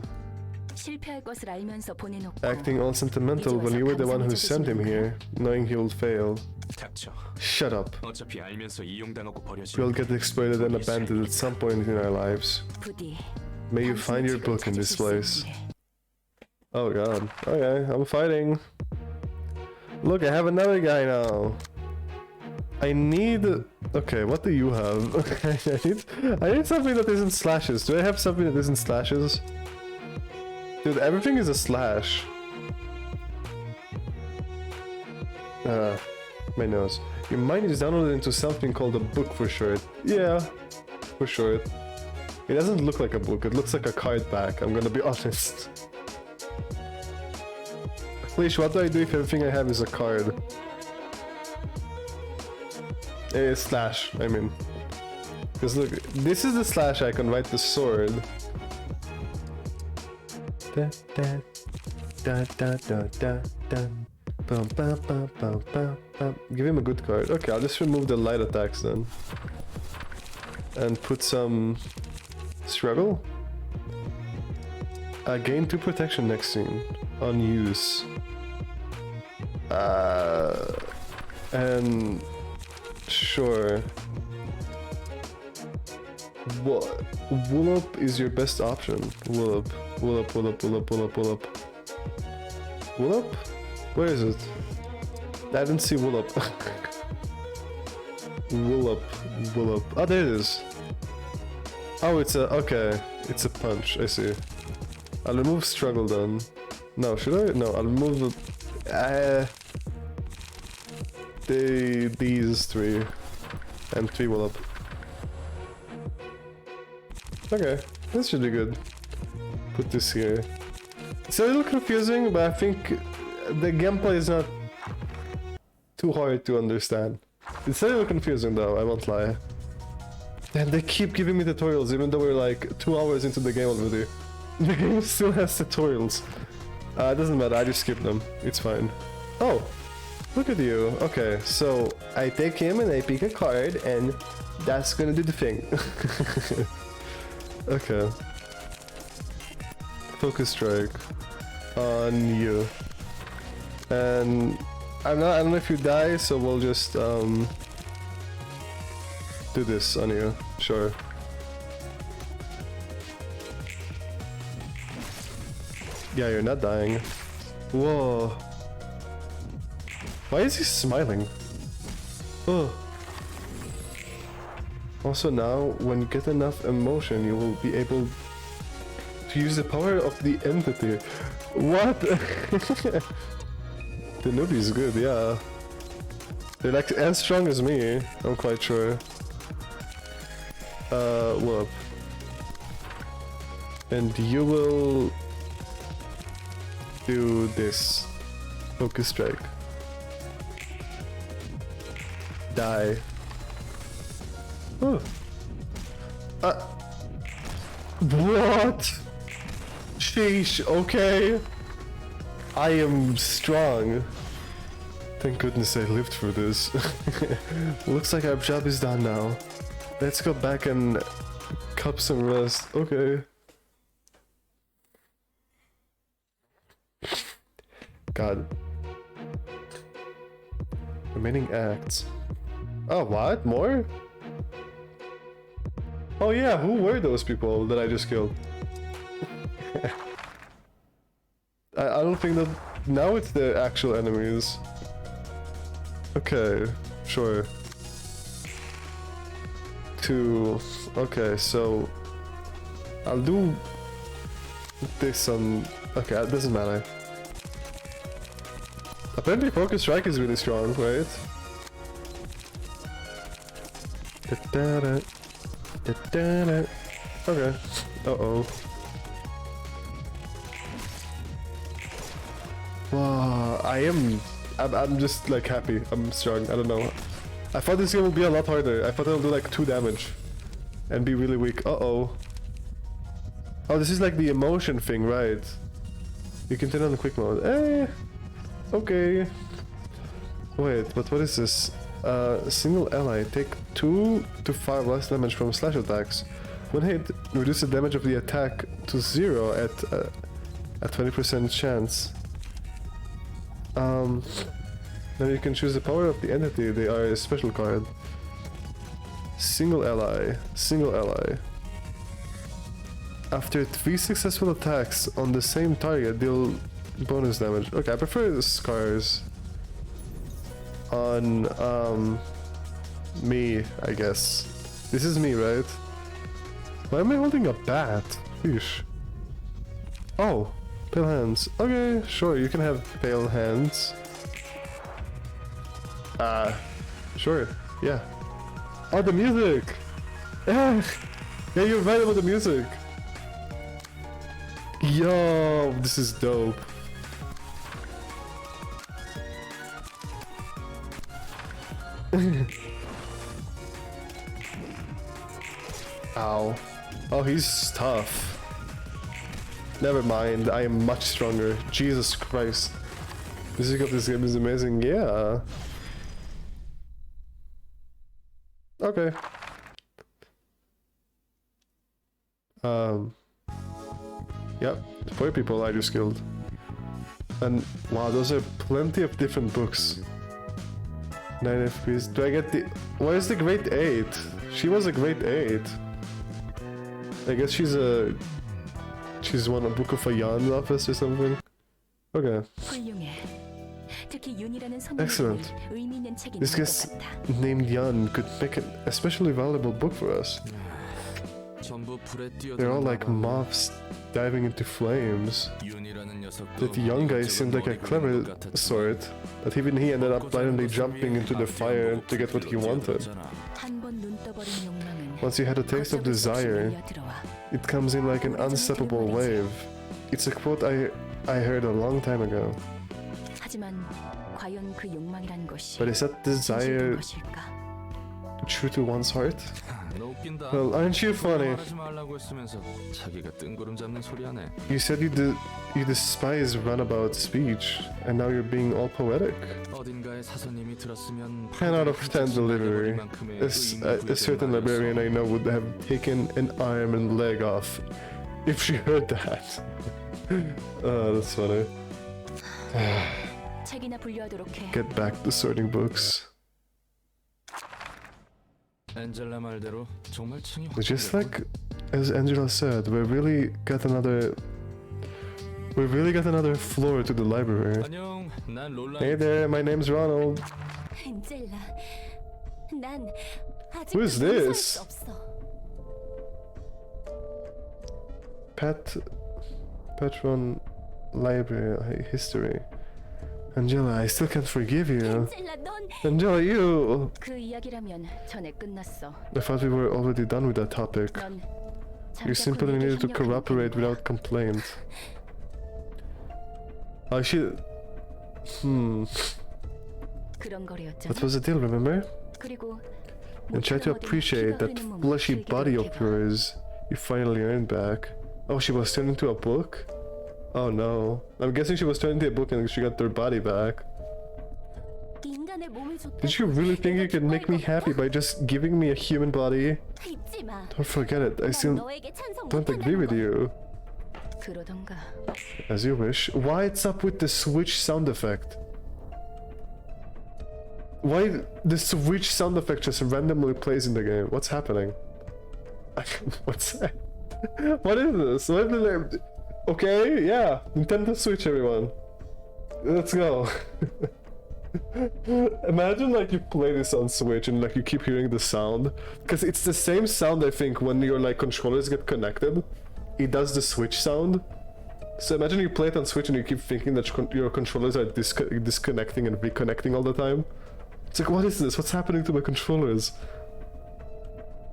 실패할 것을 알면서 보내놓고 Acting all sentimental when you were the one who sent him here, knowing he would fail. 닥쳐. Shut up. 어차피 알면서 이용당하고 버려진. We'll get exploited and abandoned at some point in our lives. 부디 May you find your 당신의 book in 책을 this 찾으실 수 place. 있기를. Oh god. Okay, I'm fighting. Look, I have another guy now. I need... Okay, what do you have? I need something that isn't slashes. Do I have something that isn't slashes? Dude, everything is a slash. My nose. Your mind is downloaded into something called a book for short. Yeah, for short. It doesn't look like a book, it looks like a card back, I'm gonna be honest. Please, what do I do if everything I have is a card? Slash, I mean. Because look, this is the slash icon, right? The sword. Da, da, da, da, da, da, da. Bum, bum, bum, bum, bum, bum. Give him a good card. Okay, I'll just remove the light attacks then. And put some... Struggle? Gain 2 protection next scene. On use. And... Sure. What? Wool-up is your best option. Wool-up. Wool-up, wool-up, wool-up, wool-up, wool-up. Wool-up? Where is it? I didn't see wool-up. Wool-up. Wool-up. Oh, there it is. Oh, it's a... Okay. It's a punch. I see. I'll remove struggle then. No, should I? No, I'll remove the... these 3. And 3 wool-up. Okay, this should be good. Put this here. It's a little confusing, but I think the gameplay is not too hard to understand. It's a little confusing though, I won't lie. And they keep giving me tutorials even though we're like 2 hours into the game already. The game still has tutorials. It doesn't matter, I just skip them. It's fine. Oh, look at you. Okay, so I take him and I pick a card and that's gonna do the thing. Okay. Focus strike on you. And I don't know if you die, so we'll just do this on you. Sure. Yeah, you're not dying. Whoa. Why is he smiling? Oh. Also now, when you get enough emotion, you will be able to use the power of the entity. What? The newbie is good, yeah. They're like as strong as me, I'm quite sure. Whoop. And you will do this. Focus strike. Die. Oh. What? Sheesh, okay. I am strong. Thank goodness I lived through this. Looks like our job is done now. Let's go back and cup some rest. Okay. God. Remaining acts. Oh, what? More? Oh yeah, who were those people that I just killed? I don't think that... Now it's the actual enemies. Okay, sure. 2... Okay, so... I'll do... this on... Okay, it doesn't matter. Apparently Focus Strike is really strong, right? Okay. Uh-oh. Wow, I'm just like happy. I'm strong. I don't know. I thought this game would be a lot harder. I thought it'll do like 2 damage. And be really weak. Uh-oh. Oh, this is like the emotion thing, right? You can turn on the quick mode. Okay. Wait, but what is this? Single ally. Take 2 to 5 less damage from slash attacks. When hit, reduce the damage of the attack to 0 at A 20% chance. Then you can choose the power of the entity. They are a special card. Single ally. Single ally. After 3 successful attacks on the same target, deal bonus damage. Okay, I prefer the scars on me, I guess. This is me, right? Why am I holding a bat? Fish. Oh, pale hands. Okay, sure, you can have pale hands. Sure, yeah. Oh, the music! Yeah, you're right about the music. Yo, this is dope. Ow. Oh, he's tough. Never mind, I am much stronger. Jesus Christ. Music of this game is amazing, yeah. Okay. Yep, 4 people I just killed. And wow, those are plenty of different books. 9 FPs. Do I get the... Where's the grade 8? She was a grade 8. I guess she's one a book of a yarn office or something. Okay. Excellent. This guest named Yan could make an especially valuable book for us. They're all like moths diving into flames. That young guy seemed like a clever sort, but even he ended up blindly jumping into the fire to get what he wanted. Once you had a taste of desire, it comes in like an unstoppable wave. It's a quote I heard a long time ago. But is that desire true to one's heart? Well, aren't you funny? You said you despise runabout speech, and now you're being all poetic. 10 out of 10 delivery. A certain librarian I know would have taken an arm and leg off if she heard that. Oh, that's funny. Get back to sorting books. Just like as Angela said, we really got another floor to the library. Hey there, my name's Ronald. Who is this? Patron Library History. Angela, I still can't forgive you. Angela, you! I thought we were already done with that topic. You simply needed to cooperate without complaint. Oh, she... That was the deal, remember? And try to appreciate that fleshy body of yours you finally earned back. Oh, she was turned into a book? Oh no. I'm guessing she was turned into a book and she got her body back. Did you really think you could make me happy by just giving me a human body? Don't forget it, I still don't agree with you. As you wish. Why it's up with the switch sound effect? Why the switch sound effect just randomly plays in the game? What's happening? What's that? What is this? What did they... Okay, yeah, Nintendo Switch, everyone. Let's go. Imagine like you play this on Switch and like you keep hearing the sound, because it's the same sound I think when your like controllers get connected. It does the Switch sound. So imagine you play it on Switch and you keep thinking that your controllers are disconnecting and reconnecting all the time. It's like, what is this? What's happening to my controllers?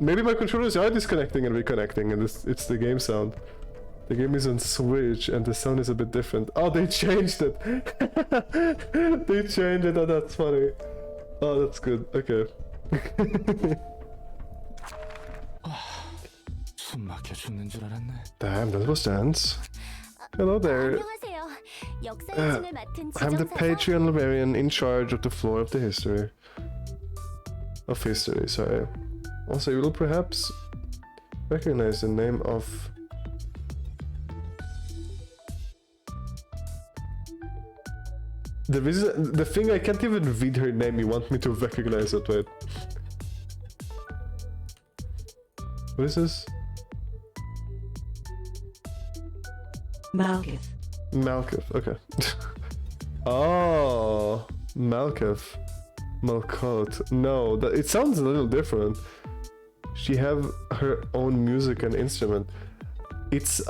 Maybe my controllers are disconnecting and reconnecting, and it's the game sound. The game is on Switch and the sound is a bit different. Oh, they changed it! They changed it, oh, that's funny. Oh, that's good, okay. Damn, that was dance. Hello there. I'm the Patreon librarian in charge of the floor of the history. Of history, sorry. Also, you will perhaps recognize the name of the thing, I can't even read her name. You want me to recognize it, wait. What is this? Malkith. Malkith, okay. Oh, Malkith. Malkot. No, it sounds a little different. She have her own music and instrument. It's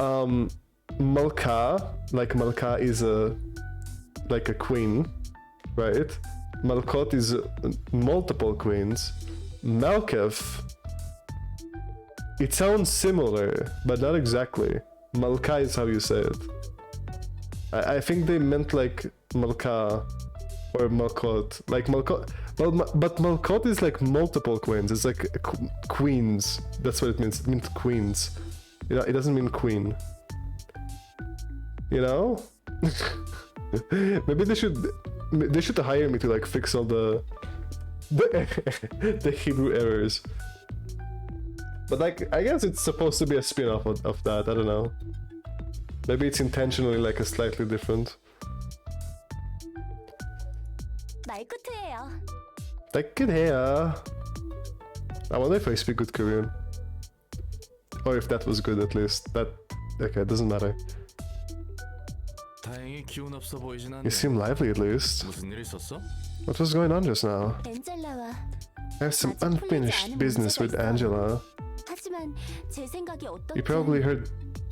Malka, like Malka is like a queen, right? Malkot is multiple queens. Malkith, it sounds similar, but not exactly. Malka is how you say it. I think they meant like Malka or Malkot. Like Malkot, but Malkot is like multiple queens. It's like queens. That's what it means. It means queens. You know, it doesn't mean queen. You know? Maybe they should hire me to like fix all the Hebrew errors. But like, I guess it's supposed to be a spin-off of that. I don't know. Maybe it's intentionally like a slightly different. 말쿠트예요. Take it here. I wonder if I speak good Korean. Or if that was good at least. That okay, it doesn't matter. 다행히 기운 없어 보이진 않네. You seem lively at least. 무슨 일 있었어? What was going on just now? 엔젤라와 I have some unfinished business with Angela. 하지만 제 생각이 어떤지 You probably heard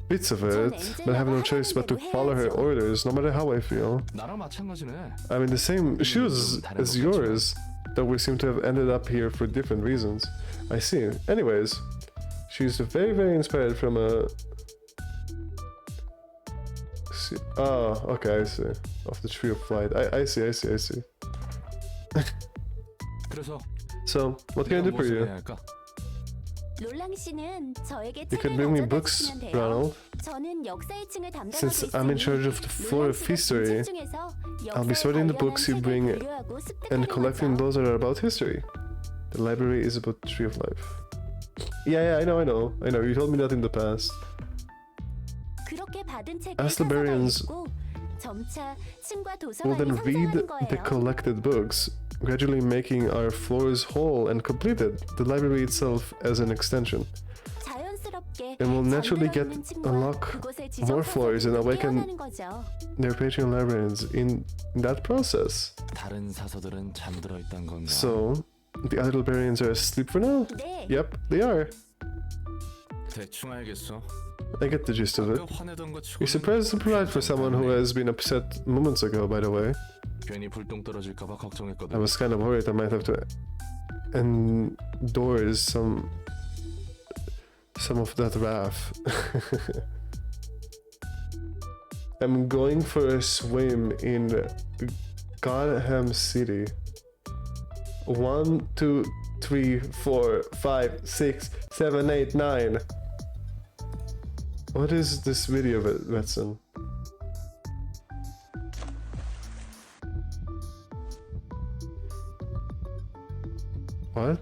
bits of it, but I have no choice but to follow her orders, no matter how I feel. 나랑 마찬가지네. I'm in the same shoes as yours, though we seem to have ended up here for different reasons. I see. Anyways, she's very, very inspired from a... Oh, okay, I see. Of the Tree of Flight. I see. 그래서 So, what can I do for you? 롤랑 씨는 저에게 You can bring me books, Ronald. 저는 역사 1층을 담당하고 Since I'm in charge of the floor of history, I'll be sorting the books you bring and collecting those that are about history. The library is about the Tree of Life. Yeah, I know. You told me that in the past. As librarians, we'll then read the collected books, gradually making our floors whole and completed, the library itself as an extension. And we'll naturally unlock more floors and awaken their Patreon librarians in that process. 다른 사서들은 잠들어 있단 건가? So, the other librarians are asleep for now? Yep, they are. 대충 알겠어. I get the gist of it. 아까 화내던 거 You're surprisingly polite for someone who has been upset moments ago, by the way. 괜히 불똥 떨어질까 봐 걱정했거든. I was kind of worried I might have to endorse some of that wrath. I'm going for a swim in Gotham City. 1, 2, 3, 4, 5, 6, 7, 8, 9. What is this video, Vetson? What?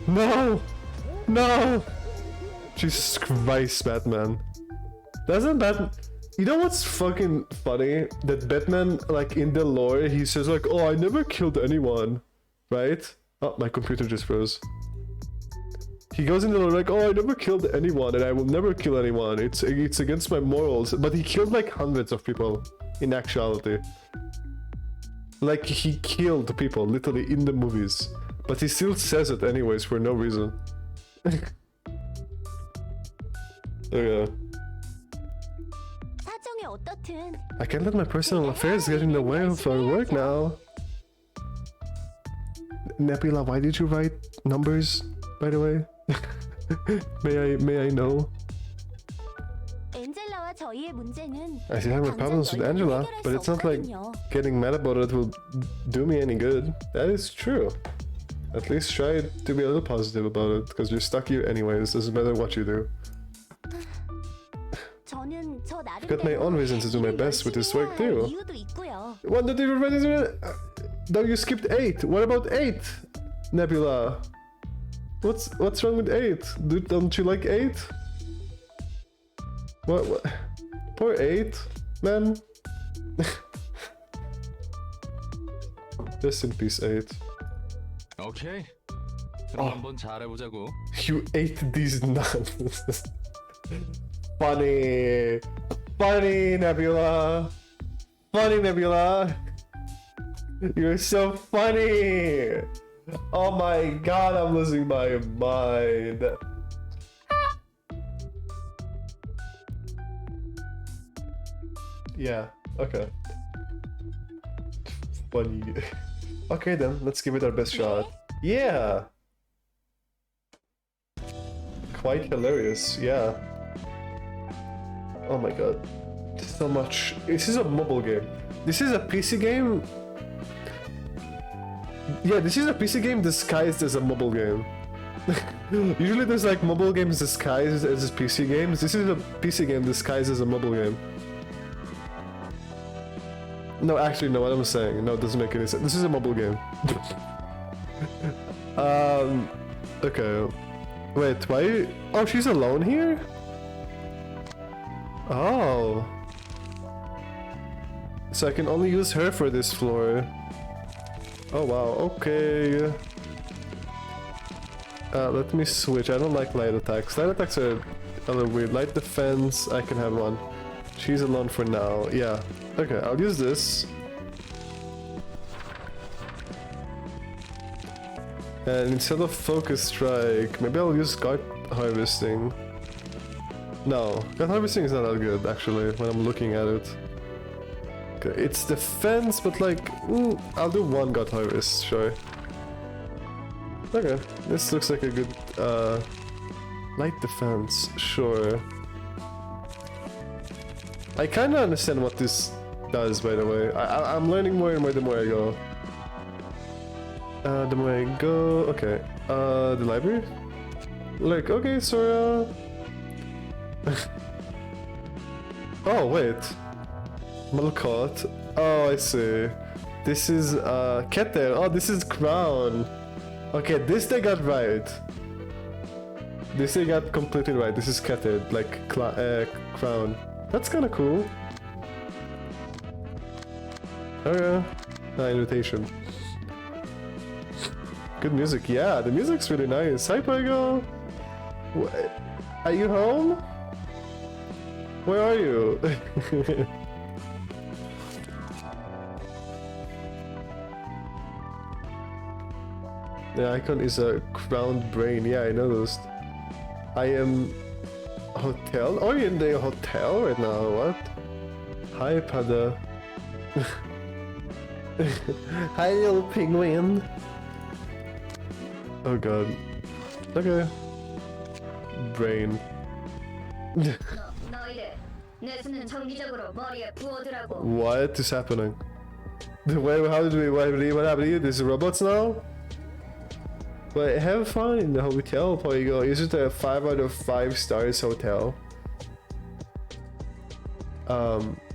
No! No! Jesus Christ, Batman. Doesn't Batman... You know what's fucking funny? That Batman, like, in the lore, he says, like, oh, I never killed anyone. Right? Oh, my computer just froze. He goes in the lore like, oh, I never killed anyone, and I will never kill anyone. It's against my morals. But he killed, like, hundreds of people, in actuality. Like, he killed people, literally, in the movies. But he still says it anyways, for no reason. Okay. I can't let my personal affairs get in the way of our work now. Nebula, why did you write numbers, by the way? May I know? I still have my problems with Angela, but it's not like getting mad about it will do me any good. That is true. At least try to be a little positive about it, because you're stuck here anyways, doesn't matter what you do. I've got my own reasons to do my best with this work too. What, not even ready to... No, you skipped 8. What about 8? Nebula. What's wrong with 8? Don't you like 8? What? Poor 8, man. Rest in peace, 8. 오케이. 그럼 한번 잘해보자고. You ate these nuts. Funny. Funny, Nebula. Funny, Nebula. You're so funny. Oh my god, I'm losing my mind. Yeah, okay. Funny. Okay then, let's give it our best shot. Yeah! Quite hilarious, yeah. Oh my god. So much. This is a mobile game. This is a PC game. Yeah, this is a PC game disguised as a mobile game. Usually there's like mobile games disguised as PC games. This is a PC game disguised as a mobile game. No, actually, no, what I'm saying. No, it doesn't make any sense. This is a mobile game. Okay. Wait, why? Oh, she's alone here? Oh. So I can only use her for this floor. Oh wow, okay. Let me switch. I don't like light attacks. Light attacks are a little weird. Light defense, I can have one. She's alone for now. Yeah. Okay, I'll use this. And instead of focus strike, maybe I'll use guard harvesting. No, guard harvesting is not that good actually when I'm looking at it. Okay, it's defense, but like, I'll do one guard harvest, sure. Okay, this looks like a good light defense, sure. I kinda understand what this does, by the way. I'm learning more and more the more I go. The more I go... Okay. The library? Like, okay, Sora. Oh, wait. Malcott. Oh, I see. This is, Keter. Oh, this is Crown. Okay, this they got right. This they got completely right. This is Keter, like, Crown. That's kinda cool. Okay. Invitation. Good music. Yeah, the music's really nice. Hi, Pygo! Are you home? Where are you? The icon is a crowned brain. Yeah, I noticed. I am... Hotel? Oh, you're in the hotel right now, what? Hi, Pada. Hi, little penguin. Oh god. Okay. Brain. What is happening? Wait, how did we... What happened to you? There's robots now? But have fun in the hotel, Poigo. Is it a 5 out of 5 stars hotel?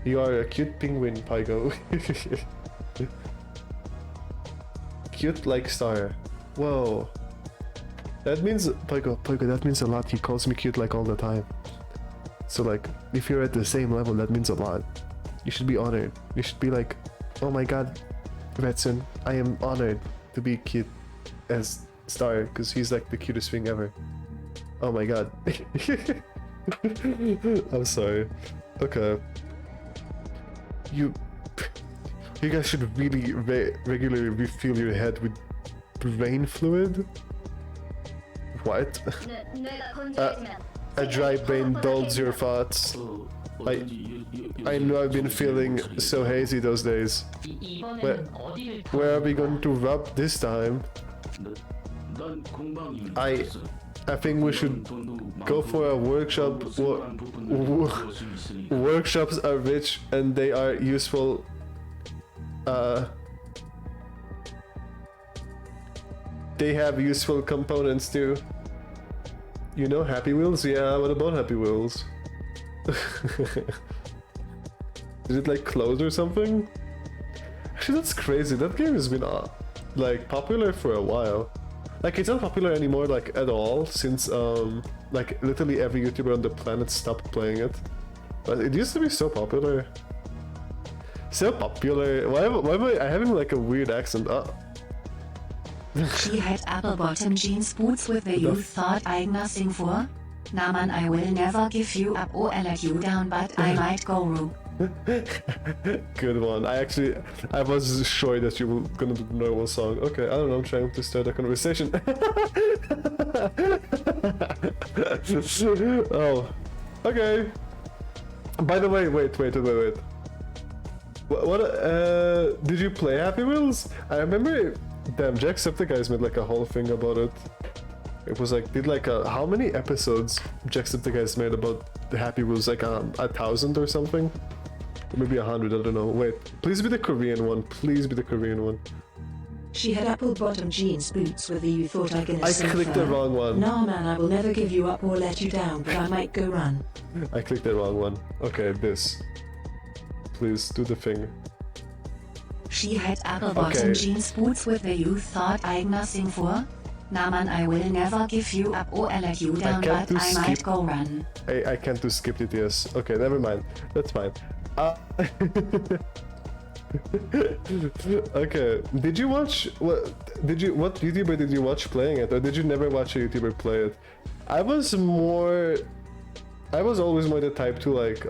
You are a cute penguin, Poigo. Cute like star. Whoa. That means, Poigo, that means a lot. He calls me cute like all the time. So like, if you're at the same level, that means a lot. You should be honored. You should be like, oh my god, Retsun, I am honored to be cute as Star, because he's like the cutest thing ever. Oh my god. I'm sorry. Okay. You guys should really regularly refill your head with brain fluid? What? A dry brain dulls your thoughts. I know I've been feeling so hazy those days. Where are we going to rub this time? I think we should go for a workshop. Workshops are rich and they are useful. They have useful components too. You know Happy Wheels? Yeah, what about Happy Wheels? Did it like close or something? Actually, that's crazy. That game has been like popular for a while. Like it's not popular anymore, like at all, since like literally every YouTuber on the planet stopped playing it. But it used to be so popular. So popular. Why am I having like a weird accent? She had apple bottom jeans boots with the you thought I'd nothing for. Nah man, I will never give you up or let you down, but I might go wrong. Good one. I was sure that you were gonna do the normal song. Okay, I don't know, I'm trying to start a conversation. Oh. Okay. By the way, wait. What did you play Happy Wheels? I remember, damn, Jacksepticeye's made like a whole thing about it. It was like, how many episodes Jacksepticeye's made about the Happy Wheels? Like 1,000 or something? Or maybe 100, I don't know. Wait, please be the Korean one. Please be the Korean one. She had apple bottom jeans boots with the you thought I'd gonna I sing clicked for. the wrong one. No man, I will never give you up or let you down, but I might go run. I clicked the wrong one. Okay, this. Please, do the thing. She had apple bottom jeans boots with the you thought I'd nothing for. Nah man, I will never give you up or let you down, but I might go run. I can't do skip it, yes. Okay, never mind. That's fine. Okay, did you watch what YouTuber did you watch playing it, or did you never watch a YouTuber play it? I was always more the type to like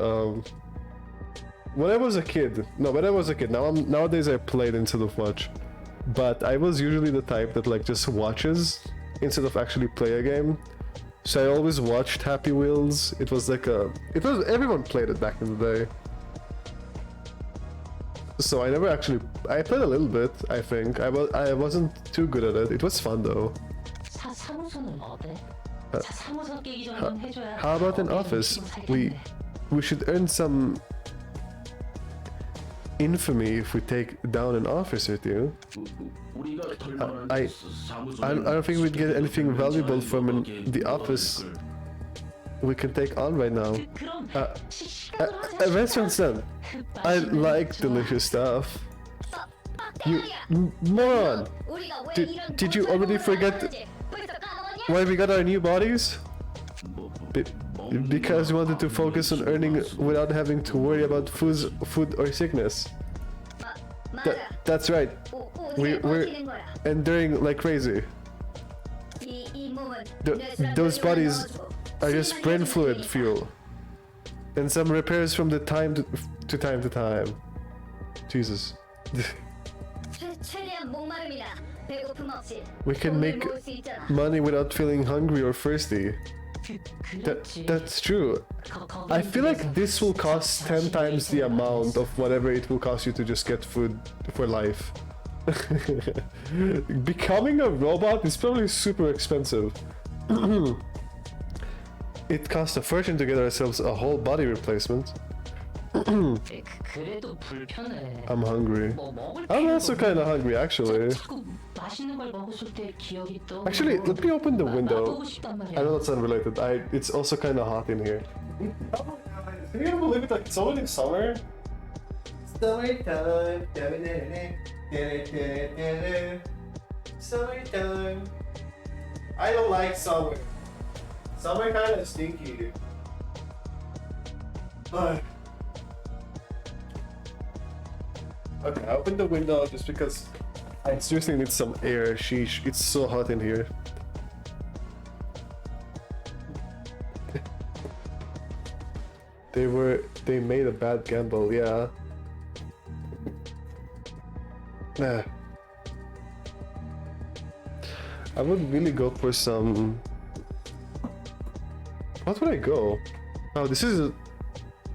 when I was a kid. Nowadays I played instead of watch. But I was usually the type that like just watches instead of actually play a game. So I always watched Happy Wheels. It was everyone played it back in the day. So I played a little bit, I think. I wasn't too good at it. It was fun though. How about an office? We should earn some infamy if we take down an office with you. I don't think we'd get anything valuable from the office we can take on right now. Restaurants then. I like delicious stuff. You moron! Did you already forget why we got our new bodies? Because we wanted to focus on earning without having to worry about food or sickness. That's right. We're enduring like crazy. Those bodies are just brain fluid fuel. And some repairs from the time to time. Jesus. We can make money without feeling hungry or thirsty. That's true. I feel like this will cost 10 times the amount of whatever it will cost you to just get food for life. Becoming a robot is probably super expensive. It costs a fortune to get ourselves a whole body replacement. I'm hungry. I'm also kind of hungry, actually. Actually, let me open the window. I know that's unrelated. It's also kind of hot in here. Can you believe it? Like, it's already summer. Summertime. Summertime. I don't like summer. Summer kind of stinky. But okay, I opened the window just because I seriously need some air. Sheesh, it's so hot in here. They made a bad gamble, yeah. Nah. I would really go for some... What would I go? Oh, this is...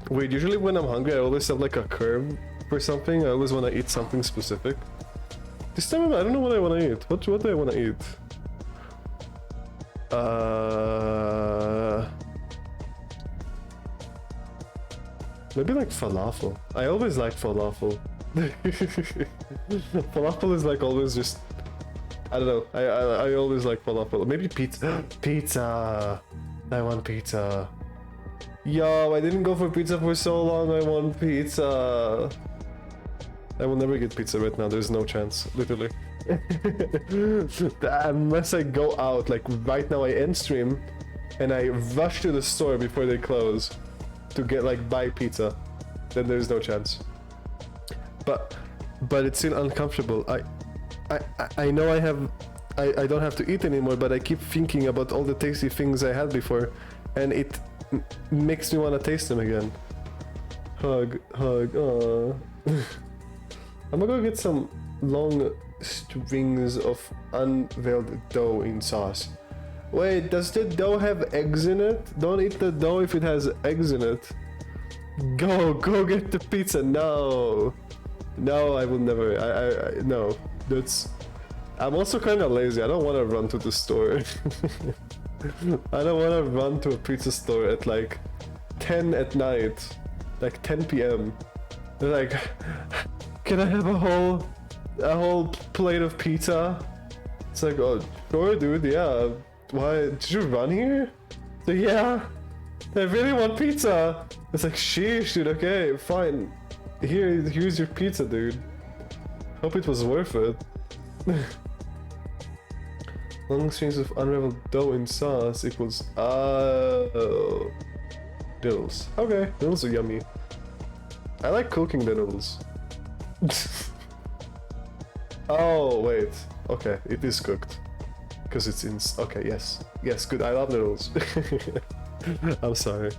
Wait, usually when I'm hungry I always have like a curve for something. I always want to eat something specific. This time I don't know what I want to eat. What do I want to eat? Maybe like falafel. I always like falafel. Falafel is like always just... I don't know. I always like falafel. Maybe pizza. Pizza! I want pizza. Yo, I didn't go for pizza for so long. I want pizza. I will never get pizza right now. There's no chance. Literally. Unless I go out, like right now I end stream and I rush to the store before they close to get like buy pizza, then there's no chance. But it's still uncomfortable. I know I don't have to eat anymore, but I keep thinking about all the tasty things I had before, and it makes me want to taste them again. Hug, aww. I'm gonna go get some long strings of unveiled dough in sauce. Wait, does the dough have eggs in it? Don't eat the dough if it has eggs in it. Go get the pizza. No, I will never. No. I'm also kind of lazy. I don't want to run to the store. I don't want to run to a pizza store at like 10 at night, like 10 p.m. They're like, can I have a whole plate of pizza? It's like, oh, sure, dude. Yeah. Why did you run here? So, yeah, I really want pizza. It's like, sheesh, dude. Okay, fine. Here's your pizza, dude. Hope it was worth it. Long strings of unraveled dough in sauce equals noodles. Okay, noodles are yummy. I like cooking the noodles. Oh wait, okay, it is cooked because it's in. Okay, yes, good. I love noodles. I'm sorry.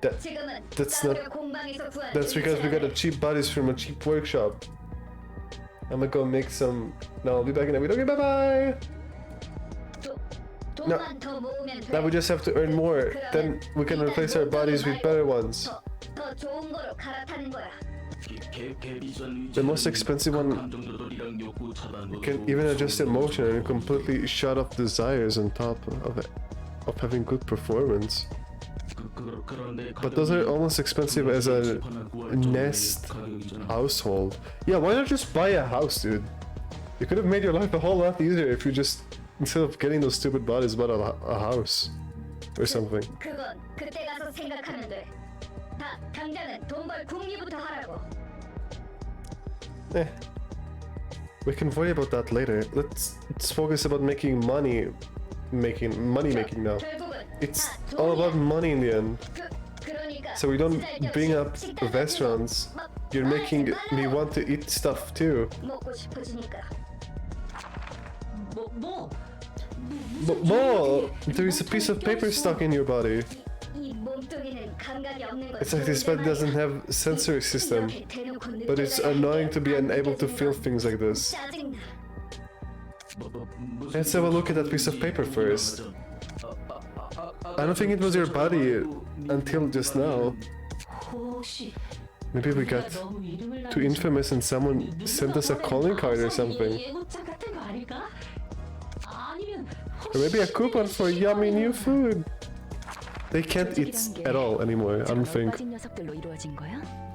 That's not. That's because we got a cheap bodies from a cheap workshop. I'm gonna go make some. No, I'll be back in a minute. Okay, bye bye. No, now we just have to earn more. Then we can replace our bodies with better ones. The most expensive one can even adjust emotion and completely shut off desires on top of having good performance. But those are almost expensive as a Nest household. Yeah, why not just buy a house, dude? You could have made your life a whole lot easier if you just, instead of getting those stupid bodies, bought a house or something. We can worry about that later. Let's focus about making money making now. It's all about money in the end. So we don't bring up restaurants. You're making me want to eat stuff too. But more! There is a piece of paper stuck in your body. It's like this body doesn't have a sensory system, but it's annoying to be unable to feel things like this. Let's have a look at that piece of paper first. I don't think it was your body until just now. Maybe we got too infamous and someone sent us a calling card or something. Or maybe a coupon for yummy new food. They can't eat at all anymore, I don't think.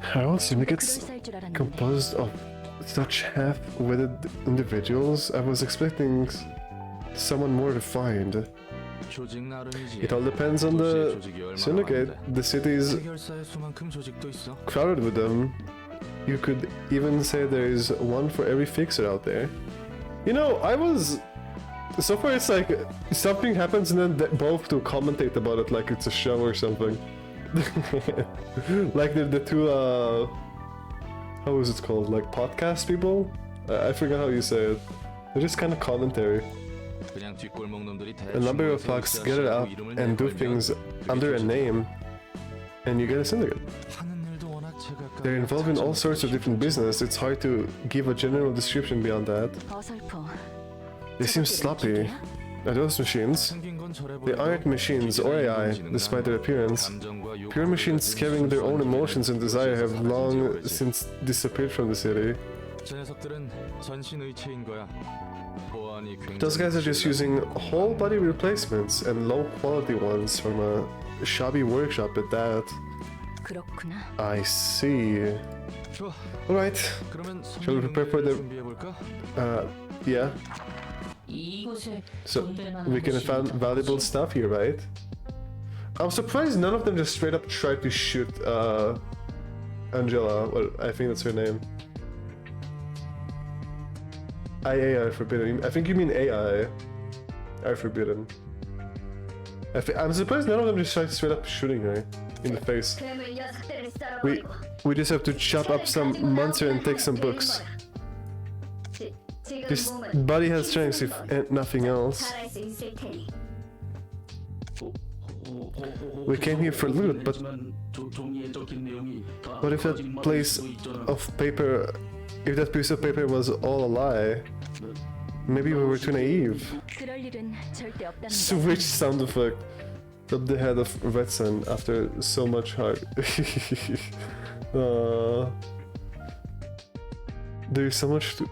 Harold syndicates composed of such half-witted individuals? I was expecting someone more refined. It all depends on the syndicate. The city is crowded with them. You could even say there is one for every fixer out there. You know, so far it's like something happens and then they both do commentate about it like it's a show or something. Like the two how is it called? Like podcast people? I forgot how you say it. They're just kind of commentary. A number of folks get it up and do things under a name, and you get a syndicate. They're involved in all sorts of different business. It's hard to give a general description beyond that. They seem sloppy. Are those machines? They aren't machines or AI, despite their appearance. Pure machines carrying their own emotions and desire have long since disappeared from the city. Those guys are just using whole body replacements and low quality ones from a shabby workshop at that. I see. Alright, shall we prepare for the... yeah. So, we can find valuable stuff here, right? I'm surprised none of them just straight up tried to shoot Angela. Well, I think that's her name. IA are forbidden. I think you mean AI are forbidden. I'm surprised none of them just started straight up shooting her in the face. We just have to chop up some monster and take some books. This body has strength if and nothing else. We came here for loot, but what if that piece of paper was all a lie? Maybe we were too naive. Switch sound effect. Up the head of Retson after so much heart. There is so much to...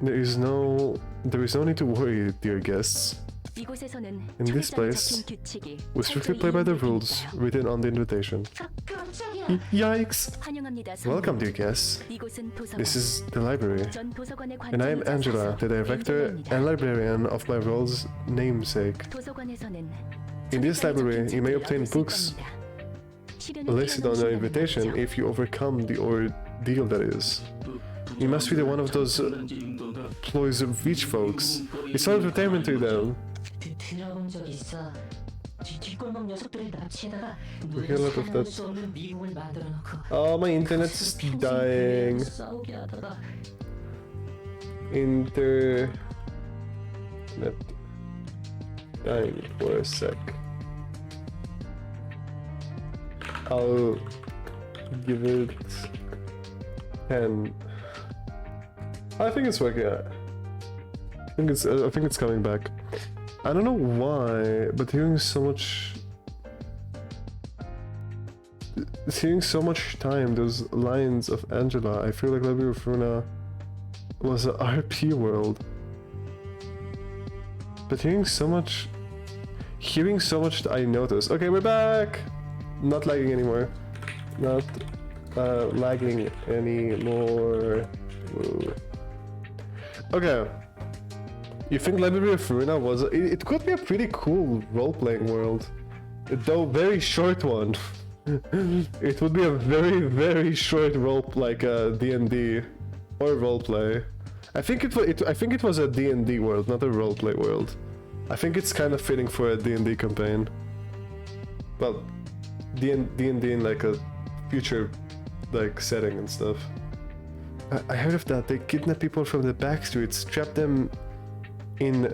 There is no need to worry, dear guests. In this place, we strictly play by the rules written on the invitation. Yikes! Welcome, dear guests. This is the library, and I am Angela, the director and librarian of my role's namesake. In this library, you may obtain books listed on your invitation if you overcome the ordeal that is. You must be one of those ploys rich folks. It's all entertainment to them. We hear a lot of that. Oh, my internet's dying. Internet dying for a sec. I'll give it 10. I think it's working out. I think it's coming back. I don't know why, but hearing so much time, those lines of Angela, I feel like Library of Runa was an RP world. But hearing so much, I noticed. Okay, we're back. Not lagging anymore. Not lagging anymore. Whoa. Okay. You think Library of Runa was... It could be a pretty cool role-playing world. Though very short one. It would be a very, very short role, like D&D or roleplay. I think it was a D&D world, not a roleplay world. I think it's kind of fitting for a D&D campaign. Well, D&D in like a future like setting and stuff. I heard of that. They kidnap people from the back streets, trap them in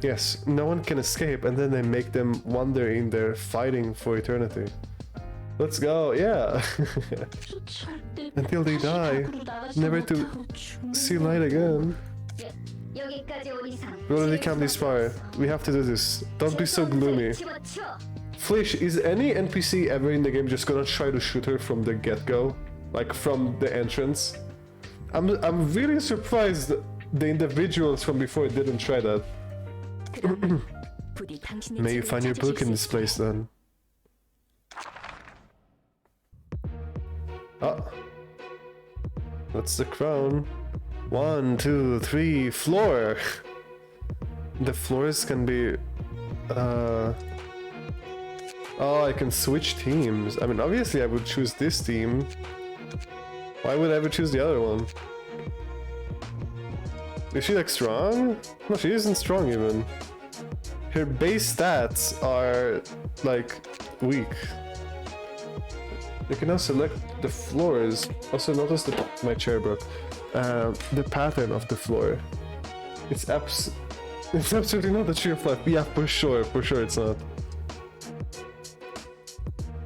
Yes, no one can escape, and then they make them wander in there fighting for eternity. Let's go, yeah! Until they die, never to see light again. We already come this far. We have to do this. Don't be so gloomy. Flish, is any NPC ever in the game just gonna try to shoot her from the get-go? Like, from the entrance? I'm really surprised the individuals from before didn't try that. May you find your book in this place then. Ah. That's the crown. 1, 2, 3, floor! The floors can be... Oh, I can switch teams. I mean, obviously I would choose this team. Why would I ever choose the other one? Is she like strong? No, she isn't strong even. Her base stats are like weak. You can now select the floors. Also notice my chair broke. The pattern of the floor. It's absolutely not the tree of life. Yeah, for sure it's not.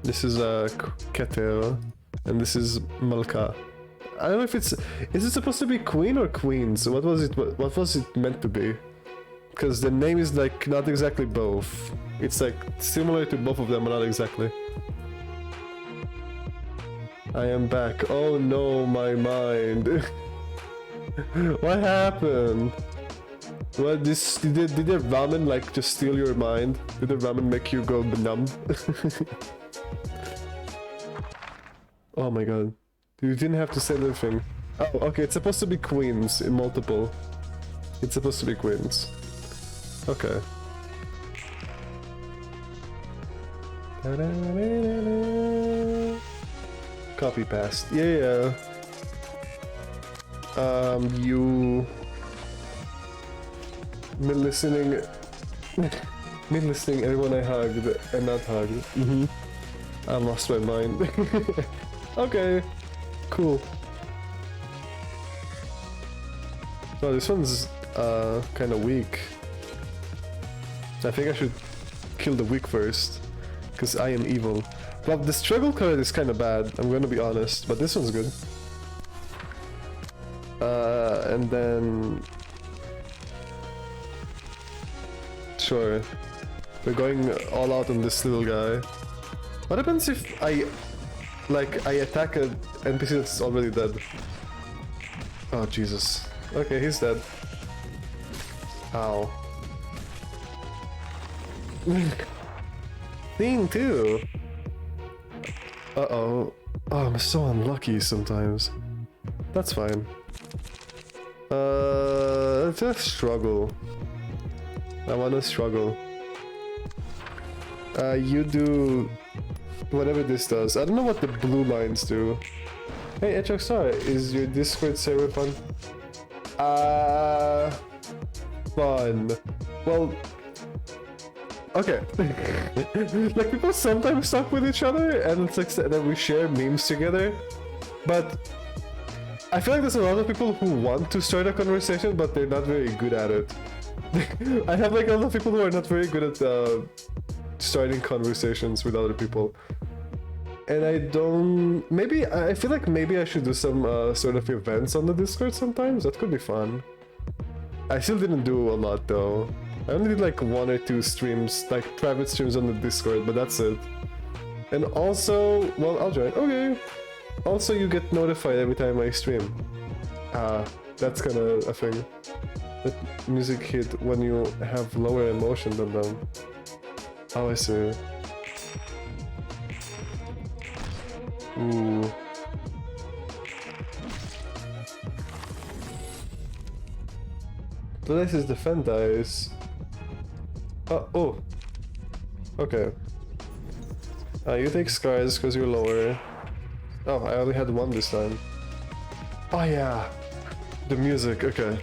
This is Keter, and this is Malka. I don't know if is it supposed to be queen or queens? What was it meant to be? Because the name is like not exactly both. It's like similar to both of them, but not exactly. I am back. Oh no, my mind. What happened? What, did the ramen like just steal your mind? Did the ramen make you go numb? Oh my god. You didn't have to say anything. Oh, okay, it's supposed to be queens in multiple. It's supposed to be queens. Okay. Copy paste. Yeah. You. Me listening. Me listening. Everyone I hugged and not hugged. I lost my mind. Okay. Cool. Oh, this one's kind of weak. I think I should kill the weak first, because I am evil. But the struggle card is kind of bad, I'm gonna be honest, but this one's good. And then... Sure. We're going all out on this little guy. What happens if I attack an NPC that's already dead? Oh, Jesus. Okay, he's dead. Ow. Thing too. Uh-oh. Oh, I'm so unlucky sometimes. That's fine. Just struggle. I wanna struggle. You do whatever this does. I don't know what the blue lines do. Hey, HXR, is your Discord server fun? Fun. Well, okay. Like, people sometimes talk with each other, and it's like that we share memes together, but I feel like there's a lot of people who want to start a conversation, but they're not very good at it. I have like a lot of people who are not very good at starting conversations with other people. And I don't... Maybe... I feel like maybe I should do some sort of events on the Discord sometimes. That could be fun. I still didn't do a lot though. I only did like 1 or 2 streams, like private streams on the Discord, but that's it. And also... Well, I'll join. Okay. Also, you get notified every time I stream. That's kind of a thing. That music hit when you have lower emotion than them. Oh, I see. Ooh. So this is defend dice. Oh. Okay. You take scars because you're lower. Oh, I only had 1 this time. Oh yeah. The music, okay.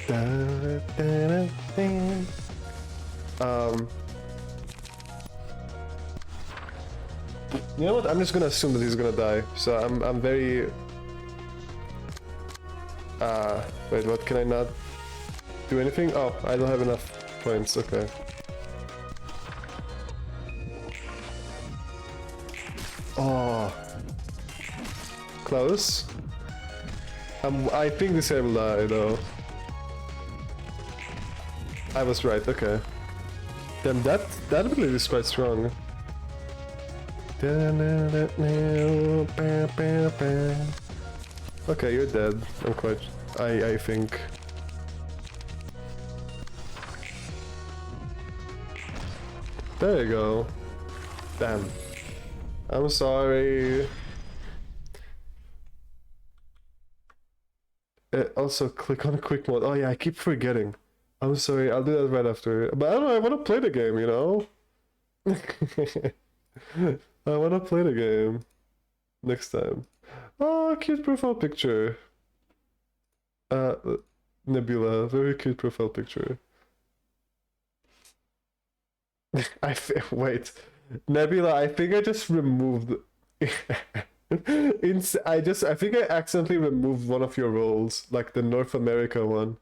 You know what? I'm just gonna assume that he's gonna die. So I'm very... wait, what? Can I not do anything? Oh, I don't have enough points. Okay. Oh. Close. I think this guy will die though. I was right, okay. Damn, that ability is quite strong. Okay, you're dead. I'm quite... I think. There you go. Damn. I'm sorry. Also, click on quick mode. Oh yeah, I keep forgetting. I'm sorry, I'll do that right after. But I don't know, I want to play the game, you know? I want to play the game. Next time. Oh, cute profile picture. Nebula, very cute profile picture. Wait. Nebula, I think I just removed... I think I accidentally removed one of your roles, like the North America one.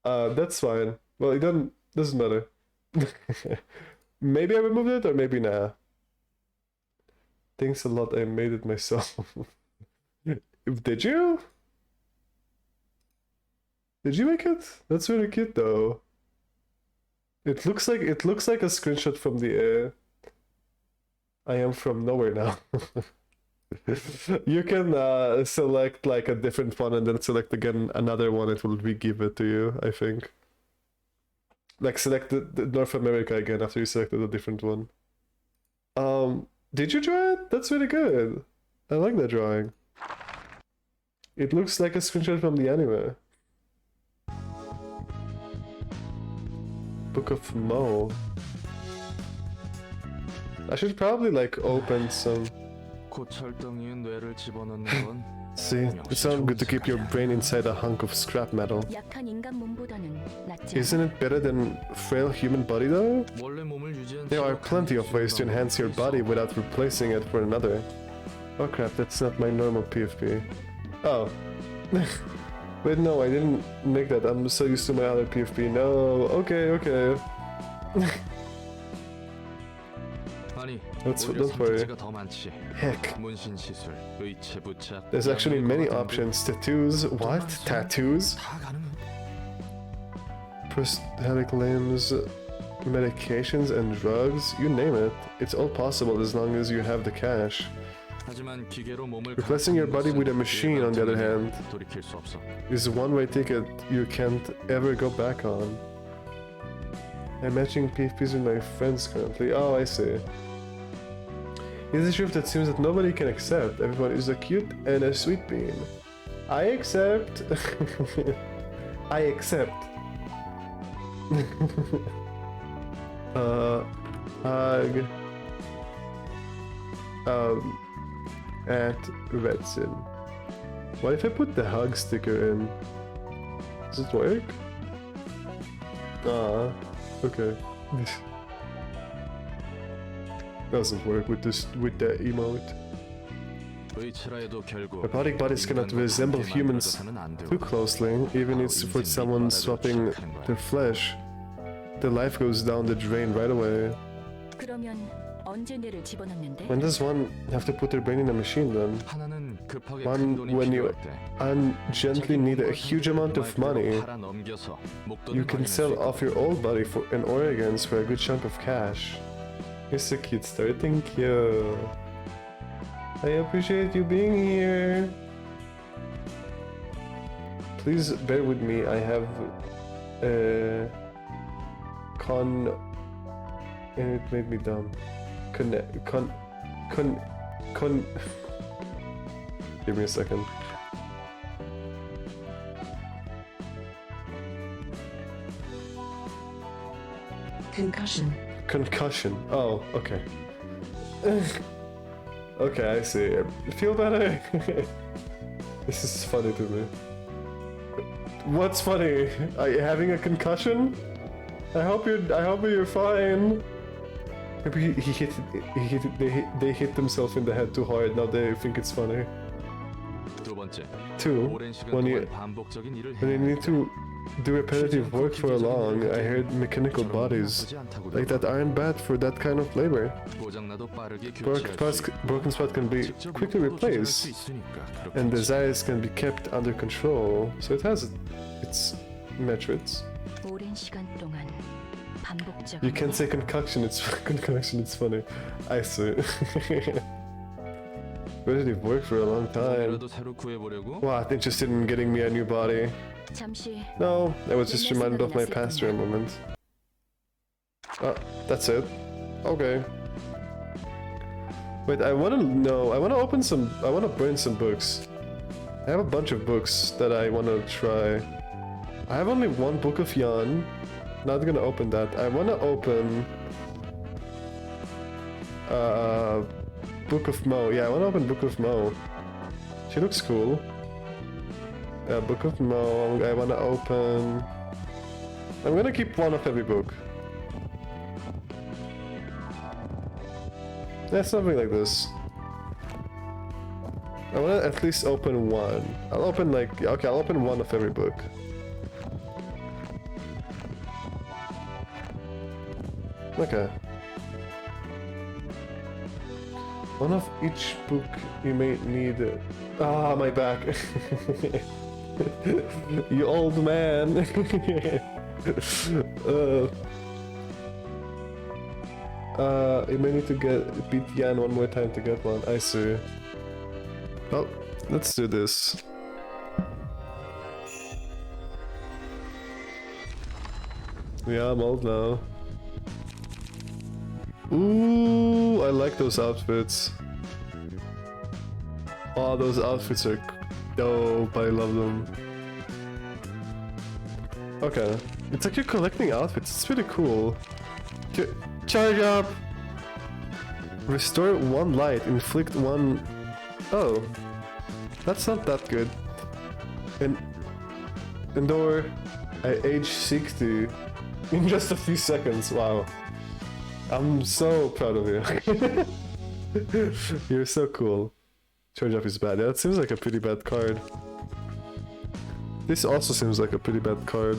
That's fine. Well, it doesn't matter. Maybe I removed it or maybe nah. Thanks a lot, I made it myself. Did you? Did you make it? That's really cute though. It looks like a screenshot from the air. I am from nowhere now. You can select like a different one and then select again another one. It will re-give it to you, I think. Like select the North America again after you selected a different one. Did you draw it? That's really good. I like that drawing. It looks like a screenshot from the anime. Book of Mo. I should probably like open some. 고철덩이에 뇌를 집어넣는 건 See, it's not good to keep your brain inside a hunk of scrap metal. 약한 인간 몸보다는 낫지. Isn't it better than frail human body though? 원래 몸을 유지한 There are 채로 plenty of ways to enhance your body without replacing it for another. Oh crap, that's not my normal PFP. Oh. Wait, no, I didn't make that. I'm so used to my other PFP. No, okay. 아니, Don't 오히려 worry. 선택지가 더 많지. Heck. 문신 시술, 의체 부착. There's actually 양면 many 등등 options. Tattoos? What? Tattoos? 다 가능해. Prosthetic limbs, medications and drugs? You name it. It's all possible as long as you have the cash. 하지만 기계로 몸을 Replacing your body with a machine, on the other hand, 돌이킬 수 없어. is a one-way ticket you can't ever go back on. I'm matching PFPs with my friends currently. Oh, I see. Here's a truth that seems that nobody can accept. Everyone is a cute and a sweet bean. I accept. I accept. Hug. At Redsin. What if I put the hug sticker in? Does it work? Ah, okay. Doesn't work with the emote. 의체라에도 결국 Robotic bodies cannot resemble humans too closely, even if it's for someone swapping their flesh. The life goes down the drain right away. 그러면 언제 뇌를 집어넣는데? When does one have to put their brain in a machine then? 하나는 급하게 One 큰 돈이 when you 필요할 때 urgently need a huge amount of money, 팔아 넘겨서 you 목돈을 can 벌어낼 수 sell 있다. off your old body in organs for a good chunk of cash. You're so cute, Star. Thank you. I appreciate you being here. Please bear with me. I have and it made me dumb. Give me a second. Concussion. Oh, okay. Okay, I see. Feel better? This is funny to me. What's funny? Are you having a concussion? I hope you're fine. Maybe they hit themselves in the head too hard. Now they think it's funny. 두 번째, Two, 오랜 시간 when 동안 you 반복적인 일을 when you need to do repetitive work for long, I heard mechanical bodies like that aren't bad for that kind of labor. 고장나도 빠르게 교체할 수 있고 Broken spot can be 직접 quickly 욕구도 조절할 replaced, 수 있으니까 그렇게 and 하지. desires can be kept under control. So it has its metrics. 오랜 시간 동안 반복적인 You can't say concoction. It's concoction. It's funny. I see. Repetitive work for a long time. 몸이라도 새로 구해보려고? What? Interested in getting me a new body? 잠시 No, I was just reminded of my past for a moment. Oh, that's it. Okay. Wait, I wanna open some, I wanna burn some books. I have a bunch of books that I wanna try. I have only one book of Yan. Not gonna open that. I wanna open Book of Mo. Yeah, I wanna open Book of Mo. She looks cool. Book of Mo. I wanna open. I'm gonna keep one of every book. Yeah, something like this. I wanna at least open one. I'll open I'll open one of every book. Okay. One of each book you may need. Ah, my back. You old man. You may need to beat Yan one more time to get one. I see. Well, let's do this. Yeah, I'm old now. Ooh, I like those outfits. Oh, those outfits are dope. I love them. Okay. It's like you're collecting outfits. It's pretty cool. Charge up! Restore 1 light, inflict 1... Oh. That's not that good. And... Endure at age 60 in just a few seconds, wow. I'm so proud of you. You're so cool. Charge up is bad. Yeah, that seems like a pretty bad card. This also seems like a pretty bad card.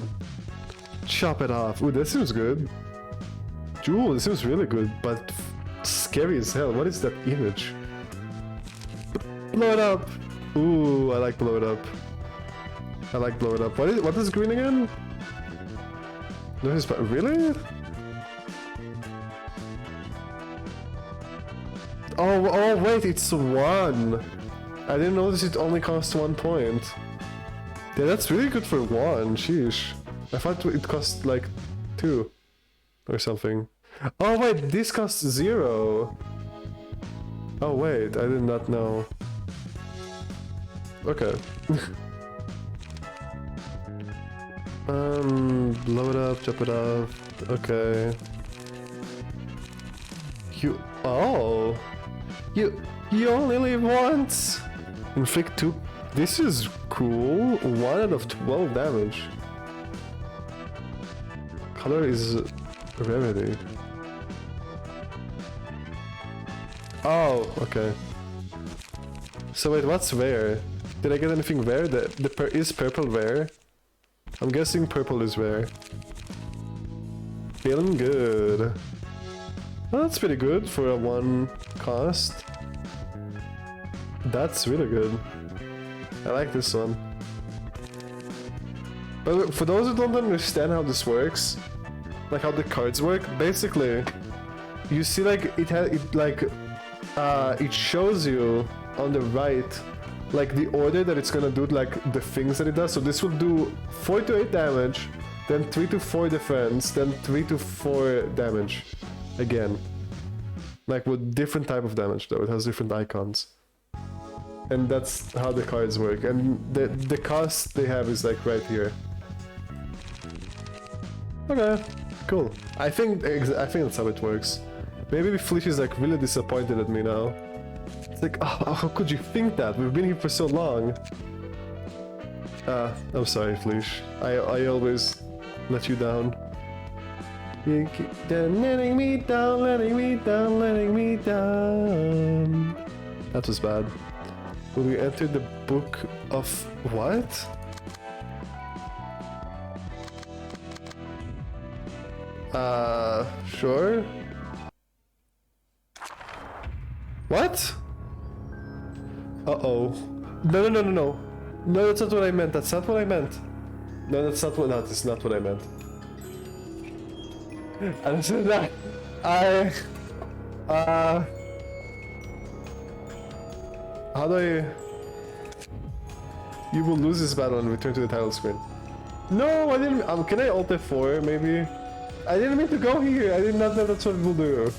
Chop it off. Ooh, that seems good. Jewel, this seems really good, but scary as hell. What is that image? Blow it up! Ooh, I like blow it up. I like blow it up. What is green again? No, it's really? Oh wait, it's 1. I didn't notice it only cost 1 point. Yeah, that's really good for 1. Sheesh. I thought it cost like 2 or something. Oh wait, this costs 0. Oh wait, I did not know. Okay. Blow it up, chop it off. Okay. You only live once. Inflict 2. This is cool. 1 out of 12 damage. Color is rarity. Oh, okay. So wait, what's rare? Did I get anything rare? Is purple rare? I'm guessing purple is rare. Feeling good. Well, that's pretty good for a 1 cost. That's really good. I like this one. But for those who don't understand how this works, like how the cards work, basically, you see like it shows you on the right like the order that it's gonna do, like the things that it does. So this will do 4 to 8 damage, then 3 to 4 defense, then 3 to 4 damage again. Like with different type of damage though, it has different icons. And that's how the cards work. And the cost they have is like right here. Okay, cool. I think that's how it works. Maybe Fleesh is like really disappointed at me now. It's like, oh, how could you think that? We've been here for so long. I'm sorry, Fleesh. I always let you down. You keep letting me down, letting me down, letting me down. That was bad. Will we enter the book of what? Sure. What? Uh-oh. No. No, that's not what I meant. That's not what I meant. No, that's not what. That is not what I meant. I said that. How do I? You will lose this battle and return to the title screen. No, I didn't. Can I alt F4 maybe? I didn't mean to go here. I did not know that's what we'll do.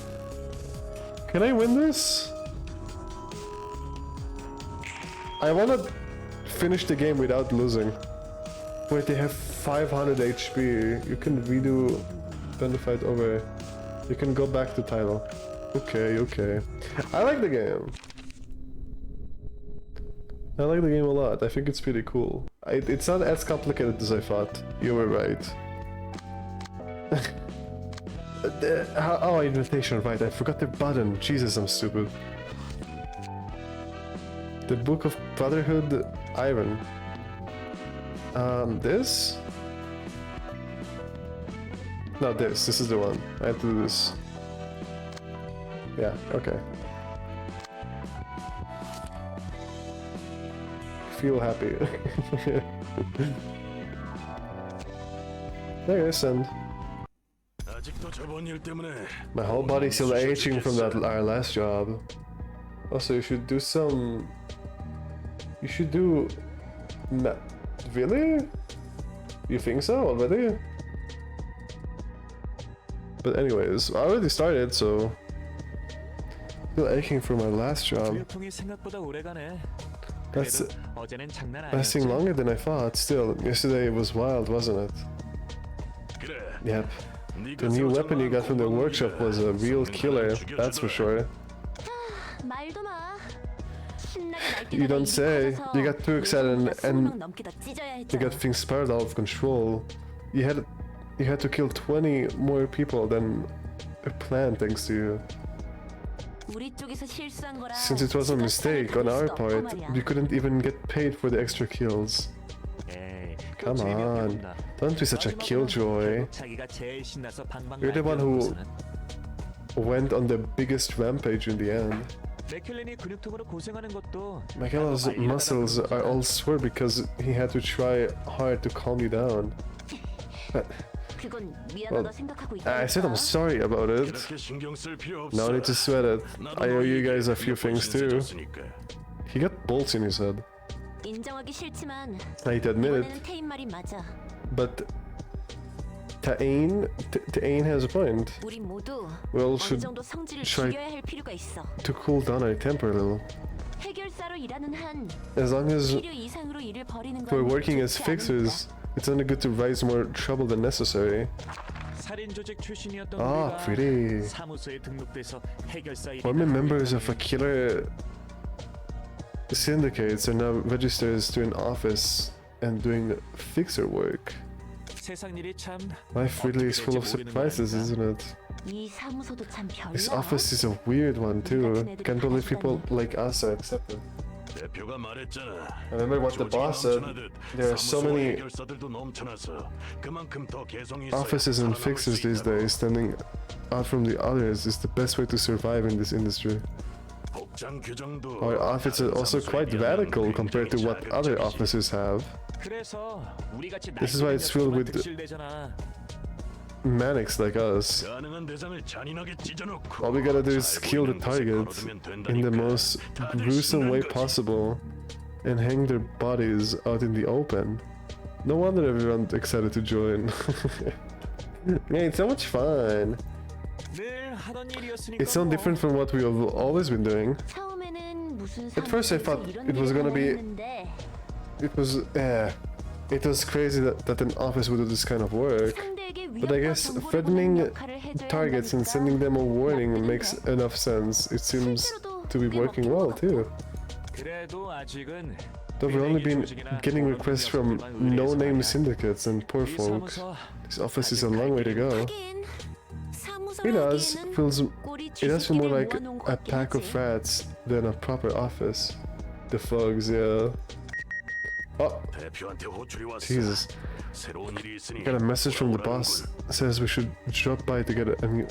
Can I win this? I wanna finish the game without losing. Wait, they have 500 HP. You can redo the fight over. You can go back to title. Okay. I like the game. I like the game a lot. I think it's pretty cool. It's not as complicated as I thought. You were right. Oh, invitation, right. I forgot the button. Jesus, I'm stupid. The Book of Brotherhood Iron. This? No, this. This is the one. I have to do this. Yeah, okay. Feel happy. There is send. My whole body's still aching from our last job. Also, you should do some... You should do... Really? You think so already? But anyways, I already started, so... Still aching from our last job. That's lasting longer than I thought. Still, yesterday was wild, wasn't it? Yep. The new weapon you got from the workshop was a real killer, that's for sure. 말도 마. 신나게 You don't 날뛰다가 say. 입 You got too excited 터져서 and 20명 넘게 다 찢어야 you 했잖아. got things spiraled out of control. You had to kill 20 more people than planned thanks to you. 우리 쪽에서 실수한 거라. Since it was a mistake on our part, we couldn't even get paid for the extra kills. 에이, Come on, don't be such a killjoy. 자기가 제일 신나서 방방 You're the one who 날뛰어놓고서는 went on the biggest rampage in the end. 맥켈렌이 근육통으로 고생하는 것도 Michaela's muscles are all sore because he had to try hard to calm you down. 그건 Well, 미안하다 생각하고 I said I'm sorry about it. No need to sweat it. I owe you guys a few things too. He got bolts in his head. 인정하기 싫지만 I hate to admit it, 이번에는 태인 말이 맞아. but Ta'ain has a point. 우리 모두 We all 어느 should 정도 성질을 try 죽여야 할 필요가 있어. to cool down our temper a little. 해결사로 일하는 한 As long as 필요 이상으로 일을 벌이는 건 we're working as 좋지 fixers, it's only good to raise more trouble than necessary. 살인 조직 출신이었던 Ah, 우리가 pretty. 사무소에 등록돼서 해결사 일을 Former 하고 members 있다는 of a killer syndicates are now registered to an office and doing fixer work. 세상 일이 참 Life really is full of surprises, isn't it? 이 사무소도 참 별나. This office is a weird one too. Can't believe people like us are accepted. 대표가 말했잖아. I remember what the boss said. There are so many 해결사들도 넘쳐나서 그만큼 더 개성이 offices and fixers these days. Standing out from the others is the best way to survive in this industry. 복장 규정도 Our office is also quite radical compared to what other offices have. 그래서 우리 같이 This is why it's filled with 득실되잖아. Manics like us. 가능한 대상을 잔인하게 찢어놓고 All we gotta do is kill the target in the most gruesome way possible and hang their bodies out in the open. No wonder everyone's excited to join. Yeah, it's so much fun. 늘 하던 일이었으니까 It's so 뭐. different from what we've always been doing. 처음에는 무슨 At first I thought 사무소에서 it was 이런 gonna be- 일을 했는데 It was crazy that an office would do this kind of work. 상대에게 But I 위협과 guess 정보를 threatening 보내는 역할을 해줘야 targets and 한다니까. sending them a warning 나쁘는데? makes enough sense. It seems 실제로도 to be 꽤 working 먹힌 well 것 too. 그래도 아직은 Though we've only been getting requests from no-name syndicates and poor 이 folks, 사무소 this office is a long way to go. 하긴 It does 사무소라기에는 feels 꼬리 it does feel more 쥐새끼들 like 모아놓은 것 a 같긴 pack of 하지. rats than a proper office. The thugs, yeah. Oh, 대표한테 호출이 왔어. Jesus. 새로운 일이 있으니 Got a message from the boss. Says we should drop by to get a new.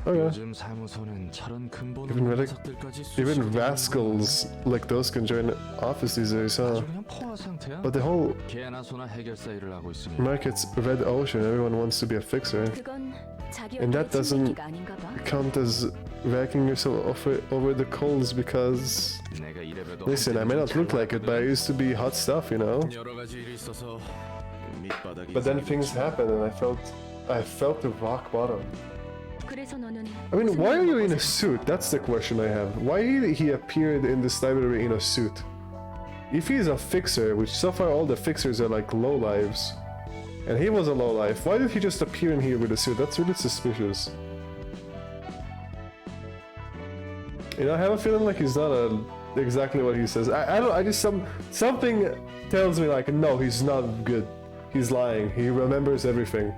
Oh yeah. 요즘 사무소는 저런 근본 Even 없는 radic- 녀석들까지 Even 쑤시고 rascals like those can join office these days, 다니는 huh? 아주 그냥 포화 상태야. But the whole 개나 소나 해결사 일을 하고 있으니 market's red ocean. Everyone wants to be a fixer. 그건 자기 And that 얼굴에 doesn't 침뱉기가 아닌가 봐. Count as racking yourself over the coals because. 내가 이래봬도 Listen, I may not look like it, but I used to be hot stuff, you know. 여러 가지 일이 있어서 밑바닥이 But then 이상해졌지. things happened, and I felt the rock bottom. 그래서 너는 I mean, 무슨 why are you 일을 in a 하고 suit? That's the question I have. Why he appeared in this library in a suit? If he's a fixer, which so far all the fixers are like lowlives, and he was a lowlife, why did he just appear in here with a suit? That's really suspicious. You know, I have a feeling like he's not exactly what he says. I don't. I just something tells me like no, he's not good. He's lying. He remembers everything.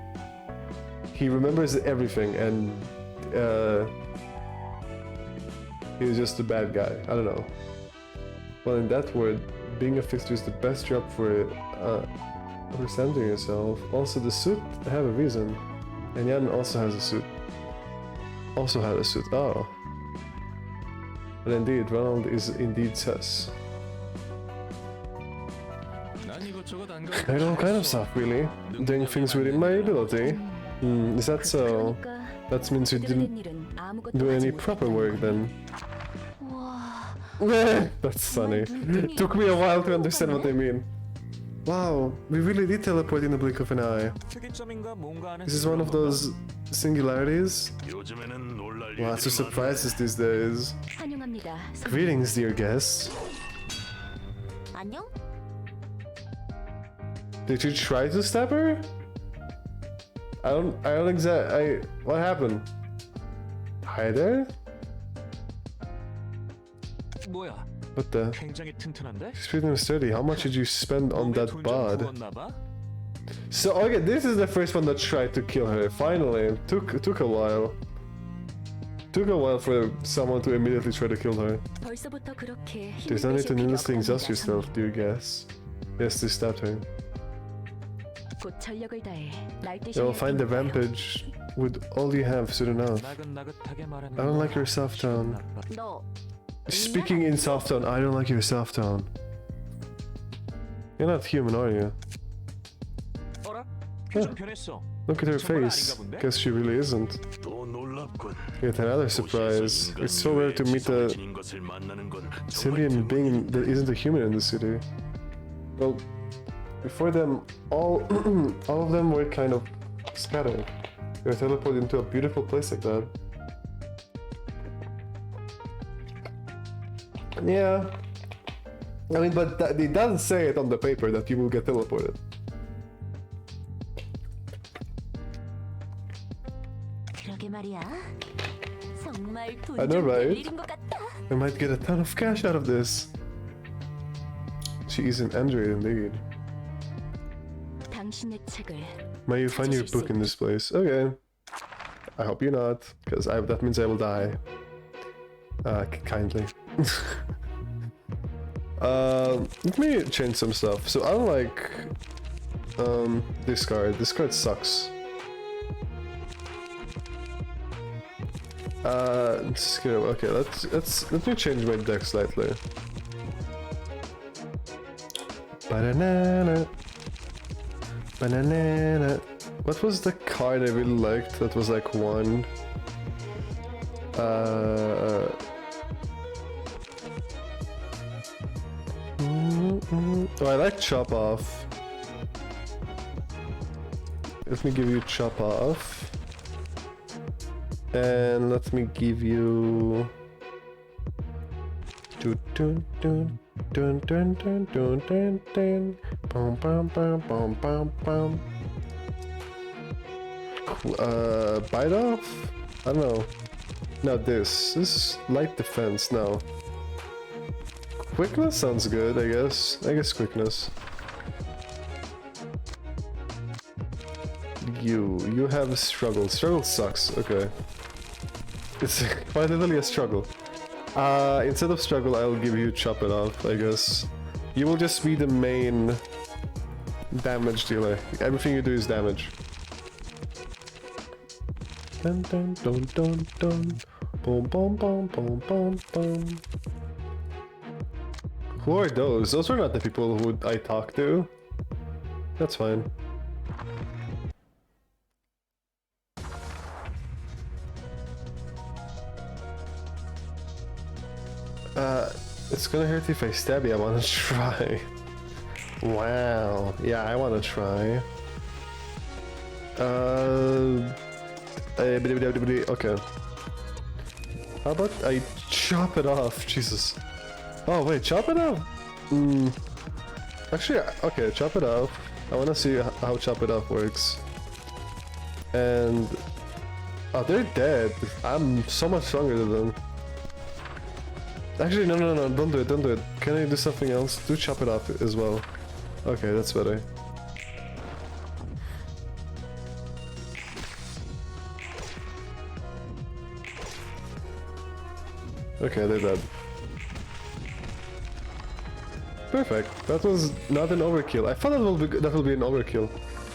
He remembers everything, and he's just a bad guy. I don't know. Well, in that word, being a fixer is the best job for centering yourself. Also, the suit have a reason, and Jan also has a suit. Also had a suit. Oh. But indeed, Ronald is indeed sus. 난 이것저것 안 I do all kind of stuff, really. Doing things within my ability. Is that so? 그러니까 That means you 제대로 된 didn't 일은 아무것도 do 하지 any proper work 못했다는 then. 와, That's funny. Took me a while to understand what they mean. Wow, we really did teleport in the blink of an eye. 특이점인가 뭔가 하는 This is one of those singularities. 요즘에는 놀랄 Lots of 일들이 surprises these days. 환영합니다. Greetings, dear guests. 안녕? Did you try to stab her? What happened? Hi there? 뭐야? What the? 굉장히 튼튼한데? Speaking of sturdy, how much did you spend on 몸에 that 돈좀 bod? 부었나 봐? So okay, this is the first one that tried to kill her. Finally, took a while. Took a while for someone to immediately try to kill her. 벌써부터 그렇게 There's no need to needlessly exhaust yourself, do you guess? Yes, they stabbed her. 곧 전력을 다해 날뛰시. You'll find the rampage with all you have soon enough. 나긋나긋하게 말하는 I don't like 거 your soft tone. 너 Speaking in soft tone, I don't like your soft tone. You're not human, are you? 어라? 표정 변했어. Look at her 정말 face. 아닌가 본데? Guess she really isn't. 또 놀랍군. Yet another surprise. It's so rare to meet a 지닌 것을 만나는 건 정말 sentient being that isn't a human in the city. Well, before them, all all of them were kind of scattered. They were teleported into a beautiful place like that. Yeah. I mean, but it doesn't say it on the paper that you will get teleported. 그러게 말이야. 정말 I know, 돈좀 right? 일인 것 같다. I might get a ton of cash out of this. She is an android indeed. 당신의 책을 May you find your book in this place. Okay. I hope you're not, because that means I will die. Kindly. Let me change some stuff. So I don't like this card. This card sucks. Okay, let me change my deck slightly. Banana. Banana. What was the card I really liked that was like one? Oh, I like Chop Off. Let me give you Chop Off. And let me give you... Dun dun dun dun dun dun dun dun dun. Bum bum bum bum bum bum. Bite Off? I don't know. No, this is light defense now. Quickness sounds good, I guess. I guess quickness. You have struggle. Struggle sucks. Okay. It's quite literally a struggle. Instead of struggle, I'll give you Chop It Off, I guess. You will just be the main damage dealer. Everything you do is damage. Dun dun dun dun dun. Boom boom boom boom boom boom. Who are those? Those are not the people who I talk to. That's fine. It's gonna hurt if I stab you. I wanna try. Wow. Yeah, I wanna try. Okay. How about I chop it off? Jesus. Oh wait, chop it off? Actually, okay, chop it off. I wanna see how chop it off works. And... oh, they're dead. I'm so much stronger than them. Actually, no, don't do it, don't do it. Can I do something else? Do chop it off as well. Okay, that's better. Okay, they're dead. Perfect. That was not an overkill. I thought that will be an overkill.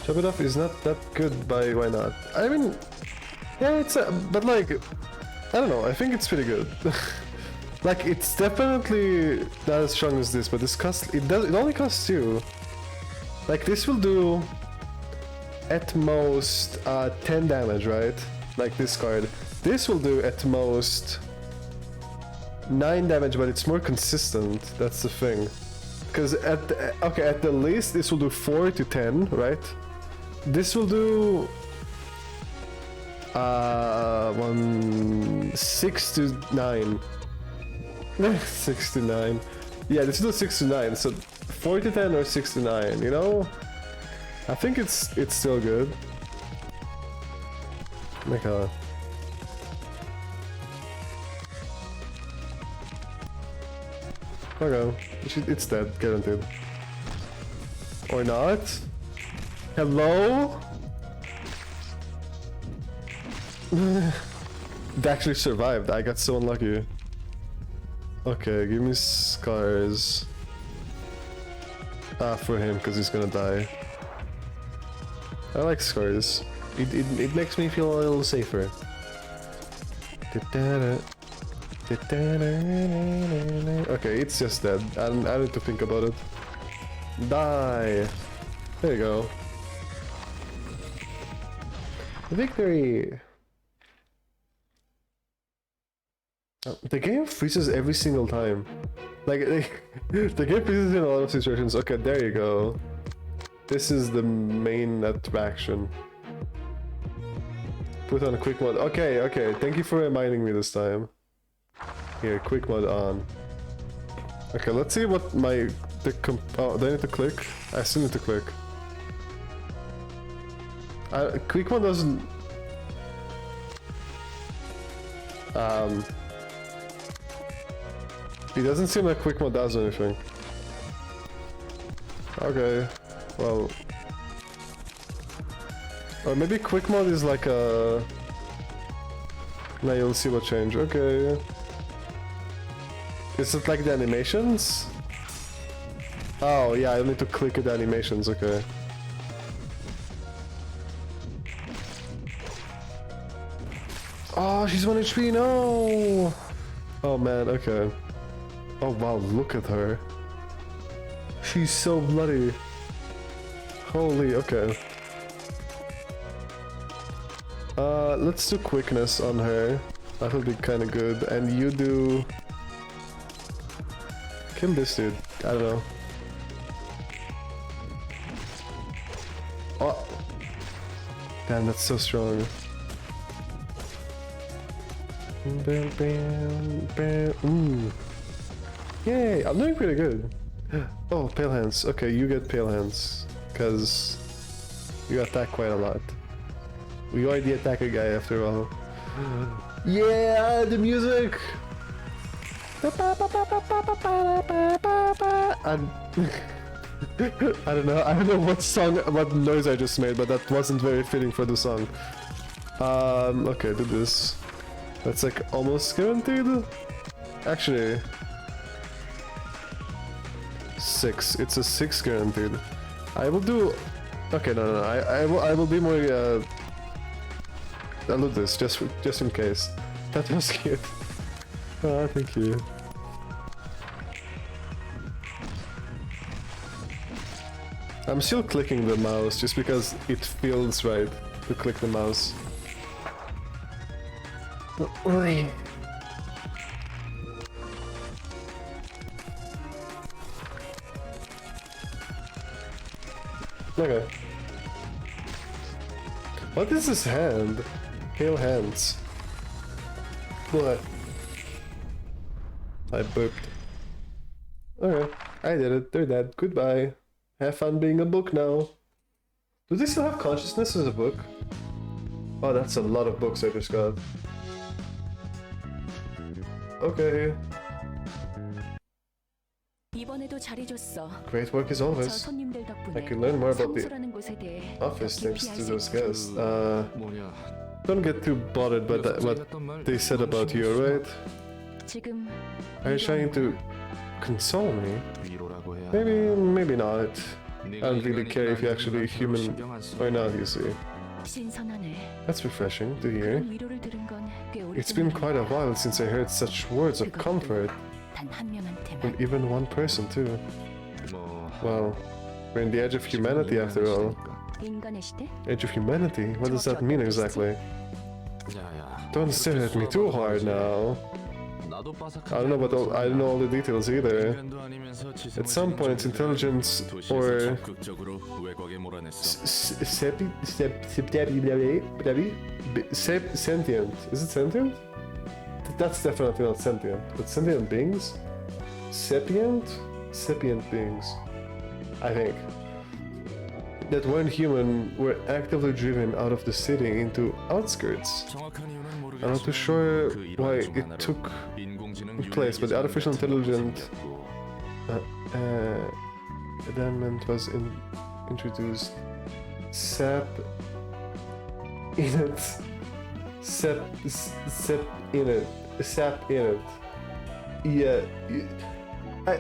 Chop it off is not that good, by why not? I mean, yeah, it's but like, I don't know. I think it's pretty good. Like, it's definitely not as strong as this, but this costs. It only costs 2. Like, this will do at most 10 damage, right? Like this card. This will do at most 9 damage, but it's more consistent. That's the thing. Because at the least this will do 4 to 10, right? This will do 6 to 9. 6 to 9. Yeah, this will do 6 to 9. So 4 to 10 or 6 to 9. You know, I think it's still good. Okay, it's dead, guaranteed. Or not? Hello? It actually survived. I got so unlucky. Okay, give me scars. For him, because he's gonna die. I like scars. It makes me feel a little safer. Okay, it's just dead. I need to think about it. Die! There you go. Victory! The game freezes every single time. Like, the game freezes in a lot of situations. Okay, there you go. This is the main attraction. Put on a quick mod. Okay, okay. Thank you for reminding me this time. Here, quick mod on. Okay, let's see what my... oh, do I need to click? I still need to click. Quick mod doesn't... It doesn't seem like quick mode does anything. Okay, well... Or maybe quick mode is like a... Now you'll see what change. Okay. Is it like the animations? Oh yeah, I need to click at the animations, okay. Oh, she's 1 HP, no! Oh man, okay. Oh wow, look at her. She's so bloody. Holy, okay. Let's do quickness on her. That would be kinda good. And you do... Kill this dude. I don't know. Oh! Damn, that's so strong. Bam, bam, bam. Ooh. Yay, I'm doing pretty good. Oh, pale hands. Okay, you get pale hands. Because you attack quite a lot. We are the attacker guy after all. Yeah, the music! And I don't know what song, what noise I just made, but that wasn't very fitting for the song. Okay, do this. That's like almost guaranteed. Actually, 6. It's a 6 guaranteed. I will do. Okay, no. I will be more. I'll do this just in case. That was cute. Ah, thank you. I'm still clicking the mouse just because it feels right to click the mouse. Okay. What is this hand? Pale hands. What? I booped. Okay, I did it. They're dead. Goodbye. Have fun being a book now. Do they still have consciousness as a book? Oh, that's a lot of books I just got. Okay. 이번에도 잘해줬어. Great work as 저 always. 손님들 I 덕분에 could learn more about the 사무소라는 곳에 대해 office 더 thanks 깊이 to 알수 those 있었어. guests. 뭐냐? Don't get too bothered by that, what they said about you, right? 지금 Are you trying to console me? 위로라고 해야. Maybe not. I don't really care if you're actually human or not, you see. 신선하네. That's refreshing to hear. 그런 위로를 들은 건 꽤 It's been quite a 오래전이야. while since I heard such words of comfort 단한 명한테만. from even one person too. 뭐. Well, we're in the edge of humanity after all. 인간의 시대? Edge of humanity? What does that mean exactly? 야야. Don't stare at me too hard now. 나도 I don't know I don't know all the details either. At some point, intelligence or sentient. Is it sentient? That's definitely not sentient. But sentient beings? Sapient beings. I think. That weren't human were actively driven out of the city into outskirts. I'm not too sure why it took place, but the artificial intelligence amendment was introduced. SAP init. SAP init. SAP init. Yeah.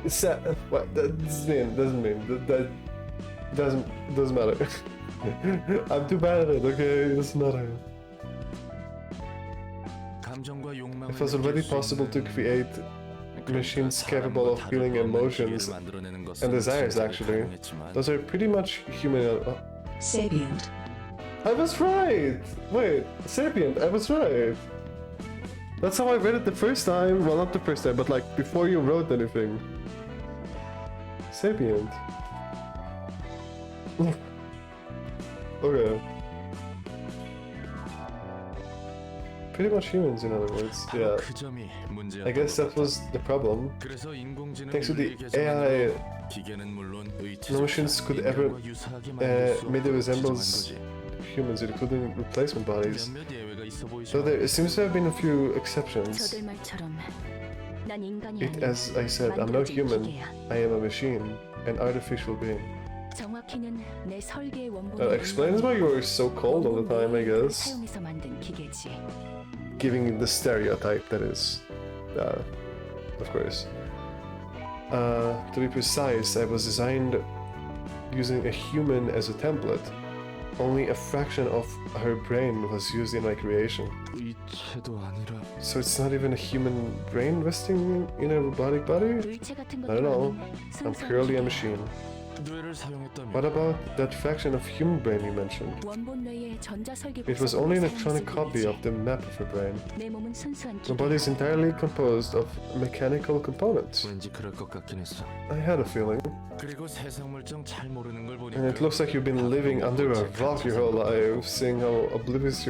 SAP. What? That doesn't mean. That doesn't matter. I'm too bad at it. Okay, it doesn't matter. It was already possible to create machines capable of feeling emotions and desires, actually. Those are pretty much human. Sapient. I was right! Wait, sapient, I was right! That's how I read it the first time. Well, not the first time, but like before you wrote anything. Sapient. Okay. Pretty much humans, in other words. Yeah. I guess that was the problem. Thanks to the AI, no machines could ever make the resemblance humans, including replacement bodies. So there seems to have been a few exceptions. 저들 말처럼 난 인간이 It, 아니야. as I said, I'm no 만들어진 human. 기계야. I am a machine, an artificial being. 정확히는 내 설계의 원본을 That explains why you were so cold all the time, I guess. 사용해서 만든 기계지. Giving the stereotype, that is. Of course. To be precise, I was designed using a human as a template. Only a fraction of her brain was used in my creation. So it's not even a human brain resting in a robotic body? 의체 같은 I don't know. 것도 I'm 아닌 purely a 순수한 machine. 뇌를 사용했다면 What about that fraction of human brain you mentioned? 원본 뇌의 전자 설계 It was only an 복사본을 electronic 사용해서 copy 그리지. of the map of her brain. 내 몸은 순수한 My body is 기계야. entirely composed of mechanical components. 왠지 그럴 것 같긴 했어. I had a feeling. 그리고 세상 물정 잘 모르는 걸 보니까 And it looks like you've been living under a rock your whole life, seeing how oblivious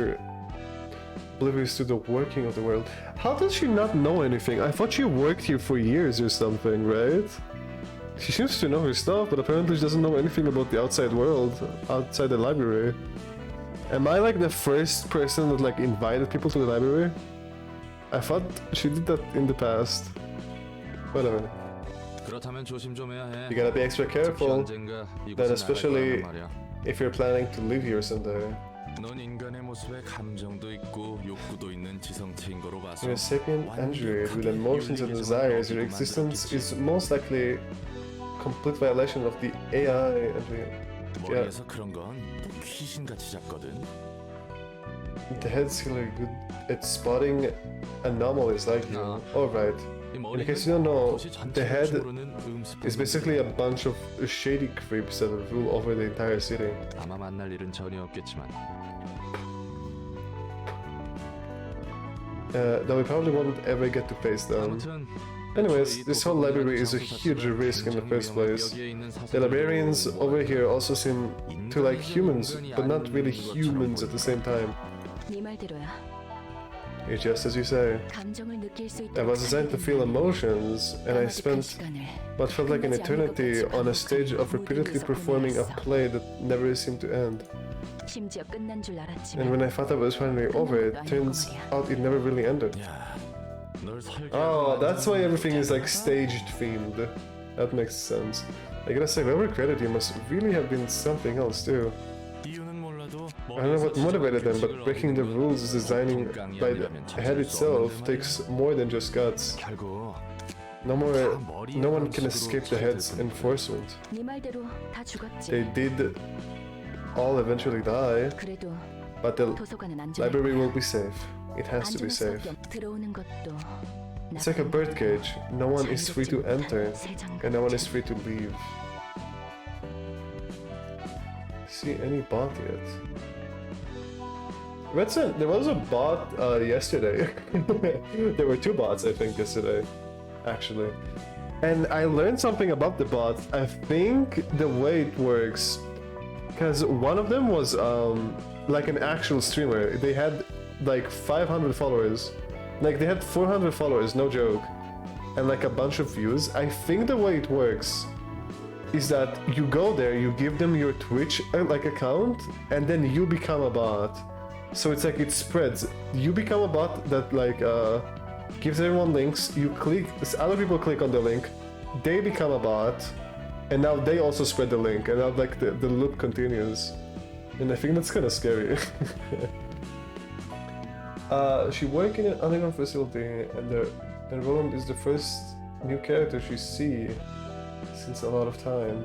to the working of the world. How does she not know anything? I thought she worked here for years or something, right? She seems to know her stuff, but apparently she doesn't know anything about the outside world, outside the library. Am I like the first person that like invited people to the library? I thought she did that in the past. Whatever. 그렇다면 조심 좀 해야 해. You gotta be extra careful, 언젠가 then 이곳에 especially 나갈 거란 말이야. if you're planning to live here someday. 넌 인간의 모습에 감정도 있고 욕구도 있는 지성체인 거로 봐서 You're a sapient android with emotions and desires. Your existence is most likely complete violation of the AI android. 머리에서 그런 건 귀신같이 잡거든. The head's really good at spotting anomalies like you. Alright. In case you don't know, the head is basically a bunch of shady creeps that rule over the entire city. 아마 만날 일은 전혀 없겠지만 Though we probably won't ever get to face them. 아무튼 Anyways, this whole library is a huge risk in the first place. The librarians over here also seem to like humans, but not really humans at the same time. 네 말대로야. It's just as you say. 감정을 느낄 수 있도록 I was designed to feel emotions, and I spent what felt like an eternity on a stage of repeatedly performing a play that never seemed to end. 심지어 끝난 줄 알았지만 And when I thought I was finally over it, turns out it never really ended. 널 설계. Oh, that's why everything is like staged themed. That makes sense. I gotta say, whoever created you must really have been something else too. 이유는 몰라도 I don't know what motivated them, but breaking the rules designing by the head itself takes more than just guts. 결국 No one can escape the head's enforcement. 네 말대로 다 죽었지. They did all eventually die, 그래도 but the 도서관은 안전할 library 거야. will be safe. It has to be 안전할 safe. 수밖에 없- 들어오는 것도 It's like a birdcage. No one is free to enter, and no one is free to leave. See any bot yet? Redson, there was a bot yesterday. There were two bots, I think, yesterday, actually. And I learned something about the bot. I think the way it works, because one of them was like an actual streamer. They had like 500 followers. Like they had 400 followers, no joke. And like a bunch of views. I think the way it works is that you go there, you give them your Twitch like account, and then you become a bot. So it's like it spreads. You become a bot that like gives everyone links. You click, other people click on the link, they become a bot, and now they also spread the link, and now like the loop continues. And I think that's kind of scary. She works in an underground facility, and Roland is the first new character she sees since a lot of time.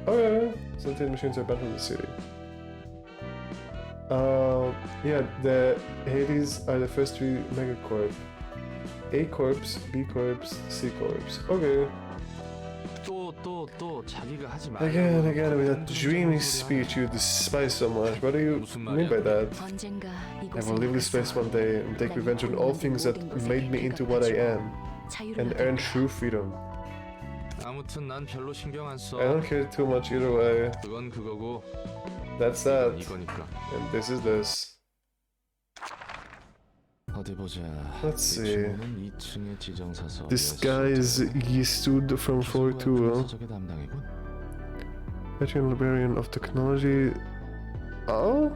Okay, sentient machines are banned from the city. Yeah, the Hades are the first three megacorp. A corps, B corps, C corps. Okay. 또 자기가 하지 마. Again, with that dreamy speech you despise so much. What do you mean by that? 언젠가 I will leave this place one day and take revenge on all things that made me into what I am, and earn true freedom. 아무튼 난 별로 신경 안 써. I don't care too much either way. 그건 그거고. That's that. 이거니까. And this is this. 어디 보자. Let's see. 2층의 지정사서. This guy is Yisud from 4-2. 저게 담당이군. Veteran Librarian of Technology. Oh?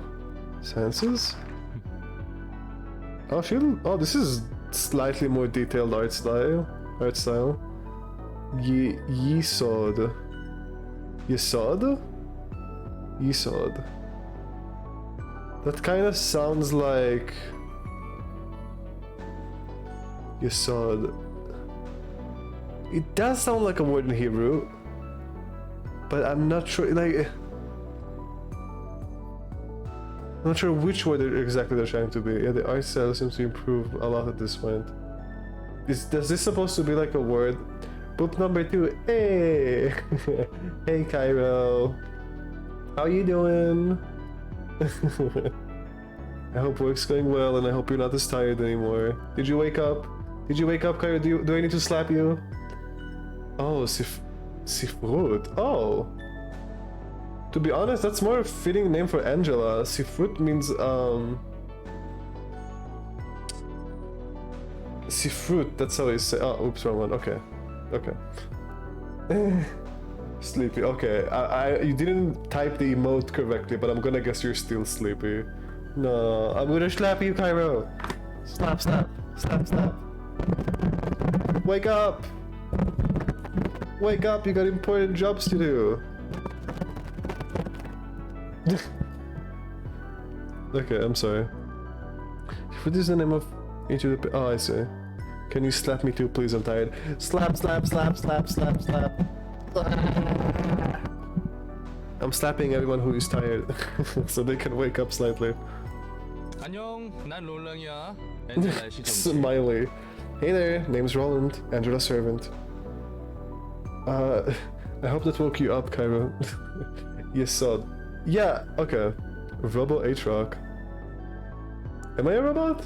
Sciences? Oh, oh, this is slightly more detailed art style. Yisod. Yisod? Yisod. That kind of sounds like Yisod. It does sound like a word in Hebrew, but I'm not sure. Like, I'm not sure which word exactly they're trying to be. Yeah, the art style seems to improve a lot at this point. Is this supposed to be like a word? Book number 2. Hey, hey, Cairo. How you doing? I hope work's going well, and I hope you're not as tired anymore. Did you wake up? Did you wake up, Cairo? Do I need to slap you? Oh, Sifrut. Oh. To be honest, that's more a fitting name for Angela. Sifrut means, Sifrut, that's how you say. Oh, oops, wrong one. Okay. Okay. Sleepy. Okay, you didn't type the emote correctly, but I'm gonna guess you're still sleepy. No, I'm gonna slap you, Cairo. Slap. Wake up! Wake up, you got important jobs to do. Okay, I'm sorry. What is the name of into the... Oh, I see. Can you slap me too, please? I'm tired. Slap. I'm slapping everyone who is tired, so they can wake up slightly. 안녕, 난 롤랑이야. 엔젤라의 시종지. Smiley. Hey there, name's Roland, Angela's servant. I hope that woke you up, Cairo. Yes, sod. Yeah, okay. Robo Aatrox. Am I a robot?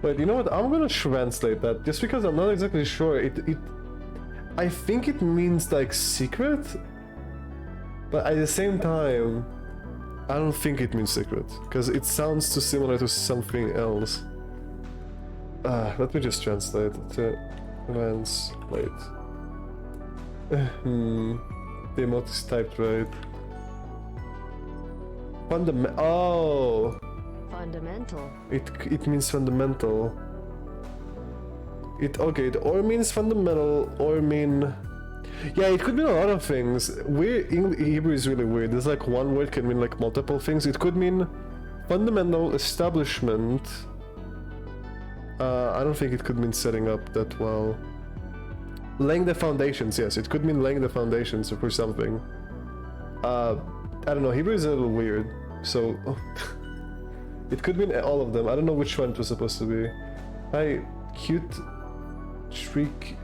Wait, you know what? I'm gonna translate that, just because I'm not exactly sure. I think it means like secret, but at the same time, I don't think it means secret, because it sounds too similar to something else. Let me just translate to translate. The emote is typed right. Oh! Fundamental. It means fundamental. It or means fundamental or mean... Yeah, it could mean a lot of things. Hebrew is really weird. There's like one word can mean like multiple things. It could mean fundamental establishment. I don't think it could mean setting up that well. Laying the foundations, yes, it could mean laying the foundations for something. I don't know, Hebrew is a little weird, so... It could mean all of them. I don't know which one it was supposed to be. Hi, Cute Trick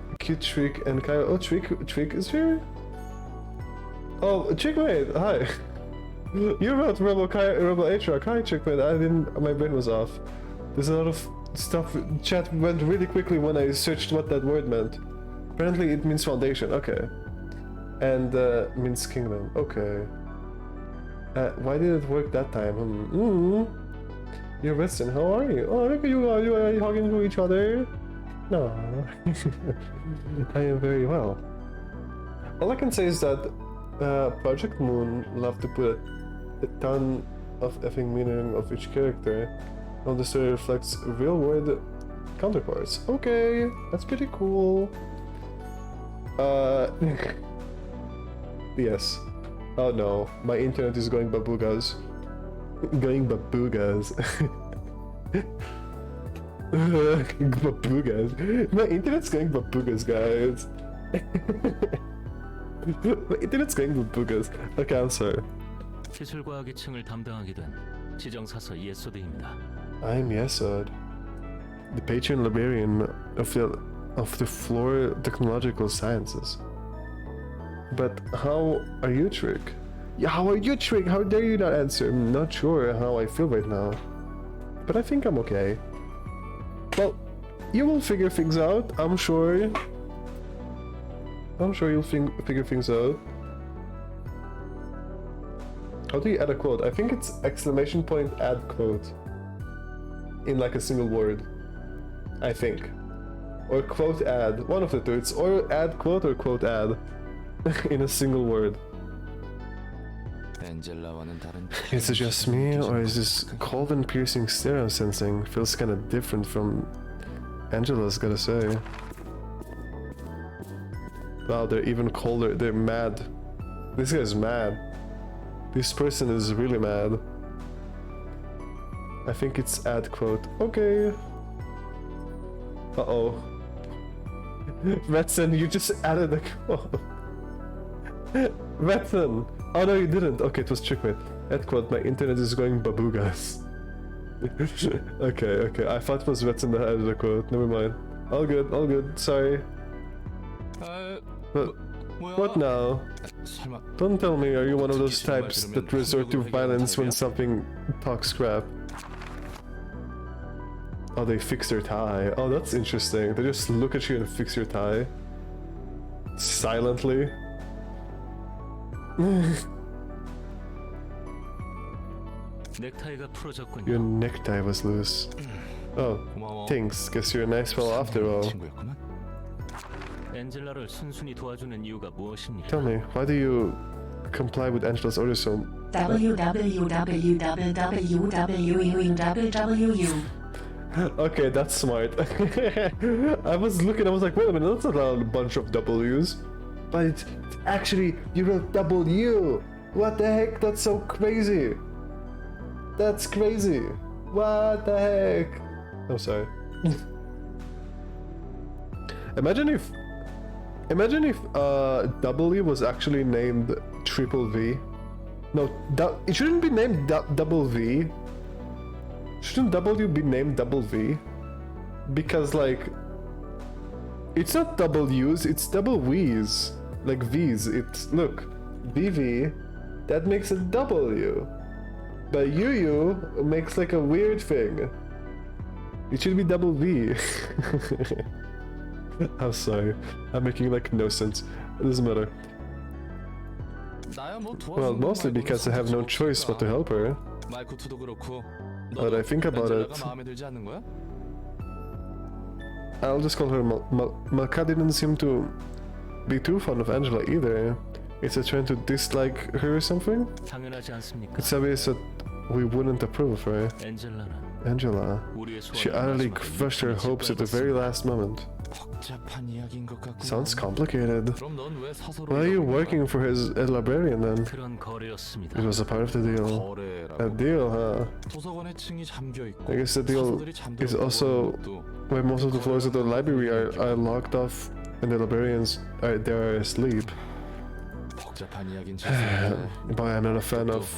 and Cairo. Oh, Trick is here? Oh, Chickmate, hi. You wrote Robo Aatrox. Hi, Chickmate. My brain was off. There's a lot of stuff. Chat went really quickly when I searched what that word meant. Apparently it means foundation. Okay. And means kingdom. Okay. Why did it work that time? You're Western, how are you? Oh, look at you, are you hugging to each other? No. I am very well. All I can say is that Project Moon loved to put a ton of effing meaning of each character. How the story reflects real world counterparts. Okay, that's pretty cool. Yes. Oh no, my internet is going babugas. Going babugas. Babugas. My internet's going babugas, guys. My internet's going babugas. Okay, I'm sorry. 기술과학의 층을 담당하게 된 지정사서 예소드입니다. I'm Yesod, the patron librarian of the floor technological sciences. But how are you, Trick? Yeah, how are you, Trick? How dare you not answer? I'm not sure how I feel right now, but I think I'm okay. Well, you will figure things out, I'm sure. I'm sure you'll figure things out. How do you add a quote? I think it's exclamation point add quote. In like a single word. I think. Or quote add. One of the two. It's or add quote or quote add. In a single word. Is it just me, or is this cold and piercing stare I'm sensing feels kind of different from Angela's, gotta say. Wow, they're even colder. They're mad. This guy's mad. This person is really mad. I think it's add quote. Okay. Uh-oh. Vetsen, you just added a quote. Vetsen! Oh no, you didn't. Okay, it was trickbait. Add quote, my internet is going babugas. Okay. I thought it was Vetsen that added a quote. Never mind. All good. Sorry. But what now? Don't tell me, are you one of those types that resort to violence when something talks crap? Oh, they fix their tie. Oh, that's interesting. They just look at you and fix your tie. Silently. Your necktie was loose. Oh, thanks. Guess you're a nice fellow after all. Tell me, why do you comply with Angela's orders so... www. Okay, that's smart. I was looking, I was like, wait a minute, that's not a bunch of W's. But it's actually, you wrote W! What the heck? That's so crazy! That's crazy! What the heck? I'm sorry. Imagine if W was actually named Triple V. No, it shouldn't be named Double V. Shouldn't W be named Double V? Because like, it's not double U's, it's double V's. Like V's, it's, look, VV, that makes a W. But UU makes like a weird thing. It should be double V. I'm sorry, I'm making like no sense. It doesn't matter. Well, mostly because I have no choice but to help her. But I think about it, I'll just call her Malka didn't seem to be too fond of Angela either. Is it trying to dislike her or something? It's obvious that we wouldn't approve of her. Angela. She utterly crushed her hopes at the very last moment. Sounds complicated. Why are you working for his librarian then? It was a part of the deal. A deal, huh? I guess the deal is also where most of the floors of the library are locked off and the librarians are there asleep. But I'm not a fan of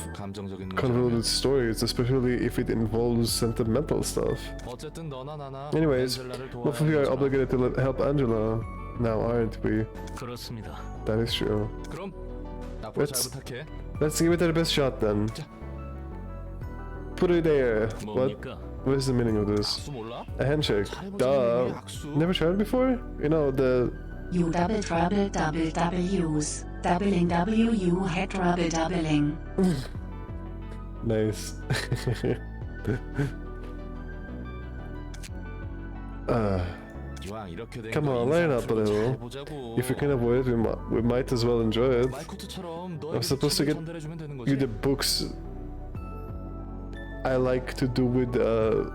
convoluted stories, especially if it involves sentimental stuff. Anyways, both of you are obligated to help Angela now, aren't we? That is true. Let's give it our best shot then. Put it there. What is the meaning of this? A handshake. Duh. Never tried it before? You know, the... You double trouble double W's. Doubling W head trouble doubling. Nice. Come on, line up a little. If we can avoid it, we might as well enjoy it. I'm supposed to get you the books I like to do with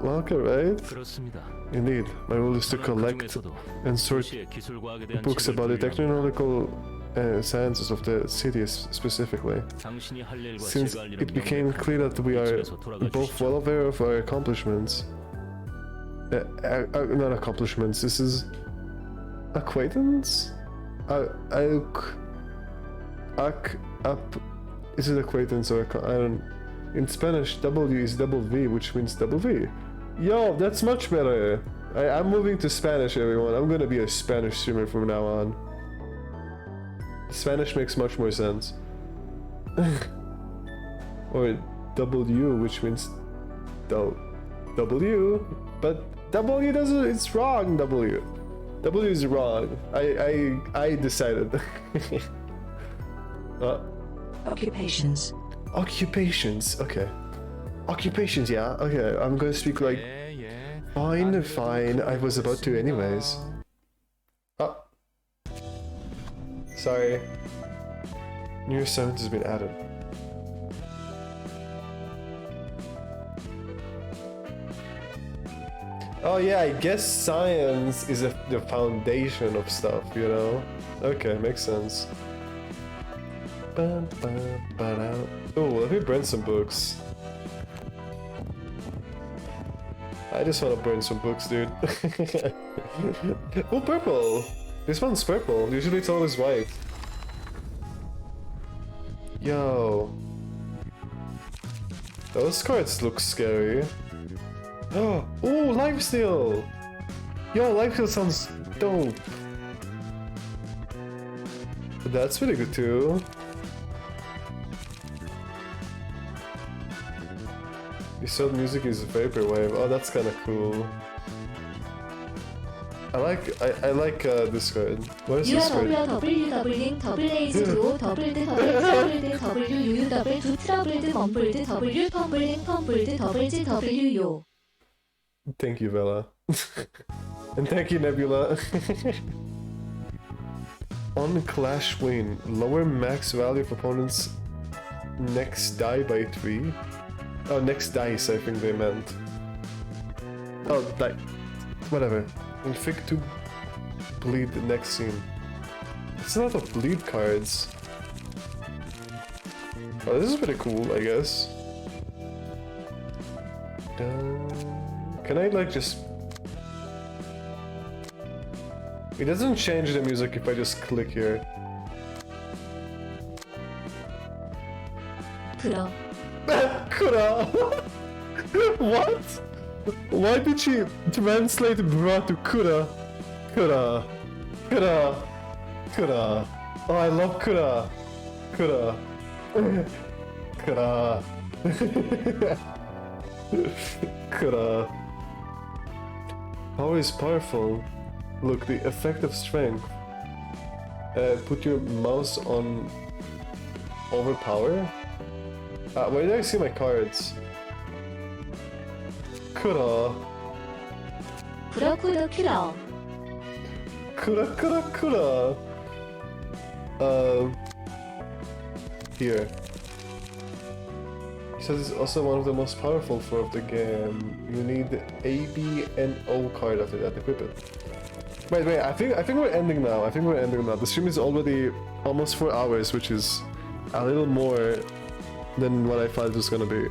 Walker, right? 그렇습니다. Indeed, my role is to 저는 collect 그중에서도 and sort 도시의 기술과학에 대한 books 책을 about the 분류합니다. technological sciences of the city specifically. 당신이 할 일과 Since 제가 할 일은 it became clear that we are 이쪽에서 돌아가 both 주시죠. well aware of our accomplishments. Not accomplishments, this is acquaintance? Is it acquaintance or I don't... In Spanish, W is double V, which means double V. Yo, that's much better. I'm moving to Spanish, everyone. I'm gonna be a Spanish streamer from now on. Spanish makes much more sense. Or W, which means W, but W doesn't. It's wrong. W is wrong. I decided. Occupations. Occupations. Okay. Occupations. Yeah. Okay. I'm gonna speak like. 예. Fine. Fine. I was about to anyways. Oh. Sorry. New sound has been added. Oh yeah, I guess science is the foundation of stuff, you know? Okay, makes sense. Oh, let me burn some books. I just want to burn some books, dude. Oh, purple! This one's purple. Usually it's always white. Yo. Those cards look scary. Oh, lifesteal! Yo, lifesteal sounds dope. That's really good too. You said music is vaporwave. Oh, that's kind of cool. I like this card. What is this card? www 더블 레이즈 두오 더블드 더블 트러블드 W 유유 더블 두 트러블드 멈블드 W 펌블링 펌블드 더블즈 W 요. Thank you, Vela. And thank you, Nebula. On Clash Win, lower max value of opponent's next die by 3. Oh, next dice, I think they meant. Oh, die. Whatever. Inflict to bleed the next scene. It's a lot of bleed cards. Oh, this is pretty cool, I guess. Can I, like, just... It doesn't change the music if I just click here. 그럼 Kura! What? Why did she translate bra to Kura? Kura. Kura. Kura. Oh, I love Kura. Kura. Kura. Kura. Power is powerful. Look, the effect of strength. Put your mouse on overpower? Where did I see my cards? Kura. 그렇구나 그럼 Kura. Here. He says it's also one of the most powerful for of the game. You need the A, B, and O card after that. Equip it. Wait. I think we're ending now. The stream is already almost 4 hours, which is a little more than what I thought it was gonna be.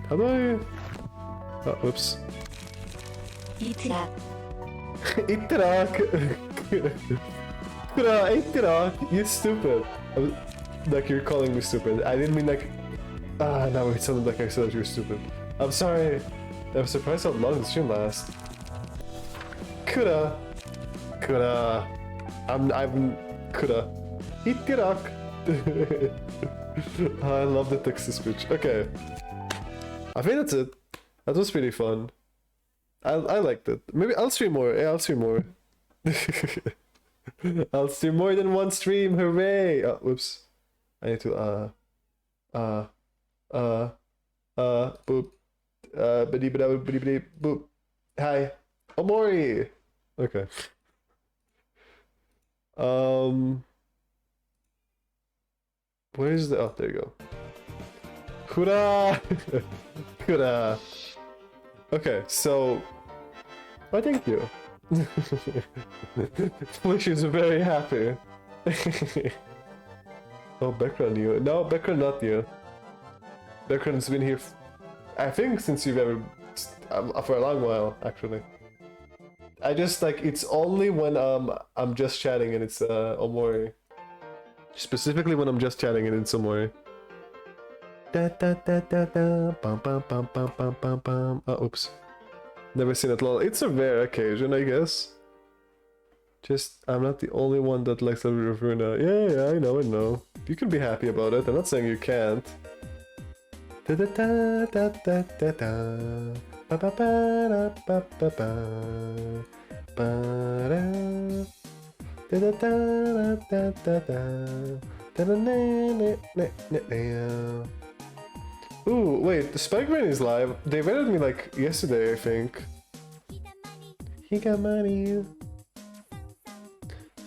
How do I? Oh, whoops. 이트락 Iterak. Kura, Iterak. You stupid. Like you're calling me stupid. I didn't mean like. No, it sounded like I said that you're stupid. I'm sorry. I'm surprised how long the stream lasts. Kura. I'm Kura. Iterak. I love the text speech. Okay. I think that's it. That was pretty fun. I liked it. Maybe I'll stream more. Yeah, I'll stream more. I'll stream more than one stream. Hooray! Oh, whoops. I need to boop. Boop. Hi. Omori. Okay. Where is the? Oh, there you go. Hurrah! Hurrah! Okay, so... I thank you. Flish is very happy. Oh, Bekra new. No, Bekra not new. Bekran's been here, I think, since you've ever... for a long while, actually. I just, like, it's only when I'm just chatting and it's Omori. Specifically when I'm just chatting and it's Omori. Da da da da da bum bum bum bum bum bum bum. Oh, oops. Never seen it lol. It's a rare occasion, I guess. Just, I'm not the only one that likes the Runa. Yeah, I know. You can be happy about it. I'm not saying you can't. Da da da da da da da. Ba ba ba da ba ba ba. Ba da. Da da da da da da. Da da na na na na na. Ooh, wait, the Spikeman is live. They rated me like yesterday, I think. He got money.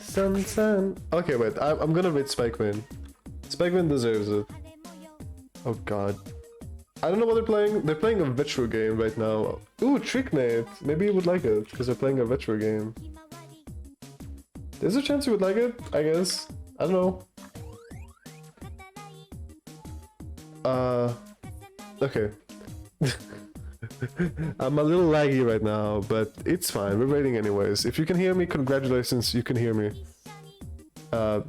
Sun. Okay, wait, I'm gonna rate Spikeman. Spikeman deserves it. Oh god. I don't know what they're playing. They're playing a retro game right now. Ooh, Tricknate. Maybe you would like it, because they're playing a retro game. There's a chance you would like it, I guess. I don't know. Okay. I'm a little laggy right now, but it's fine. We're rating anyways. If you can hear me, congratulations, you can hear me. I'm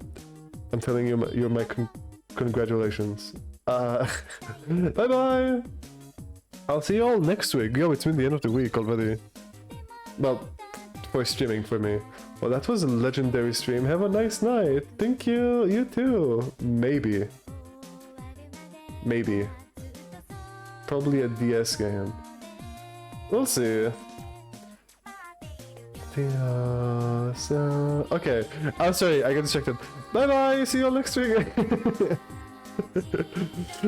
telling you, you're my congratulations. Bye-bye! I'll see you all next week. Yo, it's been the end of the week already. Well, for streaming for me. Well, that was a legendary stream. Have a nice night. Thank you. You too. Maybe. Probably a DS game. We'll see. Okay. I'm sorry, I got distracted. Bye bye! See you all next week!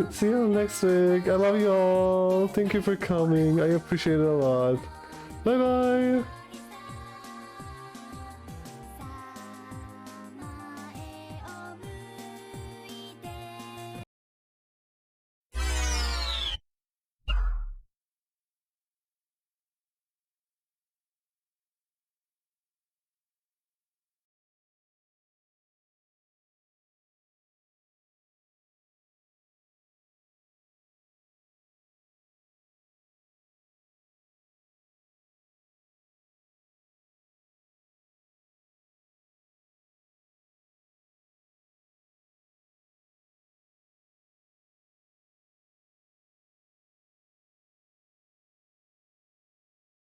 See you all next week. I love you all. Thank you for coming. I appreciate it a lot. Bye bye!